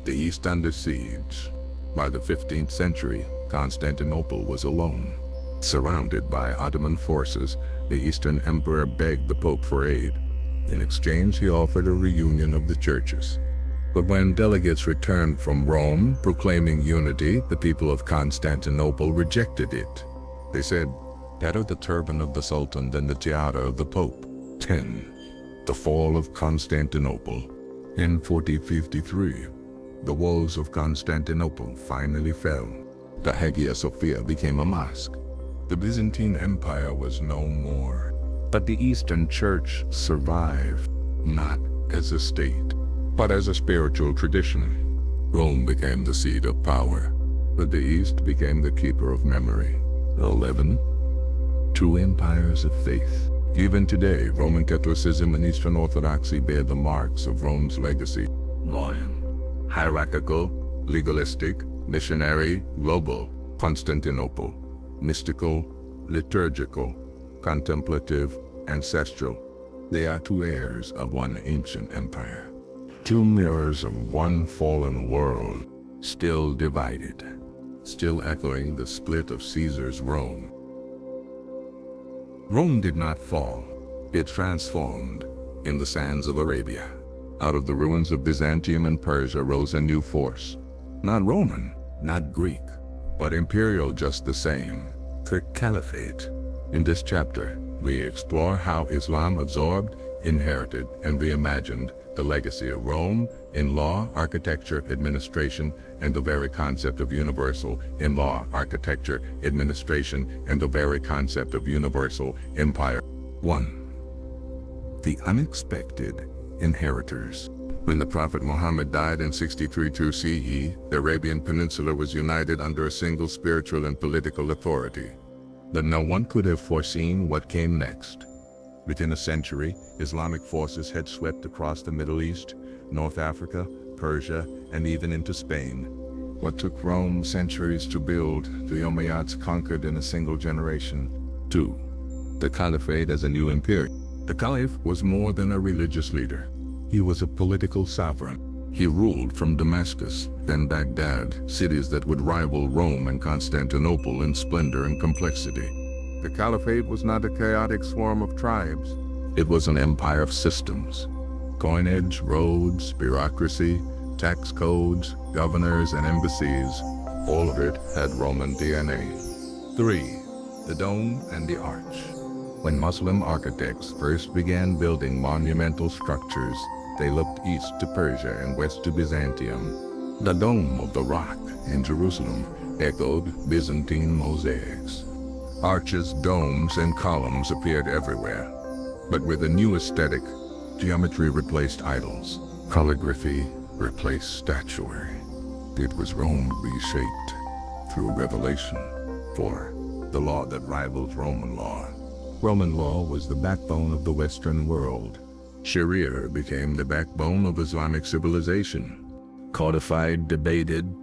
The East under siege. By the 15th century, Constantinople was alone. Surrounded by Ottoman forces, the Eastern Emperor begged the Pope for aid. In exchange, he offered a reunion of the churches. But when delegates returned from Rome proclaiming unity, the people of Constantinople rejected it. They said, "Better the turban of the Sultan than the tiara of the Pope." 10. The fall of Constantinople. In 1453, the walls of Constantinople finally fell. The Hagia Sophia became a mosque. The Byzantine Empire was no more. But the Eastern Church survived, not as a state, but as a spiritual tradition. Rome became the seat of power, but the East became the keeper of memory. 11. Two empires of faith. Even today, Roman Catholicism and Eastern Orthodoxy bear the marks of Rome's legacy. 9. Hierarchical, legalistic, missionary, global. Constantinople. Mystical, liturgical, contemplative, ancestral. They are two heirs of one ancient empire. Two mirrors of one fallen world, still divided, still echoing the split of Caesar's Rome. Rome did not fall. It transformed in the sands of Arabia. Out of the ruins of Byzantium and Persia rose a new force. Not Roman, not Greek, but imperial just the same. The Caliphate. In this chapter, we explore how Islam absorbed, inherited, and reimagined the legacy of Rome in law, architecture, administration, and the very concept of universal in law, architecture, administration, and the very concept of universal empire. 1. The unexpected inheritors. When the Prophet Muhammad died in 63 CE, the Arabian Peninsula was united under a single spiritual and political authority. But no one could have foreseen what came next. Within a century, Islamic forces had swept across the Middle East, North Africa, Persia, and even into Spain. What took Rome centuries to build, the Umayyads conquered in a single generation. 2. The Caliphate as a new imperium. The Caliph was more than a religious leader. He was a political sovereign. He ruled from Damascus, then Baghdad, cities that would rival Rome and Constantinople in splendor and complexity. The Caliphate was not a chaotic swarm of tribes. It was an empire of systems. Coinage, roads, bureaucracy, tax codes, governors, and embassies, all of it had Roman DNA. 3. The Dome and the Arch. When Muslim architects first began building monumental structures, they looked east to Persia and west to Byzantium. The Dome of the Rock in Jerusalem echoed Byzantine mosaics. Arches, domes, and columns appeared everywhere. But with a new aesthetic, geometry replaced idols. Calligraphy replaced statuary. It was Rome reshaped through revelation. 4. The law that rivals Roman law. Roman law was the backbone of the Western world. Sharia became the backbone of Islamic civilization. Codified, debated,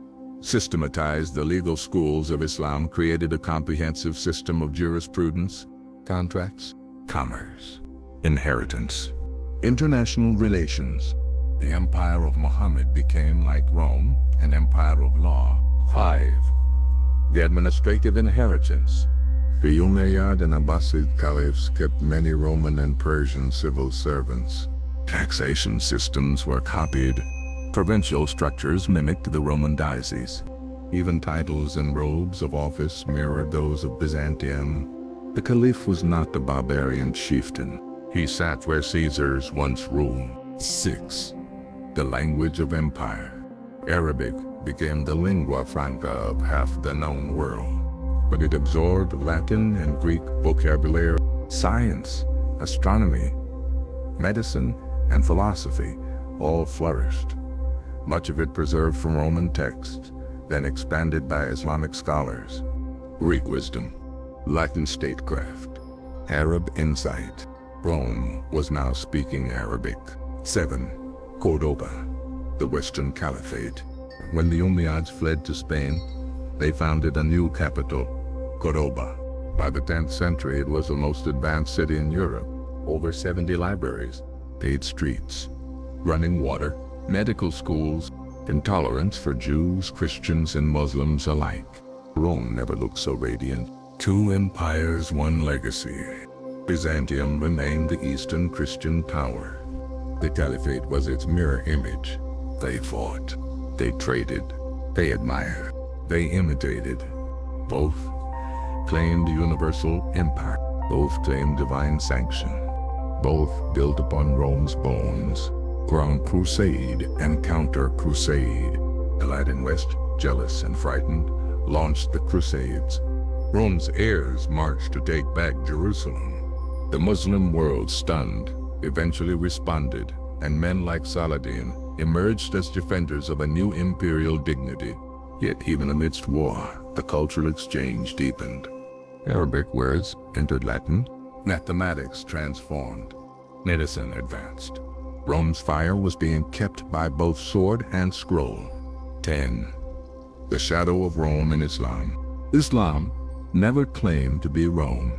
systematized, the legal schools of Islam created a comprehensive system of jurisprudence, contracts, commerce, inheritance, international relations. The empire of Muhammad became, like Rome, an empire of law. 5. The administrative inheritance. The Umayyad and Abbasid caliphs kept many Roman and Persian civil servants. Taxation systems were copied. Provincial structures mimicked the Roman dioceses. Even titles and robes of office mirrored those of Byzantium. The caliph was not the barbarian chieftain. He sat where Caesars once ruled. 6. The language of empire. Arabic became the lingua franca of half the known world. But it absorbed Latin and Greek vocabulary. Science, astronomy, medicine, and philosophy all flourished. Much of it preserved from Roman texts, then expanded by Islamic scholars. Greek wisdom, Latin statecraft, Arab insight. Rome was now speaking Arabic. 7. Cordoba, the Western Caliphate. When the Umayyads fled to Spain, they founded a new capital, Cordoba. By the 10th century, it was the most advanced city in Europe. Over 70 libraries, paved streets, running water, medical schools, intolerance for Jews, Christians, and Muslims alike. Rome never looked so radiant. 2 empires, 1 legacy. Byzantium remained the Eastern Christian power. The Caliphate was its mirror image. They fought, they traded, they admired, they imitated. Both claimed universal empire. Both claimed divine sanction. Both built upon Rome's bones. Ground crusade and counter-crusade. The Latin West, jealous and frightened, launched the Crusades. Rome's heirs marched to take back Jerusalem. The Muslim world, stunned, eventually responded, and men like Saladin emerged as defenders of a new imperial dignity. Yet even amidst war, the cultural exchange deepened. Arabic words entered Latin. Mathematics transformed. Medicine advanced. Rome's fire was being kept by both sword and scroll. 10. The shadow of Rome in Islam. Islam never claimed to be Rome,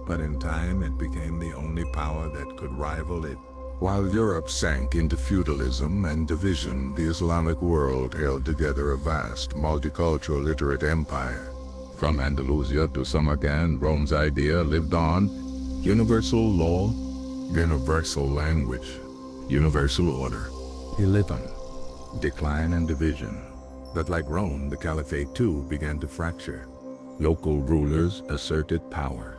but in time it became the only power that could rival it. While Europe sank into feudalism and division, the Islamic world held together a vast, multicultural, literate empire. From Andalusia to Samarkand, Rome's idea lived on: universal law, universal language, universal order. 11. Decline and division. But like Rome, the Caliphate too began to fracture. Local rulers asserted power.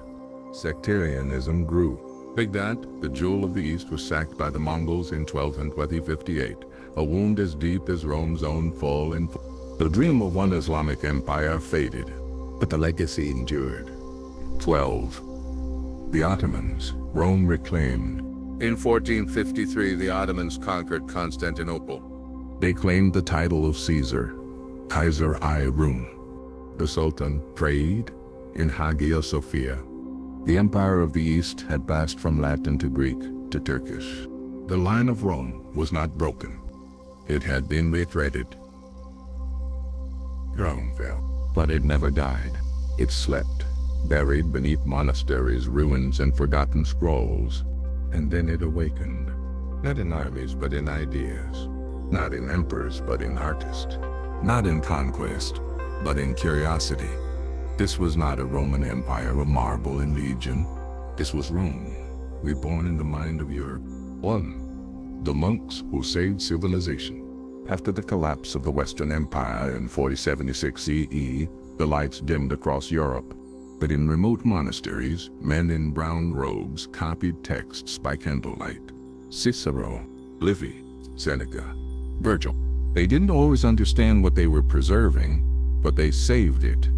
Sectarianism grew. Baghdad, the jewel of the East, was sacked by the Mongols in 1258, a wound as deep as Rome's own fall. The dream of one Islamic empire faded, but the legacy endured. 12. The Ottomans, Rome reclaimed. In 1453, the Ottomans conquered Constantinople. They claimed the title of Caesar, Kaiser I-Rum. The Sultan prayed in Hagia Sophia. The Empire of the East had passed from Latin to Greek to Turkish. The line of Rome was not broken. It had been retreaded. Rome fell, but it never died. It slept, buried beneath monasteries, ruins, and forgotten scrolls. And then it awakened, not in armies but in ideas, not in emperors but in artists, not in conquest but in curiosity. This was not a Roman Empire of marble and legion. This was Rome, reborn in the mind of Europe. 1. The monks who saved civilization. After the collapse of the Western Empire in 4076 CE, the lights dimmed across Europe. But in remote monasteries, men in brown robes copied texts by candlelight. Cicero, Livy, Seneca, Virgil. They didn't always understand what they were preserving, but they saved it.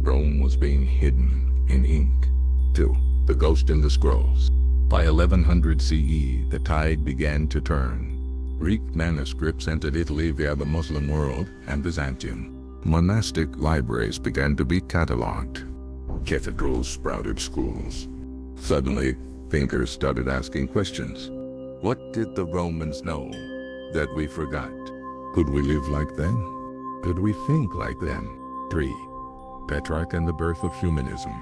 Rome was being hidden in ink. 2. The ghost in the scrolls. By 1100 CE, the tide began to turn. Greek manuscripts entered Italy via the Muslim world and Byzantium. Monastic libraries began to be catalogued. Cathedrals sprouted schools. Suddenly, thinkers started asking questions. What did the Romans know that we forgot? Could we live like them? Could we think like them? 3. Petrarch and the birth of humanism.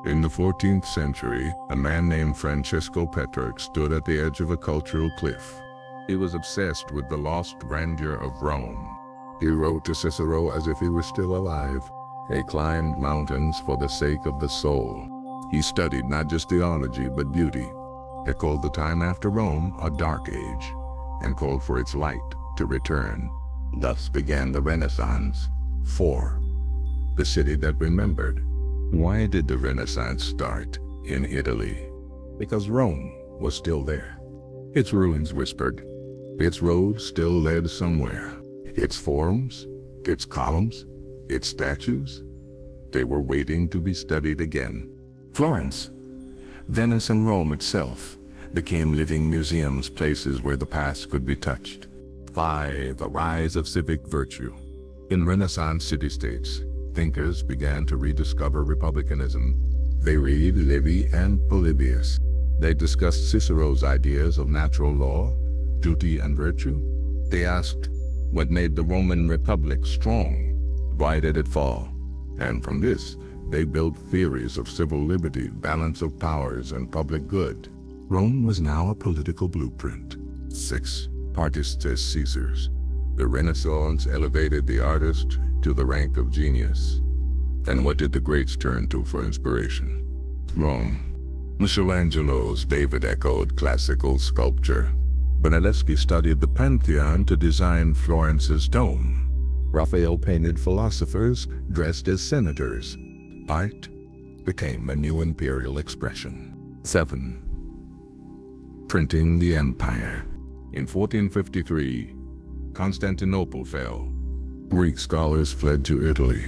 In the 14th century, a man named Francesco Petrarch stood at the edge of a cultural cliff. He was obsessed with the lost grandeur of Rome. He wrote to Cicero as if he were still alive. He climbed mountains for the sake of the soul. He studied not just theology but beauty. He called the time after Rome a dark age, and called for its light to return. Thus began the Renaissance. 4. The city that remembered. Why did the Renaissance start in Italy? Because Rome was still there. Its ruins whispered. Its roads still led somewhere. Its forums, its columns, its statues, they were waiting to be studied again. Florence, Venice, and Rome itself became living museums, places where the past could be touched. 5. The rise of civic virtue. In Renaissance city-states, thinkers began to rediscover republicanism. They read Livy and Polybius. They discussed Cicero's ideas of natural law, duty, and virtue. They asked, what made the Roman Republic strong? Why did it fall? And from this, they built theories of civil liberty, balance of powers, and public good. Rome was now a political blueprint. 6. Artists as Caesars. The Renaissance elevated the artist to the rank of genius. And what did the greats turn to for inspiration? Rome. Michelangelo's David echoed classical sculpture. Brunelleschi studied the Pantheon to design Florence's dome. Raphael painted philosophers dressed as senators. Art became a new imperial expression. 7. Printing the empire. In 1453, Constantinople fell. Greek scholars fled to Italy,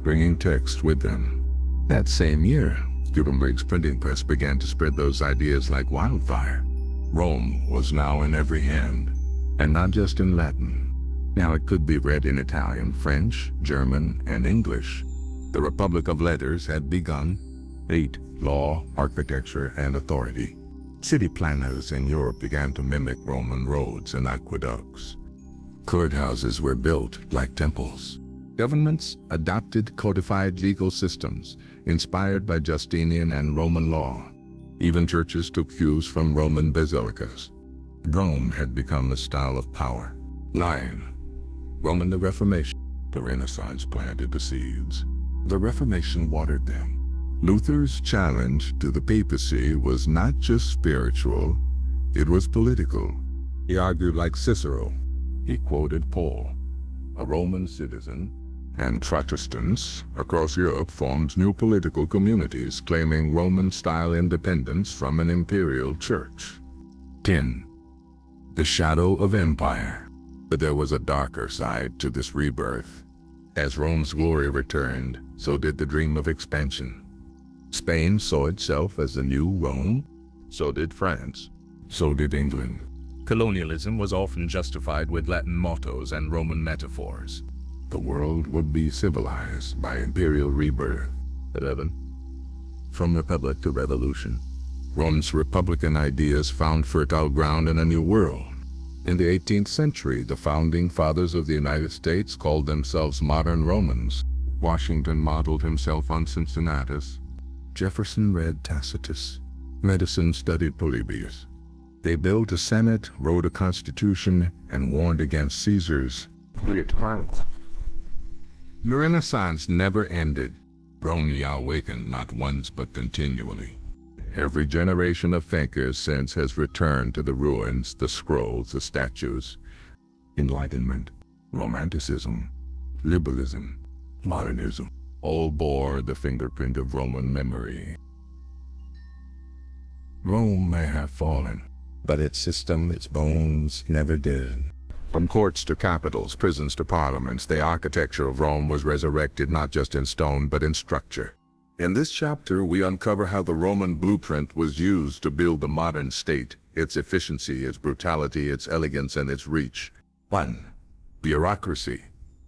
bringing texts with them. That same year, Gutenberg's printing press began to spread those ideas like wildfire. Rome was now in every hand, and not just in Latin. Now it could be read in Italian, French, German, and English. The Republic of Letters had begun. 8. Law, architecture, and authority. City planners in Europe began to mimic Roman roads and aqueducts. Courthouses were built like temples. Governments adopted codified legal systems inspired by Justinian and Roman law. Even churches took cues from Roman basilicas. Rome had become a style of power. 9. Rome and the Reformation. The Renaissance planted the seeds. The Reformation watered them. Luther's challenge to the papacy was not just spiritual, it was political. He argued like Cicero. He quoted Paul, a Roman citizen, and Protestants across Europe formed new political communities claiming Roman-style independence from an imperial church. 10. The shadow of empire. But there was a darker side to this rebirth. As Rome's glory returned, so did the dream of expansion. Spain saw itself as the new Rome. So did France. So did England. Colonialism was often justified with Latin mottos and Roman metaphors. The world would be civilized by imperial rebirth. 11. From republic to revolution. Rome's republican ideas found fertile ground in a new world. In the 18th century, the founding fathers of the United States called themselves modern Romans. Washington modeled himself on Cincinnatus. Jefferson read Tacitus. Madison studied Polybius. They built a senate, wrote a constitution, and warned against Caesar's. The Renaissance never ended. Rome awakened not once but continually. Every generation of thinkers since has returned to the ruins, the scrolls, the statues. Enlightenment, Romanticism, Liberalism, Modernism, all bore the fingerprint of Roman memory. Rome may have fallen, but its system, its bones, never did. From courts to capitals, prisons to parliaments, the architecture of Rome was resurrected not just in stone but in structure. In this chapter, we uncover how the Roman blueprint was used to build the modern state, its efficiency, its brutality, its elegance, and its reach. 1. Bureaucracy,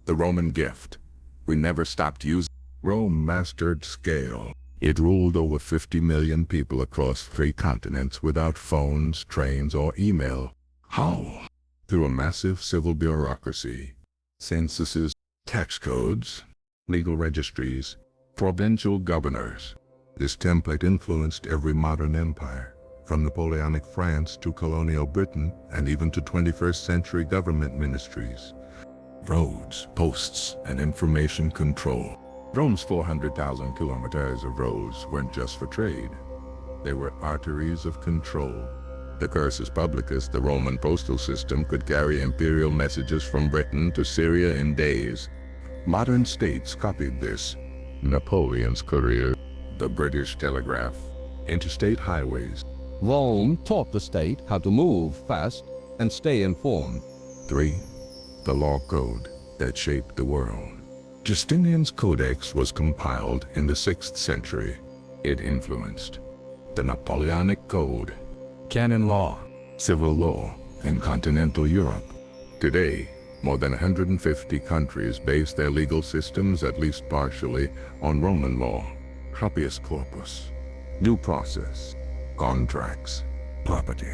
the Roman gift. We never stopped using. Rome mastered scale. It ruled over 50 million people across 3 continents without phones, trains, or email. How? Through a massive civil bureaucracy. Censuses, tax codes, legal registries, provincial governors. This template influenced every modern empire, from Napoleonic France to colonial Britain and even to 21st century government ministries. Roads, posts, and information control. Rome's 400,000 kilometers of roads weren't just for trade. They were arteries of control. The cursus publicus, the Roman postal system, could carry imperial messages from Britain to Syria in days. Modern states copied this. Napoleon's courier, the British telegraph, interstate highways. Rome taught the state how to move fast and stay informed. 3. The law code that shaped the world. Justinian's Codex was compiled in the 6th century. It influenced the Napoleonic Code, canon law, civil law, in continental Europe. Today, more than 150 countries base their legal systems, at least partially, on Roman law. Habeas corpus, due process, contracts, property.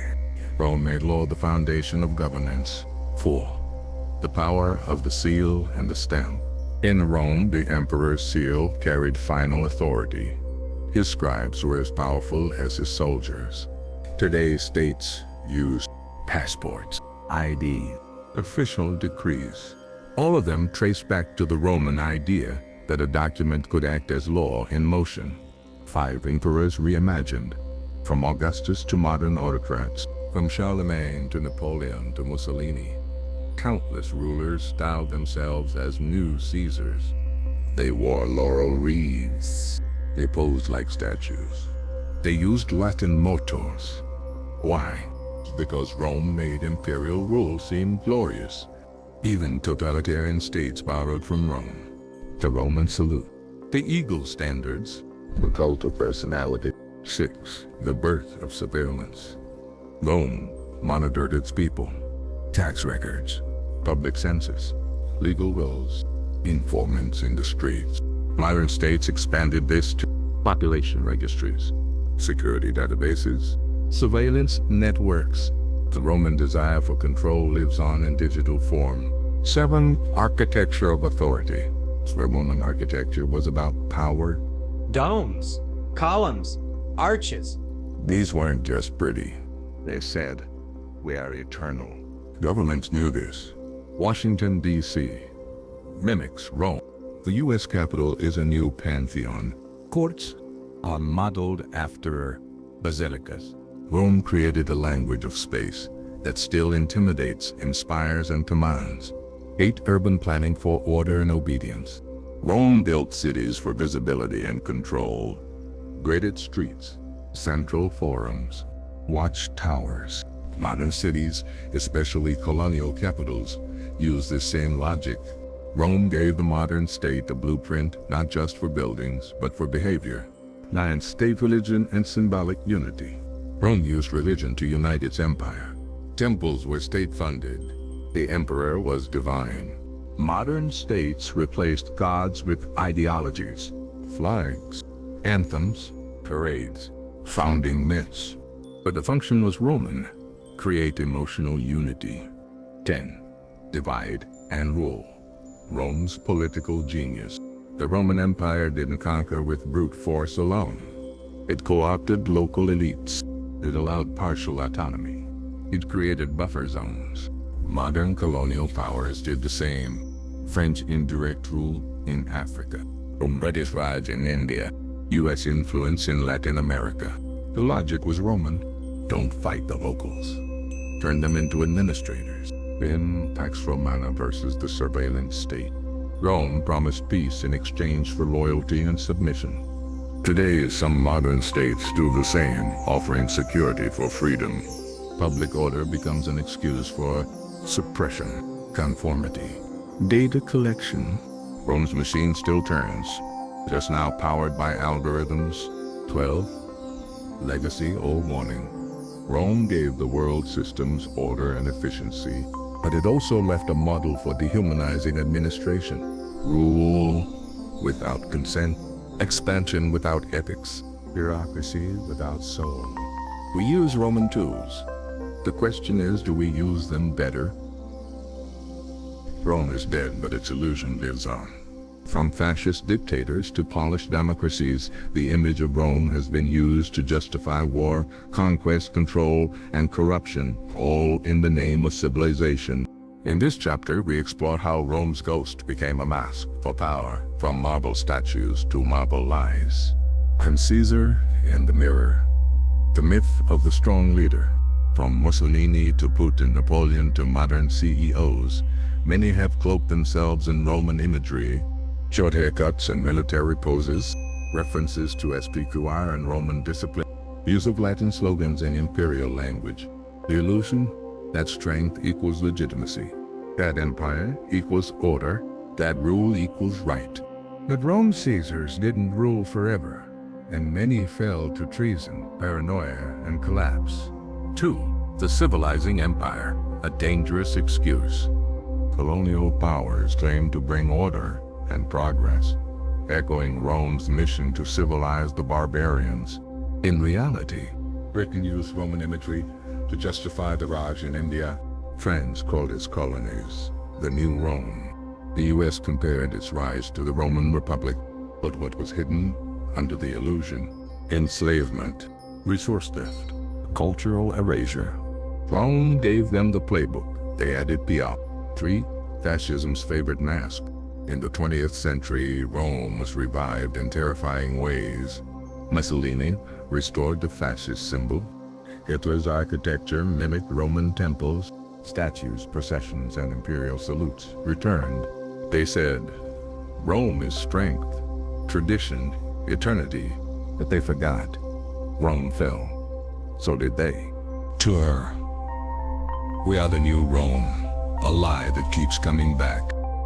Rome made law the foundation of governance. 4. The power of the seal and the stamp. In Rome, the emperor's seal carried final authority. His scribes were as powerful as his soldiers. Today's states use passports, ID, official decrees. All of them trace back to the Roman idea that a document could act as law in motion. 5 emperors reimagined, from Augustus to modern autocrats, from Charlemagne to Napoleon to Mussolini. Countless rulers styled themselves as new Caesars. They wore laurel wreaths. They posed like statues. They used Latin mottos. Why? Because Rome made imperial rule seem glorious. Even totalitarian states borrowed from Rome. The Roman salute. The eagle standards. The cult of personality. 6. The birth of surveillance. Rome monitored its people. Tax records. Public census. Legal wills. Informants in the streets. Modern states expanded this to population registries, security databases, surveillance networks. The Roman desire for control lives on in digital form. 7. Architecture of authority. Roman architecture was about power. Domes, columns, arches. These weren't just pretty. They said, "We are eternal." Governments knew this. Washington, D.C. mimics Rome. The U.S. Capitol is a new pantheon. Courts are modeled after basilicas. Rome created a language of space. that still intimidates, inspires, and commands. 8. Urban planning for order and obedience. Rome built cities for visibility and control. Graded streets, central forums, watchtowers. Modern cities, especially colonial capitals, use this same logic. Rome gave the modern state a blueprint not just for buildings, but for behavior. 9. State religion and symbolic unity. Rome used religion to unite its empire. Temples were state-funded. The emperor was divine. Modern states replaced gods with ideologies, flags, anthems, parades, founding myths. But the function was Roman: create emotional unity. 10. Divide and rule. Rome's political genius. The Roman Empire didn't conquer with brute force alone. It co-opted local elites. It allowed partial autonomy. It created buffer zones. Modern colonial powers did the same. French indirect rule in Africa. British Raj in India. U.S. influence in Latin America. The logic was Roman. Don't fight the locals. Turn them into administrators. Then Pax Romana versus the surveillance state. Rome promised peace in exchange for loyalty and submission. Today, some modern states do the same, offering security for freedom. Public order becomes an excuse for suppression, conformity, data collection. Rome's machine still turns, just now powered by algorithms. 12. Legacy or warning. Rome gave the world systems order and efficiency, but it also left a model for dehumanizing administration. Rule without consent, expansion without ethics, bureaucracy without soul. We use Roman tools. The question is, do we use them better? Rome is dead, but its illusion lives on. From fascist dictators to polished democracies, the image of Rome has been used to justify war, conquest, control, and corruption, all in the name of civilization. In this chapter, we explore how Rome's ghost became a mask for power, from marble statues to marble lies. From Caesar and the mirror. The myth of the strong leader. From Mussolini to Putin, Napoleon to modern CEOs, many have cloaked themselves in Roman imagery. Short haircuts and military poses, references to SPQR and Roman discipline, use of Latin slogans and imperial language. The illusion that strength equals legitimacy, that empire equals order, that rule equals right. But Rome's Caesars didn't rule forever, and many fell to treason, paranoia, and collapse. 2. The civilizing empire, a dangerous excuse. Colonial powers claim to bring order and progress, echoing Rome's mission to civilize the barbarians. In reality, Britain used Roman imagery to justify the Raj in India. France called its colonies the New Rome. The U.S. compared its rise to the Roman Republic, but what was hidden under the illusion? Enslavement, resource theft, cultural erasure. Rome gave them the playbook. They added PR. 3. Fascism's favorite mask. In the 20th century, Rome was revived in terrifying ways. Mussolini restored the fascist symbol. Hitler's architecture mimicked Roman temples. Statues, processions, and imperial salutes returned. They said, Rome is strength, tradition, eternity. But they forgot. Rome fell. So did they. Tour. We are the new Rome, a lie that keeps coming back.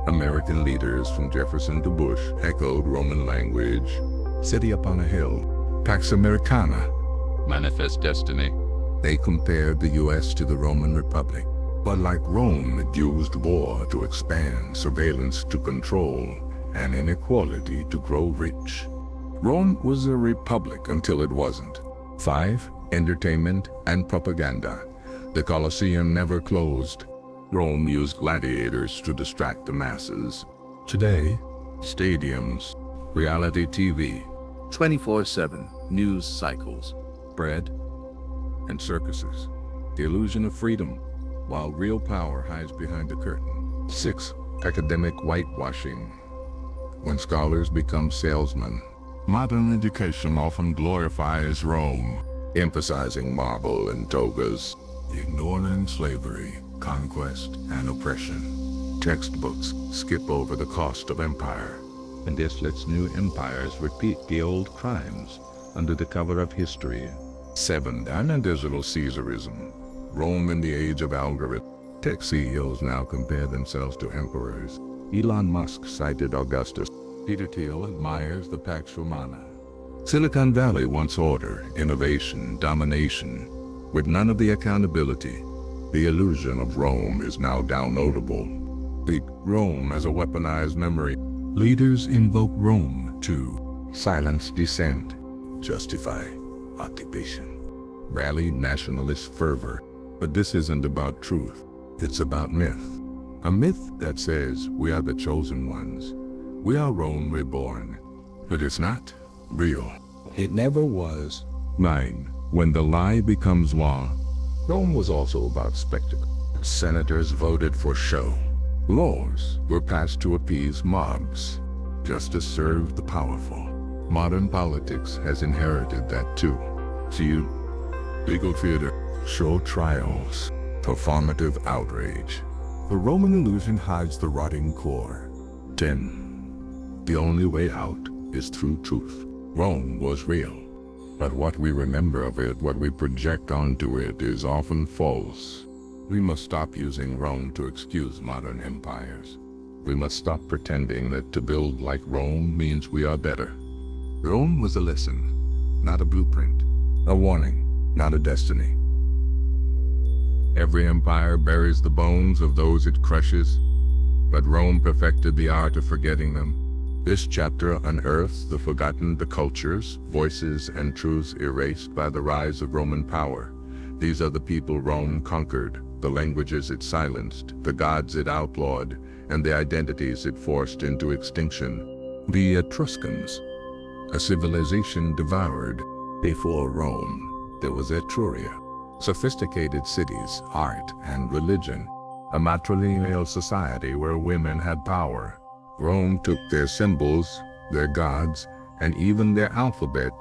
American leaders from Jefferson to Bush echoed Roman language. City upon a hill, Pax Americana, manifest destiny. They compared the U.S. to the Roman Republic. But like Rome, it used war to expand, surveillance to control, and inequality to grow rich. Rome was a republic until it wasn't. 5. Entertainment and propaganda. The Colosseum never closed. Rome used gladiators to distract the masses. Today, stadiums, reality TV, 24/7 news cycles, bread, and circuses. The illusion of freedom, while real power hides behind the curtain. 6. Academic whitewashing. When scholars become salesmen. Modern education often glorifies Rome, emphasizing marble and togas. ignoring slavery, conquest, and oppression. Textbooks skip over the cost of empire. And this lets new empires repeat the old crimes under the cover of history. 7. Digital Caesarism. Rome in the age of algorithm. Tech CEOs now compare themselves to emperors. Elon Musk cited Augustus. Peter Thiel admires the Pax Romana. Silicon Valley wants order, innovation, domination, with none of the accountability. The illusion of Rome is now downloadable. Speak Rome as a weaponized memory. Leaders invoke Rome to silence dissent, justify occupation, rally nationalist fervor. But this isn't about truth. It's about myth. A myth that says we are the chosen ones. We are Rome reborn. But it's not real. It never was. 9. When the lie becomes law. Rome was also about spectacle. Senators voted for show. Laws were passed to appease mobs. Justice served the powerful. Modern politics has inherited that too. Feud, legal theater, show trials, performative outrage. The Roman illusion hides the rotting core. 10. The only way out is through truth. Rome was real, but what we remember of it, what we project onto it, is often false. We must stop using Rome to excuse modern empires. We must stop pretending that to build like Rome means we are better. Rome was a lesson, not a blueprint. A warning, not a destiny. Every empire buries the bones of those it crushes, but Rome perfected the art of forgetting them. This chapter unearths the forgotten, the cultures, voices, and truths erased by the rise of Roman power. These are the people Rome conquered, the languages it silenced, the gods it outlawed, and the identities it forced into extinction. The Etruscans, a civilization devoured. Before Rome, there was Etruria. Sophisticated cities, art, and religion. A matrilineal society where women had power. Rome took their symbols, their gods, and even their alphabet,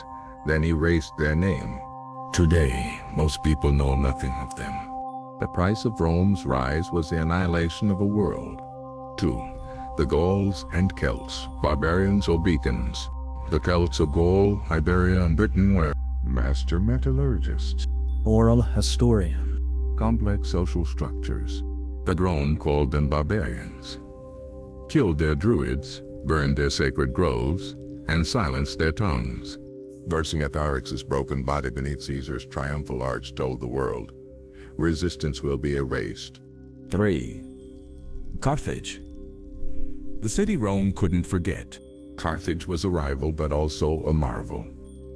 then erased their name. Today, most people know nothing of them. The price of Rome's rise was the annihilation of a world. 2. The Gauls and Celts, barbarians or beacons. The Celts of Gaul, Iberia, and Britain were master metallurgists. Oral historian. Complex social structures. But Rome called them barbarians. Killed their druids, burned their sacred groves, and silenced their tongues. Vercingetorix's broken body beneath Caesar's triumphal arch told the world, resistance will be erased. 3. Carthage. The city Rome couldn't forget. Carthage was a rival but also a marvel.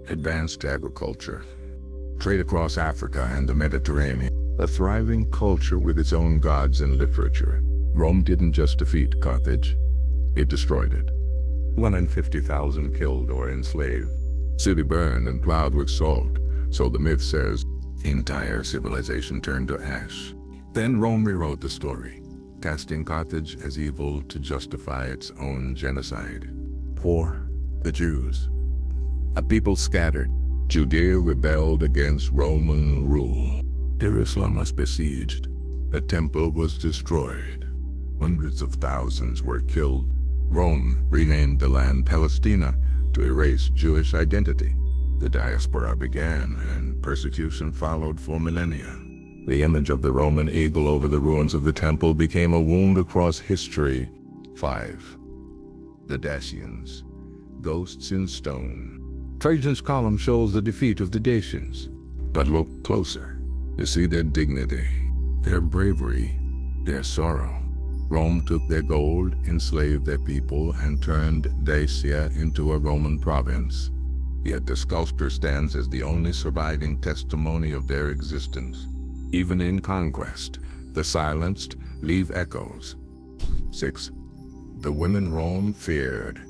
Advanced agriculture, trade across Africa and the Mediterranean, a thriving culture with its own gods and literature. Rome didn't just defeat Carthage, it destroyed it. 150,000 killed or enslaved. City burned and plowed with salt, so the myth says, entire civilization turned to ash. Then Rome rewrote the story, casting Carthage as evil to justify its own genocide. 4. The Jews. A people scattered. Judea rebelled against Roman rule. Jerusalem was besieged. The temple was destroyed. Hundreds of thousands were killed. Rome renamed the land Palestina to erase Jewish identity. The diaspora began, and persecution followed for millennia. The image of the Roman eagle over the ruins of the temple became a wound across history. 5. The Dacians. Ghosts in stone. Trajan's column shows the defeat of the Dacians. But look closer. You see their dignity, their bravery, their sorrow. Rome took their gold, enslaved their people, and turned Dacia into a Roman province. Yet the sculpture stands as the only surviving testimony of their existence. Even in conquest, the silenced leave echoes. 6. The women Rome feared.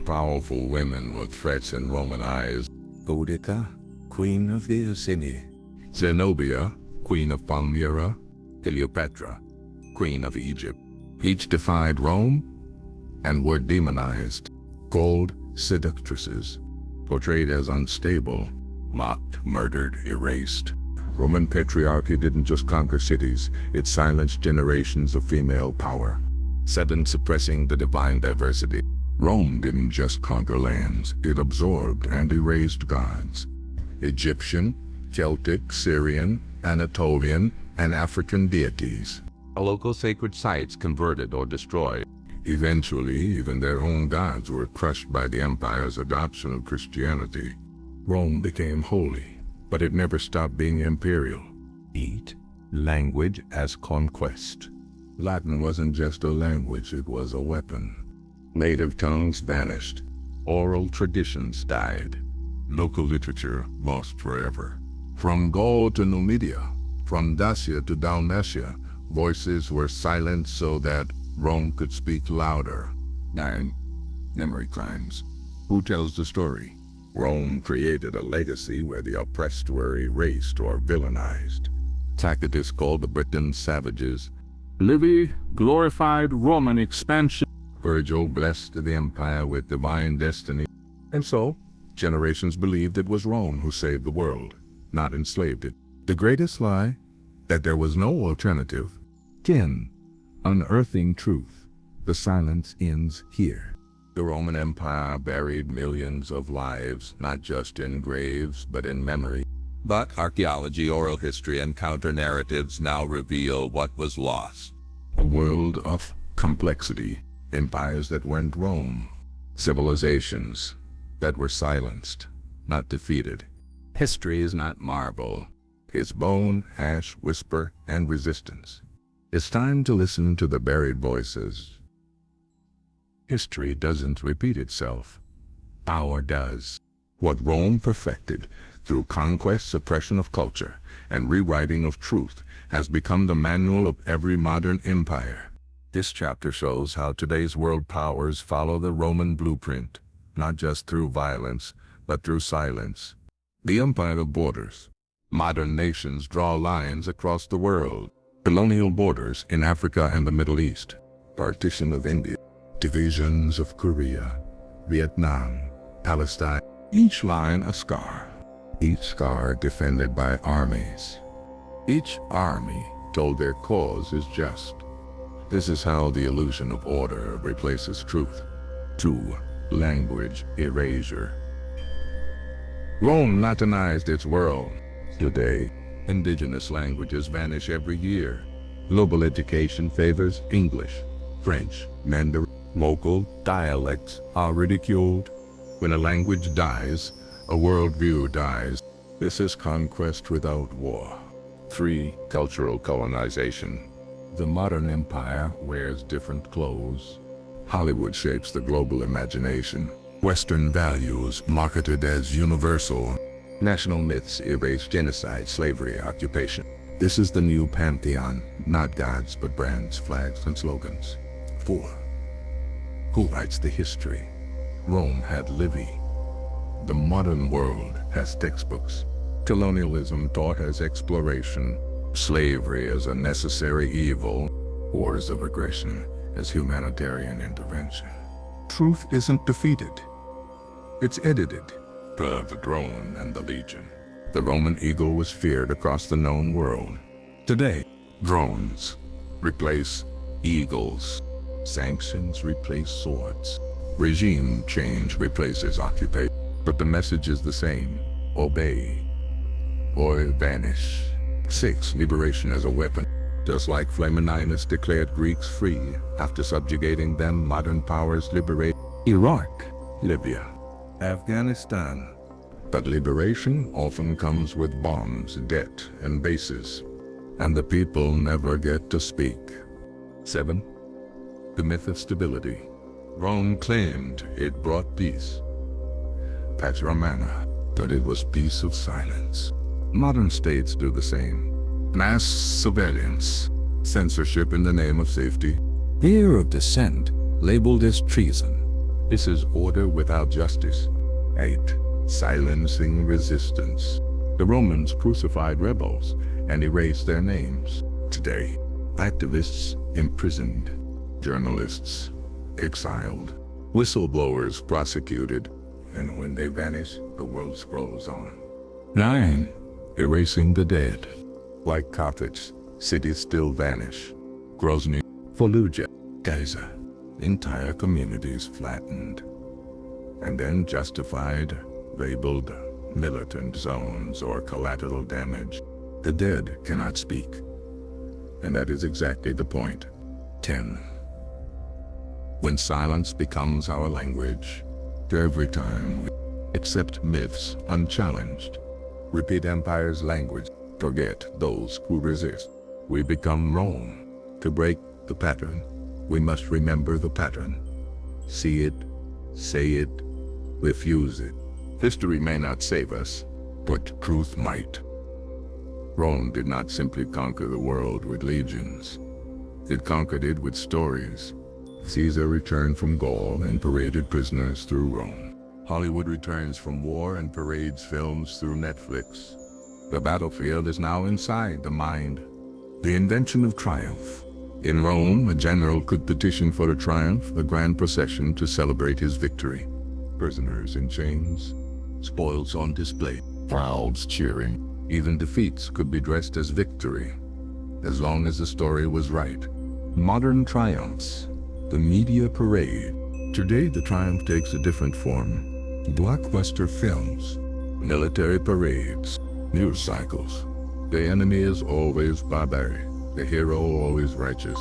Powerful women with threats in Roman eyes. Boudica, queen of the Iceni. Zenobia, queen of Palmyra. Cleopatra, queen of Egypt. Each defied Rome and were demonized. Cold seductresses, portrayed as unstable, mocked, murdered, erased. Roman patriarchy didn't just conquer cities, it silenced generations of female power. 7. Suppressing the divine diversity. Rome didn't just conquer lands, it absorbed and erased gods. Egyptian, Celtic, Syrian, Anatolian, and African deities. Local sacred sites converted or destroyed. Eventually, even their own gods were crushed by the empire's adoption of Christianity. Rome became holy, but it never stopped being imperial. 8. Language as conquest. Latin wasn't just a language, it was a weapon. Native tongues vanished. Oral traditions died. Local literature lost forever. From Gaul to Numidia, from Dacia to Dalmatia, voices were silenced so that Rome could speak louder. 9. Memory crimes. Who tells the story? Rome created a legacy where the oppressed were erased or villainized. Tacitus called the Britons savages. Livy glorified Roman expansion. Virgil blessed the empire with divine destiny. And so, generations believed it was Rome who saved the world, not enslaved it. The greatest lie? That there was no alternative. 10. Unearthing truth. The silence ends here. The Roman Empire buried millions of lives, not just in graves, but in memory. But archaeology, oral history, and counter-narratives now reveal what was lost. A world of complexity. Empires that weren't Rome. Civilizations that were silenced, not defeated. History is not marble. It's bone, ash, whisper, and resistance. It's time to listen to the buried voices. History doesn't repeat itself. Power does. What Rome perfected through conquest, suppression of culture, and rewriting of truth has become the manual of every modern empire. This chapter shows how today's world powers follow the Roman blueprint, not just through violence, but through silence. The empire of borders. Modern nations draw lines across the world. Colonial borders in Africa and the Middle East. Partition of India. Divisions of Korea, Vietnam, Palestine. Each line a scar. Each scar defended by armies. Each army told their cause is just. This is how the illusion of order replaces truth. 2. Language erasure. Rome Latinized its world. Today, indigenous languages vanish every year. Global education favors English, French, Mandarin. Local dialects are ridiculed. When a language dies, a worldview dies. This is conquest without war. 3. Cultural colonization. The modern empire wears different clothes. Hollywood shapes the global imagination. Western values marketed as universal. National myths erase genocide, slavery, occupation. This is the new pantheon, not gods but brands, flags, and slogans. 4. Who writes the history? Rome had Livy. The modern world has textbooks. Colonialism taught as exploration. Slavery as a necessary evil. Wars of aggression as humanitarian intervention. Truth isn't defeated. It's edited. The drone and the legion. The Roman eagle was feared across the known world. Today, drones replace eagles. Sanctions replace swords. Regime change replaces occupation. But the message is the same. Obey or vanish. 6. Liberation as a weapon. Just like Flamininus declared Greeks free, after subjugating them, modern powers liberate Iraq, Libya, Afghanistan. But liberation often comes with bombs, debt, and bases. And the people never get to speak. 7. The myth of stability. Rome claimed it brought peace. Pax Romana, but it was peace of silence. Modern states do the same. Mass surveillance, censorship in the name of safety. Fear of dissent, labeled as treason. This is order without justice. 8. Silencing resistance. The Romans crucified rebels and erased their names. Today, activists imprisoned, journalists exiled, whistleblowers prosecuted, and when they vanish, the world scrolls on. 9. erasing the dead. Like Carthage, cities still vanish. Grozny, Fallujah, Gaza, entire communities flattened, and then justified, labeled militant zones or collateral damage. The dead cannot speak, and that is exactly the point. 10. When silence becomes our language, every time we accept myths unchallenged, repeat empire's language, forget those who resist, we become Rome. To break the pattern, we must remember the pattern. See it, say it, refuse it. History may not save us, but truth might. Rome did not simply conquer the world with legions. It conquered it with stories. Caesar returned from Gaul and paraded prisoners through Rome. Hollywood returns from war and parades films through Netflix. The battlefield is now inside the mind. The invention of triumph. In Rome, a general could petition for a triumph, a grand procession to celebrate his victory. Prisoners in chains, spoils on display, crowds cheering. Even defeats could be dressed as victory, as long as the story was right. Modern triumphs. The media parade. Today the triumph takes a different form. Blockbuster films, military parades, news cycles. The enemy is always barbaric, the hero always righteous,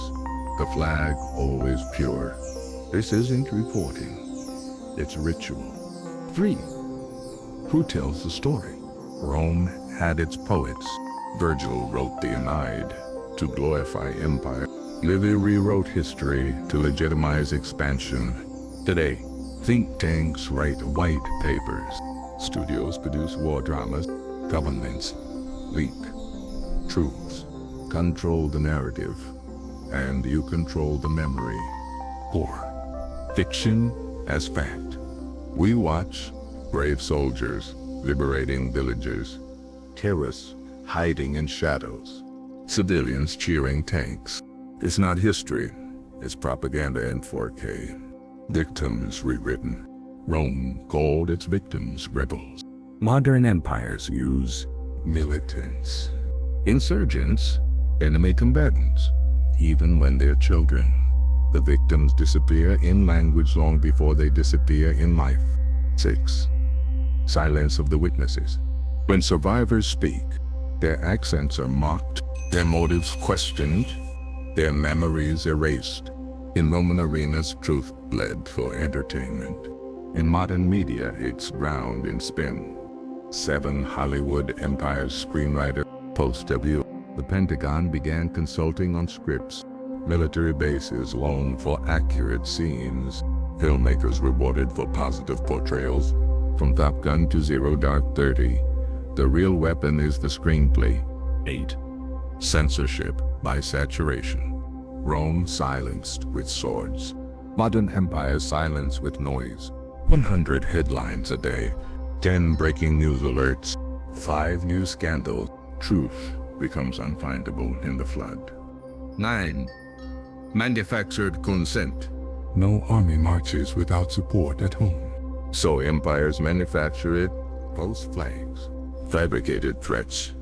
the flag always pure. This isn't reporting, it's ritual. 3. Who tells the story? Rome had its poets. Virgil wrote the Aeneid to glorify empire. Livy rewrote history to legitimize expansion. Today, think tanks write white papers. Studios produce war dramas. Governments leak truths. Control the narrative, and you control the memory. 4. Fiction as fact. We watch brave soldiers liberating villagers, terrorists hiding in shadows, civilians cheering tanks. It's not history, it's propaganda in 4K. Victims rewritten. Rome called its victims rebels. Modern empires use Militants, insurgents, enemy combatants, even when they're children. The victims disappear in language long before they disappear in life. 6. Silence of the witnesses. When survivors speak, their accents are mocked, their motives questioned, their memories erased. In Roman arenas, truth bled for entertainment. In modern media, it's drowned in spin. 7. Hollywood Empire's screenwriter. Post-W. The Pentagon began consulting on scripts. Military bases longed for accurate scenes. Filmmakers rewarded for positive portrayals. From Top Gun to Zero Dark 30, the real weapon is the screenplay. 8. Censorship by saturation. Rome silenced with swords. Modern empire silenced with noise. 100 headlines a day. 10 breaking news alerts. 5 news scandals. Truth becomes unfindable in the flood. 9. Manufactured consent. No army marches without support at home. So empires manufacture it, post flags, fabricated threats,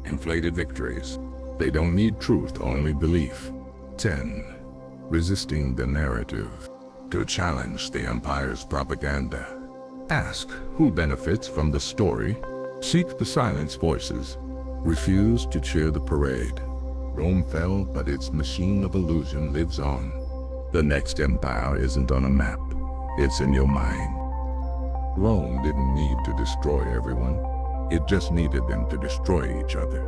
inflated victories. They don't need truth, only belief. 10. Resisting the narrative. To challenge the empire's propaganda. Ask who benefits from the story. Seek the silenced voices. Refuse to cheer the parade. Rome fell, but its machine of illusion lives on. The next empire isn't on a map. It's in your mind. Rome didn't need to destroy everyone. It just needed them to destroy each other.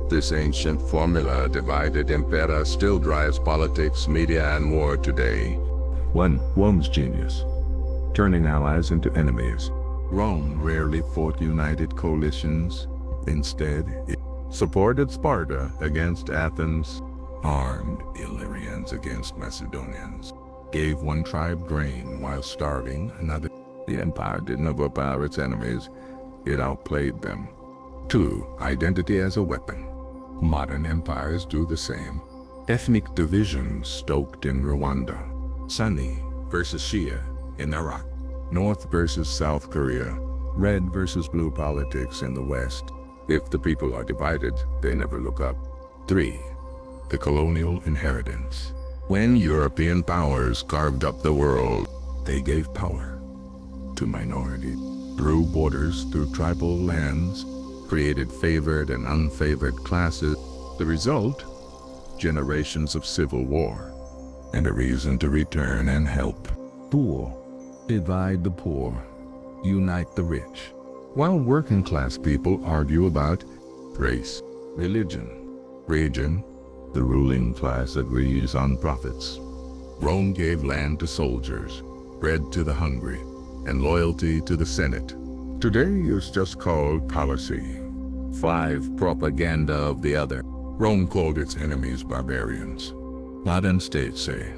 This ancient formula, divided impera, still drives politics, media, and war today. 1. Rome's genius. Turning allies into enemies. Rome rarely fought united coalitions. Instead, it supported Sparta against Athens, armed Illyrians against Macedonians, gave one tribe grain while starving another. The empire didn't overpower its enemies, it outplayed them. 2. Identity as a weapon. Modern empires do the same. Ethnic divisions stoked in Rwanda. Sunni versus Shia in Iraq. North versus South Korea. Red versus blue politics in the West. If the people are divided, they never look up. 3. The colonial inheritance. When European powers carved up the world, they gave power to minorities. Drew borders through tribal lands, created favored and unfavored classes. The result? Generations of civil war, and a reason to return and help. Poor. Divide the poor. Unite the rich. While working class people argue about Race, religion, region, the ruling class agrees on profits. Rome gave land to soldiers, bread to the hungry, and loyalty to the Senate. Today is just called policy. 5. Propaganda of the other. Rome called its enemies barbarians. Modern states say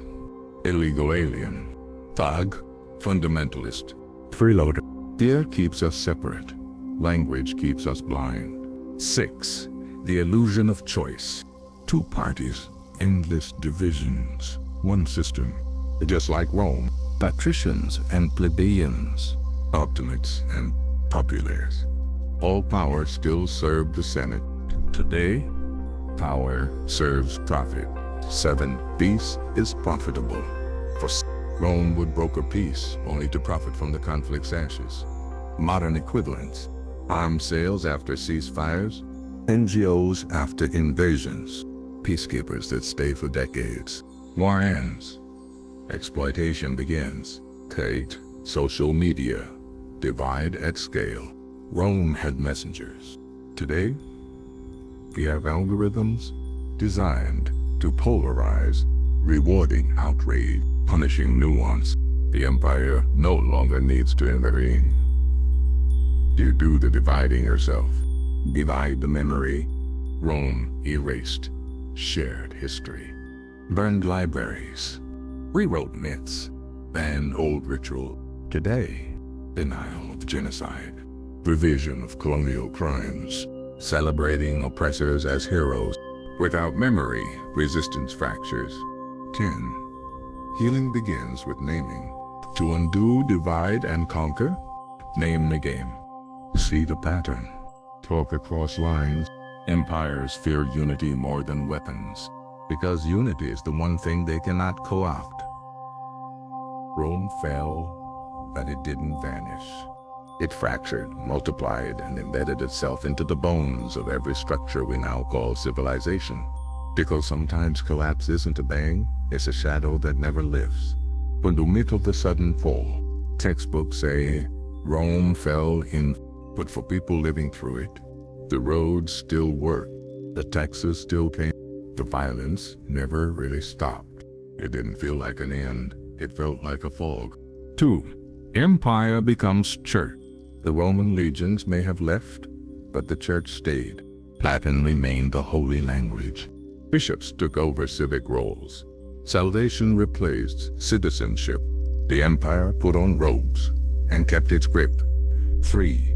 illegal alien, thug, fundamentalist, freeloader. Fear keeps us separate. Language keeps us blind. 6. The illusion of choice. 2 parties, endless divisions, 1 system. Just like Rome, patricians and plebeians, optimates and populares. All power still served the Senate. Today, power serves profit. 7. Peace is profitable. For Rome would broker peace only to profit from the conflict's ashes. Modern equivalents: arms sales after ceasefires, NGOs after invasions, peacekeepers that stay for decades. War ends. Exploitation begins. 8. Social media. Divide at scale. Rome had messengers. Today, we have algorithms designed to polarize, rewarding outrage, punishing nuance. The empire no longer needs to intervene. You do the dividing yourself. Divide the memory. Rome erased shared history, burned libraries, rewrote myths, banned old ritual. Today, denial of genocide, revision of colonial crimes, celebrating oppressors as heroes. Without memory, resistance fractures. 10. Healing begins with naming. To undo, divide, and conquer, name the game. See the pattern. Talk across lines. Empires fear unity more than weapons, because unity is the one thing they cannot co-opt. Rome fell, but it didn't vanish. It fractured, multiplied, and embedded itself into the bones of every structure we now call civilization. Because sometimes collapse isn't a bang, it's a shadow that never lifts. When the myth of the sudden fall, textbooks say Rome fell in, but for people living through it, the roads still worked, the taxes still came, the violence never really stopped. It didn't feel like an end, it felt like a fog. 2. Empire becomes church. The Roman legions may have left, but the church stayed. Latin remained the holy language. Bishops took over civic roles. Salvation replaced citizenship. The empire put on robes and kept its grip. 3.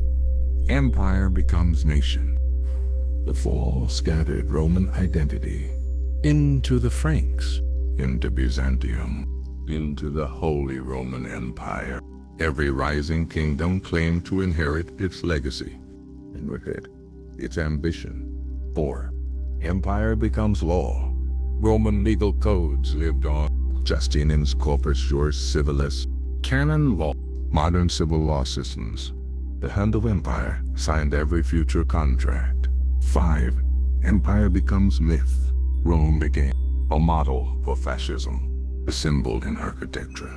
Empire becomes nation. The fall scattered Roman identity into the Franks, into Byzantium, into the Holy Roman Empire. Every rising kingdom claimed to inherit its legacy, and with it, its ambition. 4. Empire becomes law. Roman legal codes lived on. Justinian's Corpus Juris Civilis, canon law, modern civil law systems. The hand of empire signed every future contract. 5. Empire becomes myth. Rome became a model for fascism, a symbol in architecture,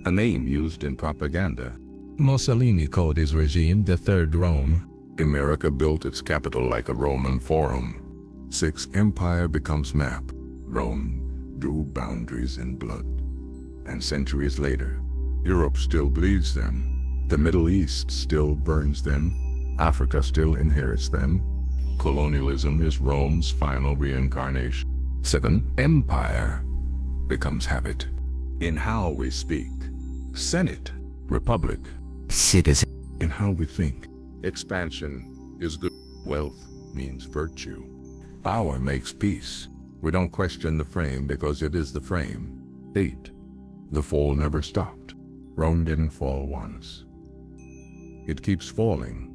a name used in propaganda. Mussolini called his regime the Third Rome. America built its capital like a Roman forum. 6. Empire becomes map. Rome drew boundaries in blood. And centuries later, Europe still bleeds them. The Middle East still burns them. Africa still inherits them. Colonialism is Rome's final reincarnation. 7. Empire becomes habit. In how we speak. Senate, republic, citizen. In how we think. Expansion is good. Wealth means virtue. Power makes peace. We don't question the frame because it is the frame. 8. The fall never stopped. Rome didn't fall once. It keeps falling.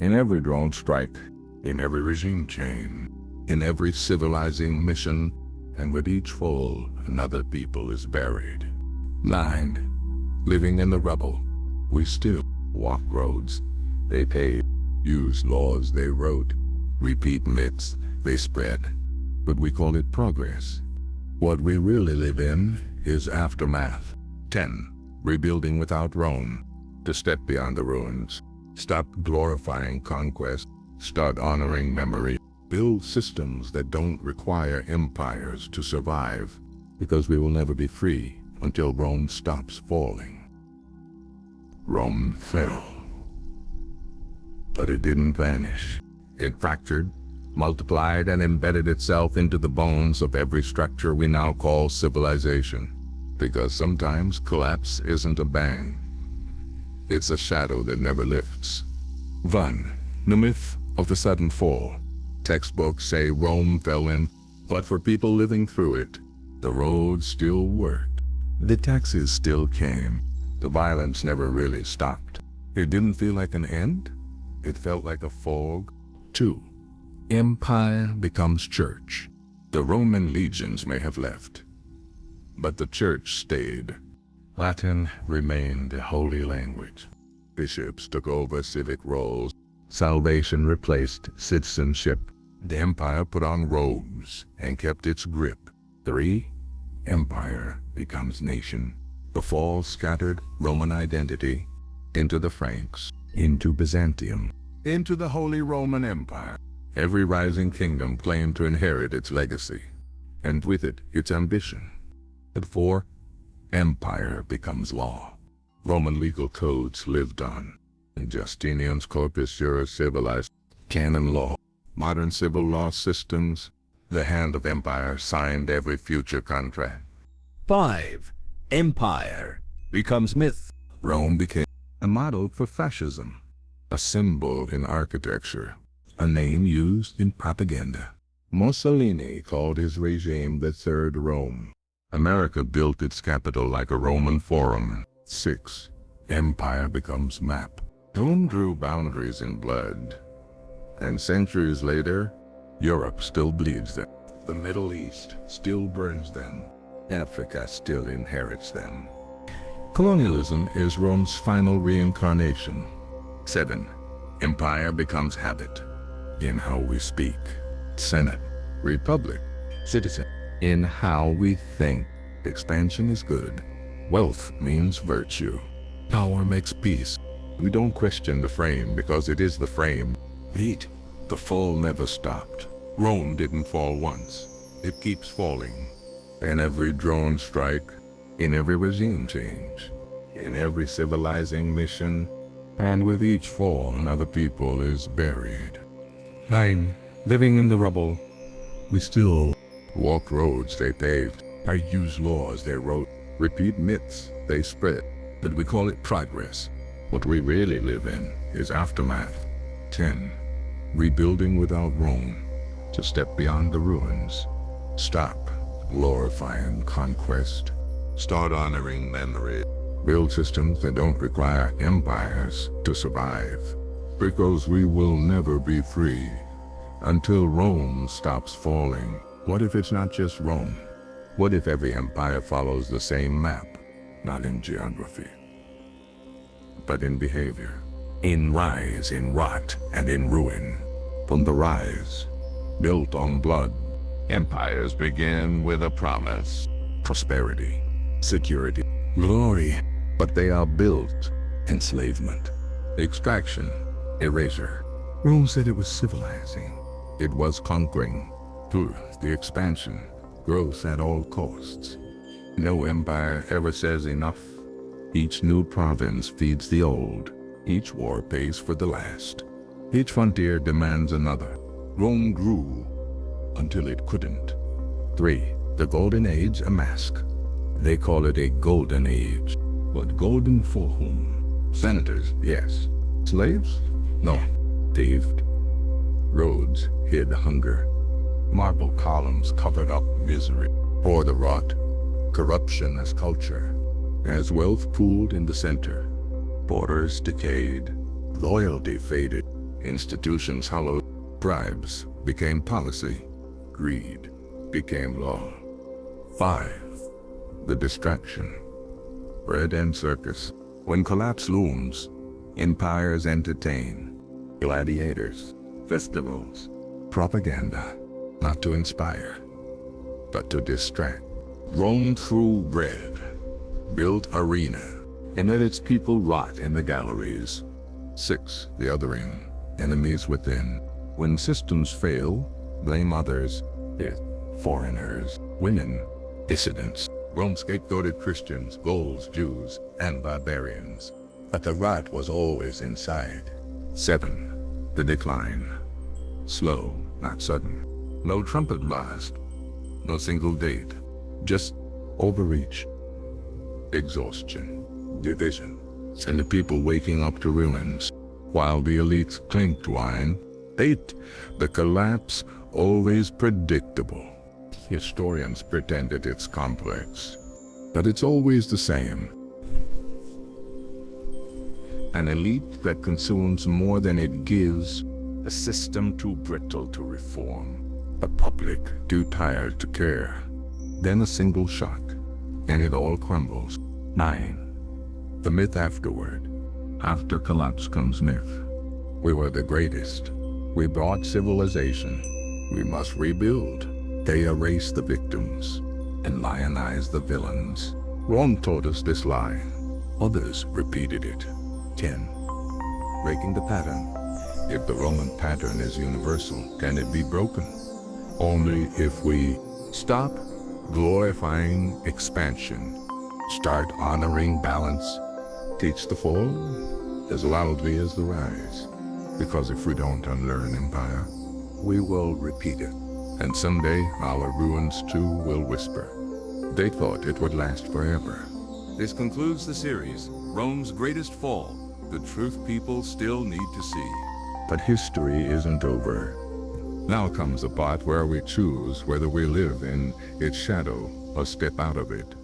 In every drone strike, in every regime change, in every civilizing mission, and with each fall, another people is buried. 9. Living in the rubble, we still walk roads they paved, use laws they wrote, repeat myths they spread, but we call it progress. What we really live in is aftermath. 10. Rebuilding without Rome, to step beyond the ruins, stop glorifying conquest, start honoring memory, build systems that don't require empires to survive, because we will never be free until Rome stops falling. Rome fell, but it didn't vanish. It fractured, multiplied, and embedded itself into the bones of every structure we now call civilization. Because sometimes collapse isn't a bang. It's a shadow that never lifts. 1. The myth of the sudden fall. Textbooks say Rome fell in, but for people living through it, the road still worked. The taxes still came. The violence never really stopped. It didn't feel like an end. It felt like a fog. 2. Empire becomes church. The Roman legions may have left, but the church stayed. Latin remained the holy language. Bishops took over civic roles. Salvation replaced citizenship. The empire put on robes and kept its grip. 3. Empire becomes nation. The fall scattered Roman identity into the Franks, into Byzantium, into the Holy Roman Empire. Every rising kingdom claimed to inherit its legacy, and with it, its ambition. At 4, empire becomes law. Roman legal codes lived on. Justinian's Corpus Juris Civilis, canon law, modern civil law systems, the hand of empire signed every future contract. 5. Empire becomes myth. Rome became a model for fascism, a symbol in architecture, a name used in propaganda. Mussolini called his regime the Third Rome. America built its capital like a Roman forum. 6. Empire becomes map. Rome drew boundaries in blood, and centuries later, Europe still bleeds them. The Middle East still burns them. Africa still inherits them. Colonialism is Rome's final reincarnation. 7. Empire becomes habit, in how we speak. Senate, republic, citizen, in how we think. Expansion is good. Wealth means virtue. Power makes peace. We don't question the frame because it is the frame. 8. The fall never stopped. Rome didn't fall once. It keeps falling. In every drone strike, in every regime change, in every civilizing mission, and with each fall another people is buried. 9. Living in the rubble, we still walk roads they paved. I use laws they wrote, repeat myths they spread, but we call it progress. What we really live in is aftermath. 10. Rebuilding without Rome, to step beyond the ruins. Stop glorifying conquest. Start honoring memory. Build systems that don't require empires to survive. Because we will never be free until Rome stops falling. What if it's not just Rome? What if every empire follows the same map? Not in geography, but in behavior. In rise, in rot, and in ruin. From the rise, built on blood, empires begin with a promise. Prosperity, security, glory. But they are built. Enslavement, extraction, erasure. Rome said it was civilizing. It was conquering. Through the expansion, growth at all costs. No empire ever says enough. Each new province feeds the old. Each war pays for the last. Each frontier demands another. Rome grew until it couldn't. 3. The Golden Age, a mask. They call it a golden age. But golden for whom? Senators, yes. Slaves? No. Thieved. Roads hid hunger. Marble columns covered up misery. Or the rot. Corruption as culture. As wealth pooled in the center. Borders decayed. Loyalty faded. Institutions hollowed. Bribes became policy. Greed became law. 5. The distraction. Bread and circus. When collapse looms, empires entertain. Gladiators, festivals, propaganda. Not to inspire, but to distract. Rome threw bread, built arena, and let its people rot in the galleries. 6. The othering. Enemies within. When systems fail, blame others. Death. Foreigners. Women. Dissidents. Rome scapegoated Christians, Gauls, Jews, and barbarians. But the rot was always inside. 7. The decline. Slow, not sudden. No trumpet blast. No single date. Just overreach. Exhaustion. Division. And the people waking up to ruins. While the elites clinked wine. 8. The collapse, always predictable. Historians pretended it's complex, but it's always the same. An elite that consumes more than it gives, a system too brittle to reform, a public too tired to care. Then a single shock, and it all crumbles. 9. The myth afterward. After collapse comes myth. We were the greatest. We brought civilization. We must rebuild. They erased the victims and lionized the villains. Rome told us this lie. Others repeated it. 10. Breaking the pattern. If the Roman pattern is universal, can it be broken? Only if we stop glorifying expansion, start honoring balance, teach the fall as loudly as the rise. Because if we don't unlearn empire, we will repeat it. And someday our ruins too will whisper. They thought it would last forever. This concludes the series, Rome's Greatest Fall, the truth people still need to see. But history isn't over. Now comes the part where we choose whether we live in its shadow or step out of it.